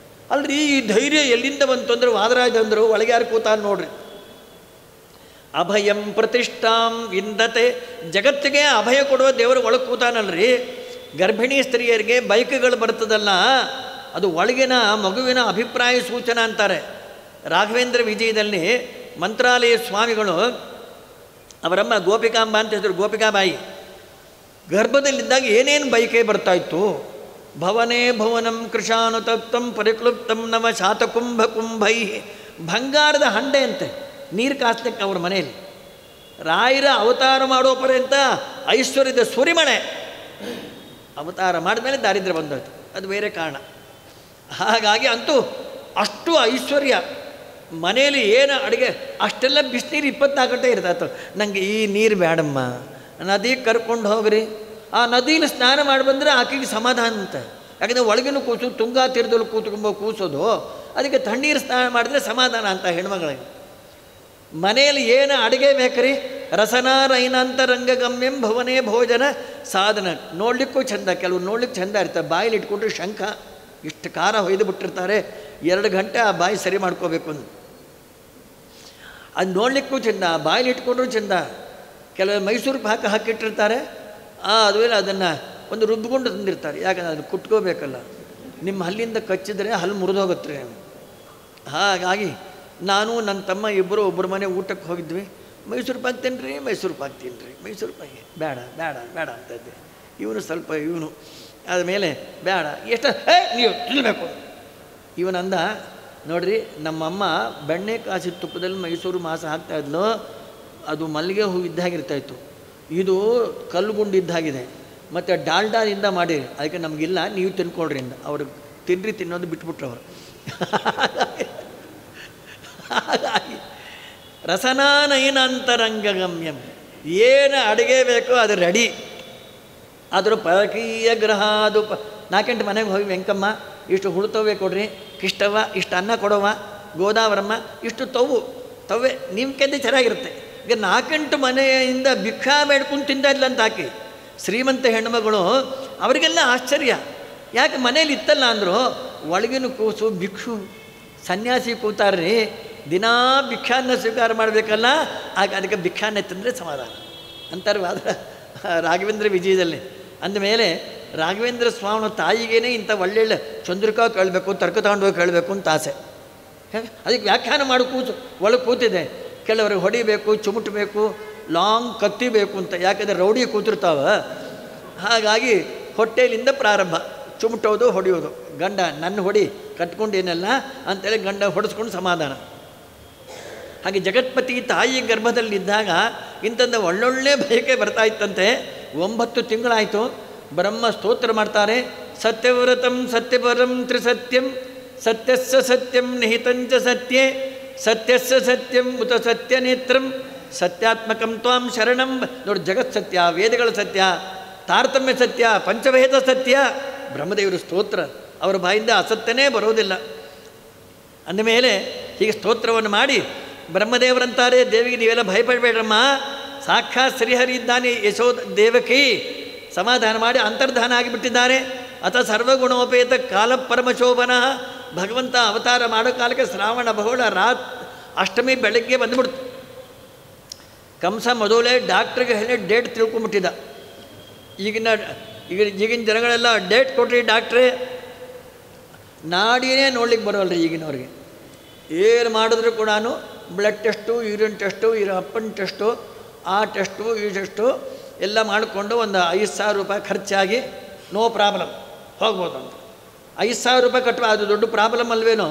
ಅಲ್ರಿ ಈ ಧೈರ್ಯ ಎಲ್ಲಿಂದ ಬಂತು ಅಂದ್ರೆ ವಾದರಾಜಂದರು ಒಳಗೆ ಯಾರು ಕೂತಾನ ನೋಡ್ರಿ. ಅಭಯಂ ಪ್ರತಿಷ್ಠಾಂ ವಿಂದತೆ, ಜಗತ್ತಿಗೆ ಅಭಯ ಕೊಡುವ ದೇವರು ಒಳಗೆ ಕೂತಾನಲ್ರಿ. ಗರ್ಭಿಣಿ ಸ್ತ್ರೀಯರಿಗೆ ಬೈಕ್ಗಳು ಬರ್ತದಲ್ಲ, ಅದು ಒಳಗಿನ ಮಗುವಿನ ಅಭಿಪ್ರಾಯ ಸೂಚನಾ ಅಂತಾರೆ. ರಾಘವೇಂದ್ರ ವಿಜಯದಲ್ಲಿ ಮಂತ್ರಾಲಯ ಸ್ವಾಮಿಗಳು ಅವರಮ್ಮ ಗೋಪಿಕಾಂಬ ಅಂತ ಹೆಸರು, ಗೋಪಿಕಾಬಾಯಿ, ಗರ್ಭದಲ್ಲಿದ್ದಾಗ ಏನೇನು ಬೈಕೆ ಬರ್ತಾಯಿತ್ತು. ಭವನೇ ಭುವನಂ ಕೃಷಾನುತಪ್ತಂ ಪರಿಕ್ಲುಪ್ತಂ ನವ ಶಾತಕುಂಭ ಕುಂಭೈ, ಬಂಗಾರದ ಹಂಡೆ ಅಂತೆ ನೀರು ಕಾಸ್ಲಿಕ್ಕೆ ಅವ್ರ ಮನೆಯಲ್ಲಿ. ರಾಯರ ಅವತಾರ ಮಾಡೋ ಪರ್ಯಂತ ಐಶ್ವರ್ಯದ ಸುರಿಮಳೆ. ಅವತಾರ ಮಾಡಿದ್ಮೇಲೆ ದಾರಿದ್ರ್ಯ ಬಂದೋಯ್ತು, ಅದು ಬೇರೆ ಕಾರಣ. ಹಾಗಾಗಿ ಅಂತೂ ಅಷ್ಟು ಐಶ್ವರ್ಯ ಮನೆಯಲ್ಲಿ ಏನು ಅಡುಗೆ, ಅಷ್ಟೆಲ್ಲ ಬಿಸಿನೀರು 24 ಗಂಟೆ ಇರ್ತಾಯಿತ್ತು. ನನಗೆ ಈ ನೀರು ಬೇಡಮ್ಮ, ನದಿಗೆ ಕರ್ಕೊಂಡು ಹೋಗ್ರಿ. ಆ ನದಿಯಲ್ಲಿ ಸ್ನಾನ ಮಾಡಿ ಬಂದರೆ ಆಕೆಗೆ ಸಮಾಧಾನ ಅಂತ. ಯಾಕಂದರೆ ಒಳಗಿನ ಕೂಸು ತುಂಗಾ ತೀರದಲ್ಲಿ ಕೂಸೋದು, ಅದಕ್ಕೆ ತಣ್ಣೀರು ಸ್ನಾನ ಮಾಡಿದ್ರೆ ಸಮಾಧಾನ ಅಂತ ಹೆಣ್ಮಗಳಿಗೆ. ಮನೆಯಲ್ಲಿ ಏನು ಅಡುಗೆ ಬೇಕ್ರಿ, ರಸನಾರೈನಾಂತರಂಗಗಮ್ಯಂ ಭವನೇ ಭೋಜನ ಸಾಧನ. ನೋಡಲಿಕ್ಕೂ ಚೆಂದ, ಕೆಲವು ನೋಡ್ಲಿಕ್ಕೆ ಚೆಂದ ಇರ್ತಾರೆ. ಬಾಯಲ್ಲಿ ಇಟ್ಕೊಂಡ್ರೆ ಶಂಖ ಇಷ್ಟು ಖಾರ ಹೊಯ್ದು ಬಿಟ್ಟಿರ್ತಾರೆ, 2 ಗಂಟೆ ಆ ಬಾಯಿ ಸರಿ ಮಾಡ್ಕೋಬೇಕು ಅಂದು. ಅದು ನೋಡಲಿಕ್ಕೂ ಚೆಂದ, ಬಾಯಲ್ಲಿ ಇಟ್ಕೊಂಡ್ರೂ ಚೆಂದ. ಕೆಲವು ಮೈಸೂರು ಪಾಕ ಹಾಕಿಟ್ಟಿರ್ತಾರೆ, ಅದುವೇಲೆ ಅದನ್ನು ಒಂದು ರುಬ್ಬಿಕೊಂಡು ತಂದಿರ್ತಾರೆ. ಯಾಕಂದರೆ ಅದು ಕುಟ್ಕೋಬೇಕಲ್ಲ, ನಿಮ್ಮ ಹಲ್ಲಿಂದ ಕಚ್ಚಿದ್ರೆ ಹಲ್ಲು ಮುರಿದೋಗುತ್ತೆ. ಹಾಗಾಗಿ ನಾನು ನನ್ನ ತಮ್ಮ ಇಬ್ಬರು ಒಬ್ಬರ ಮನೆ ಊಟಕ್ಕೆ ಹೋಗಿದ್ವಿ. ಮೈಸೂರು ಪಾಕ್ ತಿನ್ನಿರಿ, ಮೈಸೂರು ಪಾಕ್ ತಿನ್ನಿರಿ, ಮೈಸೂರು ಪಾಕ್ ಬೇಡ ಬೇಡ ಬೇಡ ಅಂತ ಇದ್ದೆ. ಇವನು ಆದಮೇಲೆ ಬೇಡ, ಎಷ್ಟು ನೀವು ತಿನ್ನಬೇಕು. ಇವನಂದ, ನೋಡ್ರಿ ನಮ್ಮಮ್ಮ ಬೆಣ್ಣೆ ಕಾಸಿದ ತುಪ್ಪದಲ್ಲಿ ಮೈಸೂರು ಮಾಸ ಹಾಕ್ತಾಯಿದ್ಲು, ಅದು ಮಲ್ಲಿಗೆ ಹೂ ಇದ್ದಾಗಿರ್ತಾಯಿತ್ತು, ಇದು ಕಲ್ಲುಗುಂಡಿದ್ದಾಗಿದೆ, ಮತ್ತು ಡಾಲ್ಡಾದಿಂದ ಮಾಡಿರಿ, ಅದಕ್ಕೆ ನಮಗಿಲ್ಲ, ನೀವು ತಿನ್ಕೊಳ್ರಿ ಅಂದ. ಅವ್ರಿಗೆ ತಿನ್ನೋದು ಬಿಟ್ಬಿಟ್ರು ಅವರು. ಹಾಗಾಗಿ ರಸನಾನಯನಾಂತರಂಗಗಮ್ಯಂ, ಏನು ಅಡುಗೆ ಬೇಕೋ ಅದು ರೆಡಿ. ಆದರೂ ಪರಕೀಯ ಗ್ರಹ ಅದು 4 ಗಂಟೆ ಮನೆಗೆ ಹೋಗಿ ವೆಂಕಮ್ಮ ಇಷ್ಟು ಹುಳುತವ್ವೆ ಕೊಡ್ರಿ, ಕಿಷ್ಟವ್ವ ಇಷ್ಟು ಅನ್ನ ಕೊಡವ, ಗೋದಾವರಮ್ಮ ಇಷ್ಟು ತವ್ವೆ ನಿಮ್ಮ ಕೆದ್ದೆ ಚೆನ್ನಾಗಿರುತ್ತೆ. ಈಗ 4 ಗಂಟೆ ಮನೆಯಿಂದ ಭಿಕ್ಷಾ ಬೇಡ್ಕೊಂಡು ತಿಂತಾ ಇಲ್ಲ ಅಂತ ಹಾಕಿ ಶ್ರೀಮಂತ ಹೆಣ್ಣುಮಗಳು, ಅವರಿಗೆಲ್ಲ ಆಶ್ಚರ್ಯ. ಯಾಕೆ ಮನೇಲಿ ಇತ್ತಲ್ಲ ಅಂದರು. ಒಳಗಿನ ಕೂಸು ಭಿಕ್ಷು ಸನ್ಯಾಸಿ ಕೂತಾರ್ರಿ, ದಿನಾ ಭಿಕ್ಷಾನ್ನ ಸ್ವೀಕಾರ ಮಾಡಬೇಕಲ್ಲ, ಆಗ ಅದಕ್ಕೆ ಭಿಕ್ಷಾನ್ನ ತಿಂದರೆ ಸಮಾಧಾನ ಅಂತಾರೆ ರಾಘವೇಂದ್ರ ವಿಜಯದಲ್ಲಿ. ಅಂದಮೇಲೆ ರಾಘವೇಂದ್ರ ಸ್ವಾಮಿ ತಾಯಿಗೇನೆ ಇಂಥ ಒಳ್ಳೆಳ್ಳೆ ಚಂದ್ರಿಕಾ ಕೇಳಬೇಕು, ತರ್ಕ ತಗೊಂಡೋಗಿ ಕೇಳಬೇಕು ಅಂತ ಆಸೆ. ಅದಕ್ಕೆ ವ್ಯಾಖ್ಯಾನ ಮಾಡಿ ಒಳಗೆ ಕೂತಿದೆ. ಕೆಲವರಿಗೆ ಹೊಡಿಬೇಕು, ಚುಮುಟಬೇಕು, ಲಾಂಗ್ ಕತ್ತಿ ಬೇಕು ಅಂತ. ಯಾಕೆಂದರೆ ರೌಡಿ ಕೂತಿರ್ತಾವ, ಹಾಗಾಗಿ ಹೊಟ್ಟೆಲಿಂದ ಪ್ರಾರಂಭ, ಚುಮುಟೋದು ಹೊಡೆಯೋದು. ಗಂಡ ನನ್ನ ಹೊಡಿ ಕಟ್ಕೊಂಡೇನಲ್ಲ ಅಂತೇಳಿ ಗಂಡ ಹೊಡೆಸ್ಕೊಂಡು ಸಮಾಧಾನ. ಹಾಗೆ ಜಗತ್ಪತಿ ತಾಯಿ ಗರ್ಭದಲ್ಲಿದ್ದಾಗ ಇಂಥದ್ದು ಒಳ್ಳೊಳ್ಳೆ ಬಯಕೆ ಬರ್ತಾ ಇತ್ತಂತೆ. 9 ತಿಂಗಳಾಯಿತು. ಬ್ರಹ್ಮ ಸ್ತೋತ್ರ ಮಾಡ್ತಾರೆ. ಸತ್ಯವ್ರತಂ ಸತ್ಯಪರಂ ತ್ರಿಸತ್ಯಂ ಸತ್ಯಸ್ಸ ಸತ್ಯಂ ನಿಹಿತಂಚ ಸತ್ಯೇ ಸತ್ಯಸ್ಸ ಸತ್ಯಂ ಉತ ಸತ್ಯನೇತ್ರಂ ಸತ್ಯಾತ್ಮಕಂ ತ್ವಾಂ ಶರಣಂ. ನೋಡಿ, ಜಗತ್ ಸತ್ಯ, ವೇದಗಳ ಸತ್ಯ, ತಾರತಮ್ಯ ಸತ್ಯ, ಪಂಚವೇದ ಸತ್ಯ, ಬ್ರಹ್ಮದೇವರು ಸ್ತೋತ್ರ ಅವರ ಬಾಯಿಂದ ಅಸತ್ಯನೇ ಬರೋದಿಲ್ಲ. ಅಂದಮೇಲೆ ಹೀಗೆ ಸ್ತೋತ್ರವನ್ನು ಮಾಡಿ ಬ್ರಹ್ಮದೇವರಂತಾರೆ, ದೇವಿಗೆ ನೀವೆಲ್ಲ ಭಯಪಡಬೇಡ್ರಮ್ಮ, ಸಾಕ್ಷಾತ್ ಶ್ರೀಹರಿ ಇದ್ದಾನೆ, ಯಶೋಧ ದೇವಕಿ ಸಮಾಧಾನ ಮಾಡಿ ಅಂತರ್ಧಾನ ಆಗಿಬಿಟ್ಟಿದ್ದಾರೆ. ಅಥ ಸರ್ವಗುಣೋಪೇತ ಕಾಲ ಪರಮಶೋಭನ. ಭಗವಂತ ಅವತಾರ ಮಾಡೋ ಕಾಲಕ್ಕೆ ಶ್ರಾವಣ ಬಹುಳ ಅಷ್ಟಮಿ ಬೆಳಗ್ಗೆ ಬಂದುಬಿಡ್ತು. ಕಂಸ ಮೊದಲೇ ಡಾಕ್ಟ್ರಿಗೆ ಹೇಳಿ ಡೇಟ್ ತಿಳ್ಕೊಂಬಿಟ್ಟಿದ್ದ. ಈಗಿನ ಜನಗಳೆಲ್ಲ ಡೇಟ್ ಕೊಟ್ರಿ ಡಾಕ್ಟ್ರೇ, ನಾಡಿನೇ ನೋಡ್ಲಿಕ್ಕೆ ಬರೋಲ್ರಿ ಈಗಿನವ್ರಿಗೆ. ಏನು ಮಾಡಿದ್ರು ಕೂಡ ಬ್ಲಡ್ ಟೆಸ್ಟು, ಯೂರಿನ್ ಟೆಸ್ಟು, ಅಪ್ಪನ ಟೆಸ್ಟು, ಆ ಟೆಸ್ಟು ಈ ಟೆಸ್ಟು ಎಲ್ಲ ಮಾಡಿಕೊಂಡು ಒಂದು 5,000 ರೂಪಾಯಿ ಖರ್ಚಾಗಿ ನೋ ಪ್ರಾಬ್ಲಮ್ ಹೋಗ್ಬೋದು ಅಂತ. 5,000 ರೂಪಾಯಿ ಕಟ್ಟುವ ಅದು ದೊಡ್ಡ ಪ್ರಾಬ್ಲಮ್ ಅಲ್ವೇನೋ.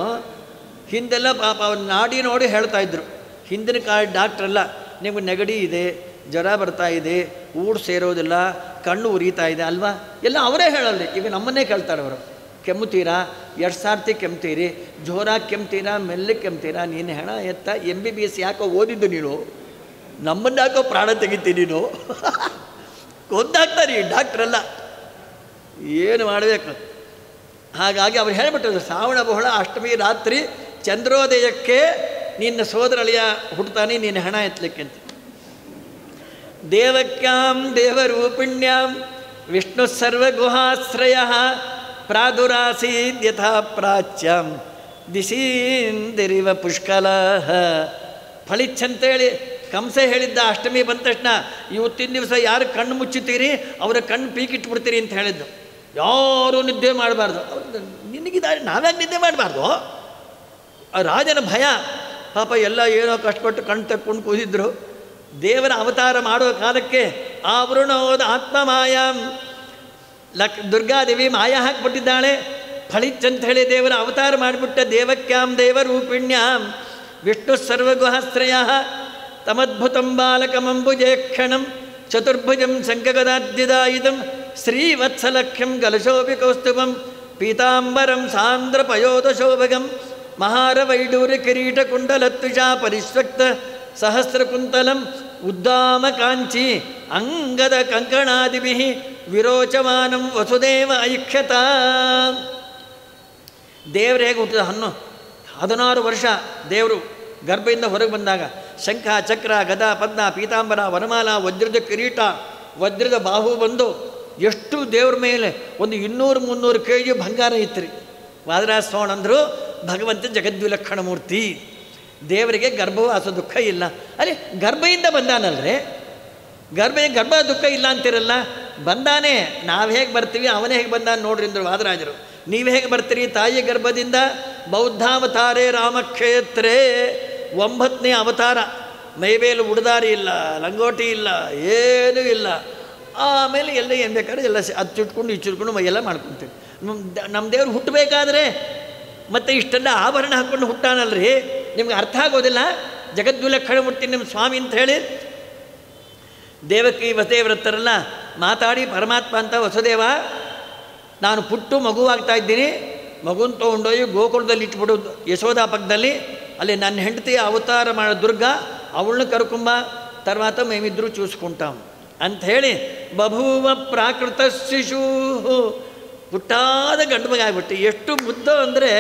ಹಿಂದೆಲ್ಲ ಪಾಪ ಅವ್ರು ನಾಡಿ ನೋಡಿ ಹೇಳ್ತಾಯಿದ್ರು, ಹಿಂದಿನ ಕಾಲ ಡಾಕ್ಟ್ರೆಲ್ಲ ನಿಮಗೆ ನೆಗಡಿ ಇದೆ, ಜ್ವರ ಬರ್ತಾ ಇದೆ, ಊಟ ಸೇರೋದಿಲ್ಲ, ಕಣ್ಣು ಉರಿತಾ ಇದೆ ಅಲ್ವಾ, ಎಲ್ಲ ಅವರೇ ಹೇಳಲ್ರಿ. ಈಗ ನಮ್ಮನ್ನೇ ಕೇಳ್ತಾರೆ ಅವರು, ಕೆಮ್ಮುತ್ತೀರಾ, ಎಷ್ಟು ಸಾರ್ತಿ ಕೆಮ್ತೀರಿ, ಜೋರಾಗಿ ಕೆಮ್ತೀರಾ, ಮೆಲ್ಲಗೆ ಕೆಮ್ತೀರಾ, ನೀನು ಹೆಣ ಎತ್ತ MBBS ಯಾಕೋ ಓದಿದ್ದು ನೀನು, ನಮ್ಮನ್ನು ಯಾಕೋ ಪ್ರಾಣ ತೆಗಿತೀನಿ ನೀನು ಕೊಂದಾಗ್ತಾರೆ ಈ ಡಾಕ್ಟ್ರೆಲ್ಲ. ಏನು ಮಾಡಬೇಕು? ಹಾಗಾಗಿ ಅವ್ರು ಹೇಳಿಬಿಟ್ಟಿದ್ರು, ಶ್ರಾವಣ ಬಹುಳ ಅಷ್ಟಮಿ ರಾತ್ರಿ ಚಂದ್ರೋದಯಕ್ಕೆ ನಿನ್ನ ಸೋದರಳಿಯ ಹುಡ್ತಾನೆ, ನೀನು ಹೆಣ ಎತ್ತಲಿಕ್ಕೆ ಅಂತ. ದೇವಕ್ಯಾಂ ದೇವರೂಪಿಣ್ಯಾಂ ವಿಷ್ಣು ಸರ್ವಗುಹಾಶ್ರಯ ಪ್ರಾದುರಾಸೀದ್ ಯಥಾ ಪ್ರಾಚ್ಯಂ ದಿಶೀಂದಿರಿವ ಪುಷ್ಕಲ. ಫಳಿಚ್ಛಂತೇಳಿ ಕಂಸ ಹೇಳಿದ್ದ. ಅಷ್ಟಮಿ ಬಂದ ತಕ್ಷಣ ಇವತ್ತಿನ ದಿವಸ ಯಾರು ಕಣ್ಣು ಮುಚ್ಚುತ್ತೀರಿ ಅವರ ಕಣ್ಣು ಪೀಕಿಟ್ಬಿಡ್ತೀರಿ ಅಂತ ಹೇಳಿದ್ದು. ಯಾರೂ ನಿದ್ದೆ ಮಾಡಬಾರ್ದು. ನಿನಗಿದ್ದಾರೆ, ನಾವ್ಯಾಕೆ ನಿದ್ದೆ ಮಾಡಬಾರ್ದು? ಆ ರಾಜನ ಭಯ ಪಾಪ, ಎಲ್ಲ ಏನೋ ಕಷ್ಟಪಟ್ಟು ಕಣ್ಣು ತಕ್ಕೊಂಡು ಕೂದಿದ್ರು. ದೇವರ ಅವತಾರ ಮಾಡುವ ಕಾಲಕ್ಕೆ ಆವೃಣೋದ ಆತ್ಮಮಾಯಾಂ ದುರ್ಗಾದೇವಿ ಮಾಯ ಹಾಕಿಬಿಟ್ಟಿದ್ದಾಳೆ. ಫಳಿಚ್ಚಂತ ಹೇಳಿ ದೇವರ ಅವತಾರ ಮಾಡಿಬಿಟ್ಟ. ದೇವಕ್ಯಾಂ ದೇವರೂಪಿಣ್ಯಾಂ ವಿಷ್ಣು ಸರ್ವಗುಹಾಶ್ರಯ ತಮದ್ಭುತಂ ಬಾಲಕಮಂಬುಜೇ ಕ್ಷಣಂ ಚತುರ್ಭುಜಂ ಶಂಖಗದಾದ್ಯುದಾಯುಧಂ ಶ್ರೀವತ್ಸಲಕ್ಷ್ಯಂ ಗಲಶೋಪಿ ಕೌಸ್ತುಭಂ ಪೀತಾಂಬರಂ ಸಾಂದ್ರಪಯೋಧಶೋಭಗಂ ಮಹಾರವೈಡೂರ್ಯ ಕಿರೀಟಕುಂಡಲತ್ವಿಷಾ ಪರಿಶ್ವಕ್ತ ಸಹಸ್ರಕುಂತಲಂ ಉದ್ದಾಮ ಕಾಂಚಿ ಅಂಗದ ಕಂಕಣಾದಿಭಿ ವಿರೋಚಮಾನಂ ವಸುದೇವ ಐಕ್ಷತ. ದೇವರು ಹೇಗೆ ಹುಟ್ಟಿದ 16 ವರ್ಷ ದೇವರು ಗರ್ಭದಿಂದ ಹೊರಗೆ ಬಂದಾಗ ಶಂಖ ಚಕ್ರ ಗದಾ ಪದ್ಮ ಪೀತಾಂಬರ ವನಮಾಲ ವಜ್ರದ ಕಿರೀಟ ವಜ್ರದ ಬಾಹು ಬಂದು ಎಷ್ಟು ದೇವ್ರ ಮೇಲೆ ಒಂದು 200-300 kg ಬಂಗಾರ ಇತ್ತು ರೀ. ವಾದರಾಜ ಸ್ವಾಮಿ ಅಂದರು, ಭಗವಂತ ಜಗದ್ವಿಲಕ್ಷಣ ಮೂರ್ತಿ, ದೇವರಿಗೆ ಗರ್ಭವಾಸ ದುಃಖ ಇಲ್ಲ. ಅಲ್ಲಿ ಗರ್ಭದಿಂದ ಬಂದಾನಲ್ರಿ, ಗರ್ಭ ದುಃಖ ಇಲ್ಲ ಅಂತಿರಲ್ಲ, ಬಂದಾನೆ. ನಾವು ಹೇಗೆ ಬರ್ತೀವಿ ಅವನೇ ಹೇಗೆ ಬಂದಾನ ನೋಡ್ರಿ ಅಂದರು ವಾದರಾಜರು. ನೀವು ಹೇಗೆ ಬರ್ತೀರಿ? ತಾಯಿ ಗರ್ಭದಿಂದ ಬೌದ್ಧಾವತಾರೇ ರಾಮಕ್ಷೇತ್ರೇ 9ನೇ ಅವತಾರ. ಮೈಬೇಲು ಉಡ್ದಾರಿ ಇಲ್ಲ, ಲಂಗೋಟಿ ಇಲ್ಲ, ಏನೂ ಇಲ್ಲ. ಆಮೇಲೆ ಎಲ್ಲ ಏನು ಬೇಕಾದ್ರೆ ಎಲ್ಲ ಅದು ಚುಟ್ಕೊಂಡು ಚುಟ್ಕೊಂಡು ಮೈಯೆಲ್ಲ ಮಾಡ್ಕೊತೀವಿ. ನಮ್ಮ ದೇವ್ರು ಹುಟ್ಟಬೇಕಾದ್ರೆ ಮತ್ತು ಇಷ್ಟೆಲ್ಲ ಆಭರಣ ಹಾಕ್ಕೊಂಡು ಹುಟ್ಟಾನಲ್ರಿ, ನಿಮ್ಗೆ ಅರ್ಥ ಆಗೋದಿಲ್ಲ. ಜಗದ್ವಿಲಕ್ಷಣ ಮೂರ್ತಿ ನಿಮ್ಮ ಸ್ವಾಮಿ ಅಂತ ಹೇಳಿ ದೇವಕಿ ವಸುದೇವರತ್ತರೆಲ್ಲ ಮಾತಾಡಿ ಪರಮಾತ್ಮ ಅಂತ, ವಸುದೇವ ನಾನು ಪುಟ್ಟು ಮಗುವಾಗ್ತಾ ಇದ್ದೀನಿ, ಮಗುನ ತೊಗೊಂಡೋಗಿ ಗೋಕುಲದಲ್ಲಿ ಇಟ್ಬಿಡೋದು ಯಶೋಧಾ ಪಕ್ಕದಲ್ಲಿ, ಅಲ್ಲಿ ನನ್ನ ಹೆಂಡತಿ ಅವತಾರ ಮಾಡೋ ದುರ್ಗಾ ಅವಳನ್ನ ಕರ್ಕೊಂಬ, తర్వాత ಮೇಮಿದ್ರೂ ಚೂಸ್ಕೊಂಟಾಂ ಅಂಥೇಳಿ ಬಭೂವ ಪ್ರಾಕೃತ ಶಿಶು. ಪುಟ್ಟಾದ ಗಂಡು ಮಗ ಆಗ್ಬಿಟ್ಟು ಎಷ್ಟು ಮುದ್ದ ಅಂದರೆ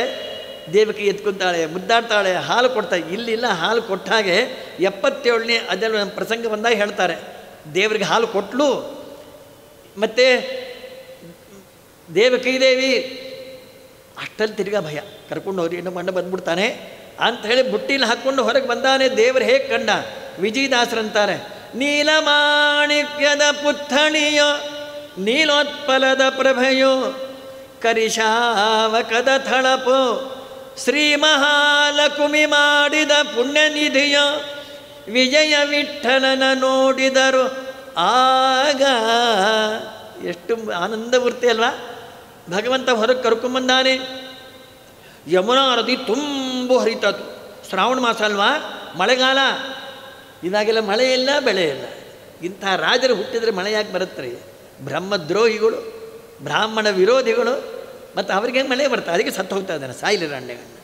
ದೇವಕಿ ಎತ್ಕೊತಾಳೆ, ಮುದ್ದಾಡ್ತಾಳೆ, ಹಾಲು ಕೊಡ್ತಾಳೆ. ಇಲ್ಲಿಲ್ಲ, ಹಾಲು ಕೊಟ್ಟ ಹಾಗೆ 77ನೇ ಅದೆಲ್ಲ ಪ್ರಸಂಗ ಬಂದಾಗ ಹೇಳ್ತಾರೆ, ದೇವರಿಗೆ ಹಾಲು ಕೊಟ್ಟಲು. ಮತ್ತು ದೇವಕಿ ದೇವಿ ಅಷ್ಟಲ್ಲಿ ತಿರ್ಗಾ ಭಯ, ಕರ್ಕೊಂಡು ಹೋಗಿ ಇನ್ನೂ ಮಣ್ಣ ಬಂದ್ಬಿಡ್ತಾನೆ ಅಂಥೇಳಿ ಬುಟ್ಟಿಲಿ ಹಾಕ್ಕೊಂಡು ಹೊರಗೆ ಬಂದಾನೆ. ದೇವರು ಹೇಗೆ ಕಂಡ? ವಿಜಯದಾಸರಂತಾರೆ, ನೀಲಮಾಣಿಕ್ಯದ ಪುತ್ಥಣಿಯೋ ನೀಲೋತ್ಪಲದ ಪ್ರಭೆಯೋ ಕರಿಶಾವಕದ ಥಳಪೋ ಶ್ರೀ ಮಹಾಲಕುಮಿ ಮಾಡಿದ ಪುಣ್ಯನಿಧಿಯೋ ವಿಜಯ ವಿಠಲನ ನೋಡಿದರು ಆಗ. ಎಷ್ಟು ಆನಂದ ಮೂರ್ತಿ ಅಲ್ವಾ? ಭಗವಂತ ಹೊರಗೆ ಕರ್ಕೊಂಬಂದಾನೆ. ಯಮುನಾ ನದಿ ತುಂಬ ಹರಿತಾತು. ಶ್ರಾವಣ ಮಾಸ ಅಲ್ವಾ, ಮಳೆಗಾಲ. ಇವಾಗೆಲ್ಲ ಮಳೆ ಇಲ್ಲ, ಬೆಳೆ ಇಲ್ಲ. ಇಂಥ ರಾಜರು ಹುಟ್ಟಿದರೆ ಮಳೆ ಯಾಕೆ ಬರುತ್ತೆ ರೀ? ಬ್ರಹ್ಮದ್ರೋಹಿಗಳು, ಬ್ರಾಹ್ಮಣ ವಿರೋಧಿಗಳು, ಮತ್ತು ಅವ್ರಿಗೆ ಮಳೆ ಬರ್ತದೆ. ಅದಕ್ಕೆ ಸತ್ತು ಹೋಗ್ತಾ ಇದ್ದಾನೆ, ಸಾಯಿಲಿ ರಾಣ್ಯಗಳನ್ನ.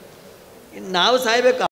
ಇನ್ನು ನಾವು ಸಾಯಬೇಕು.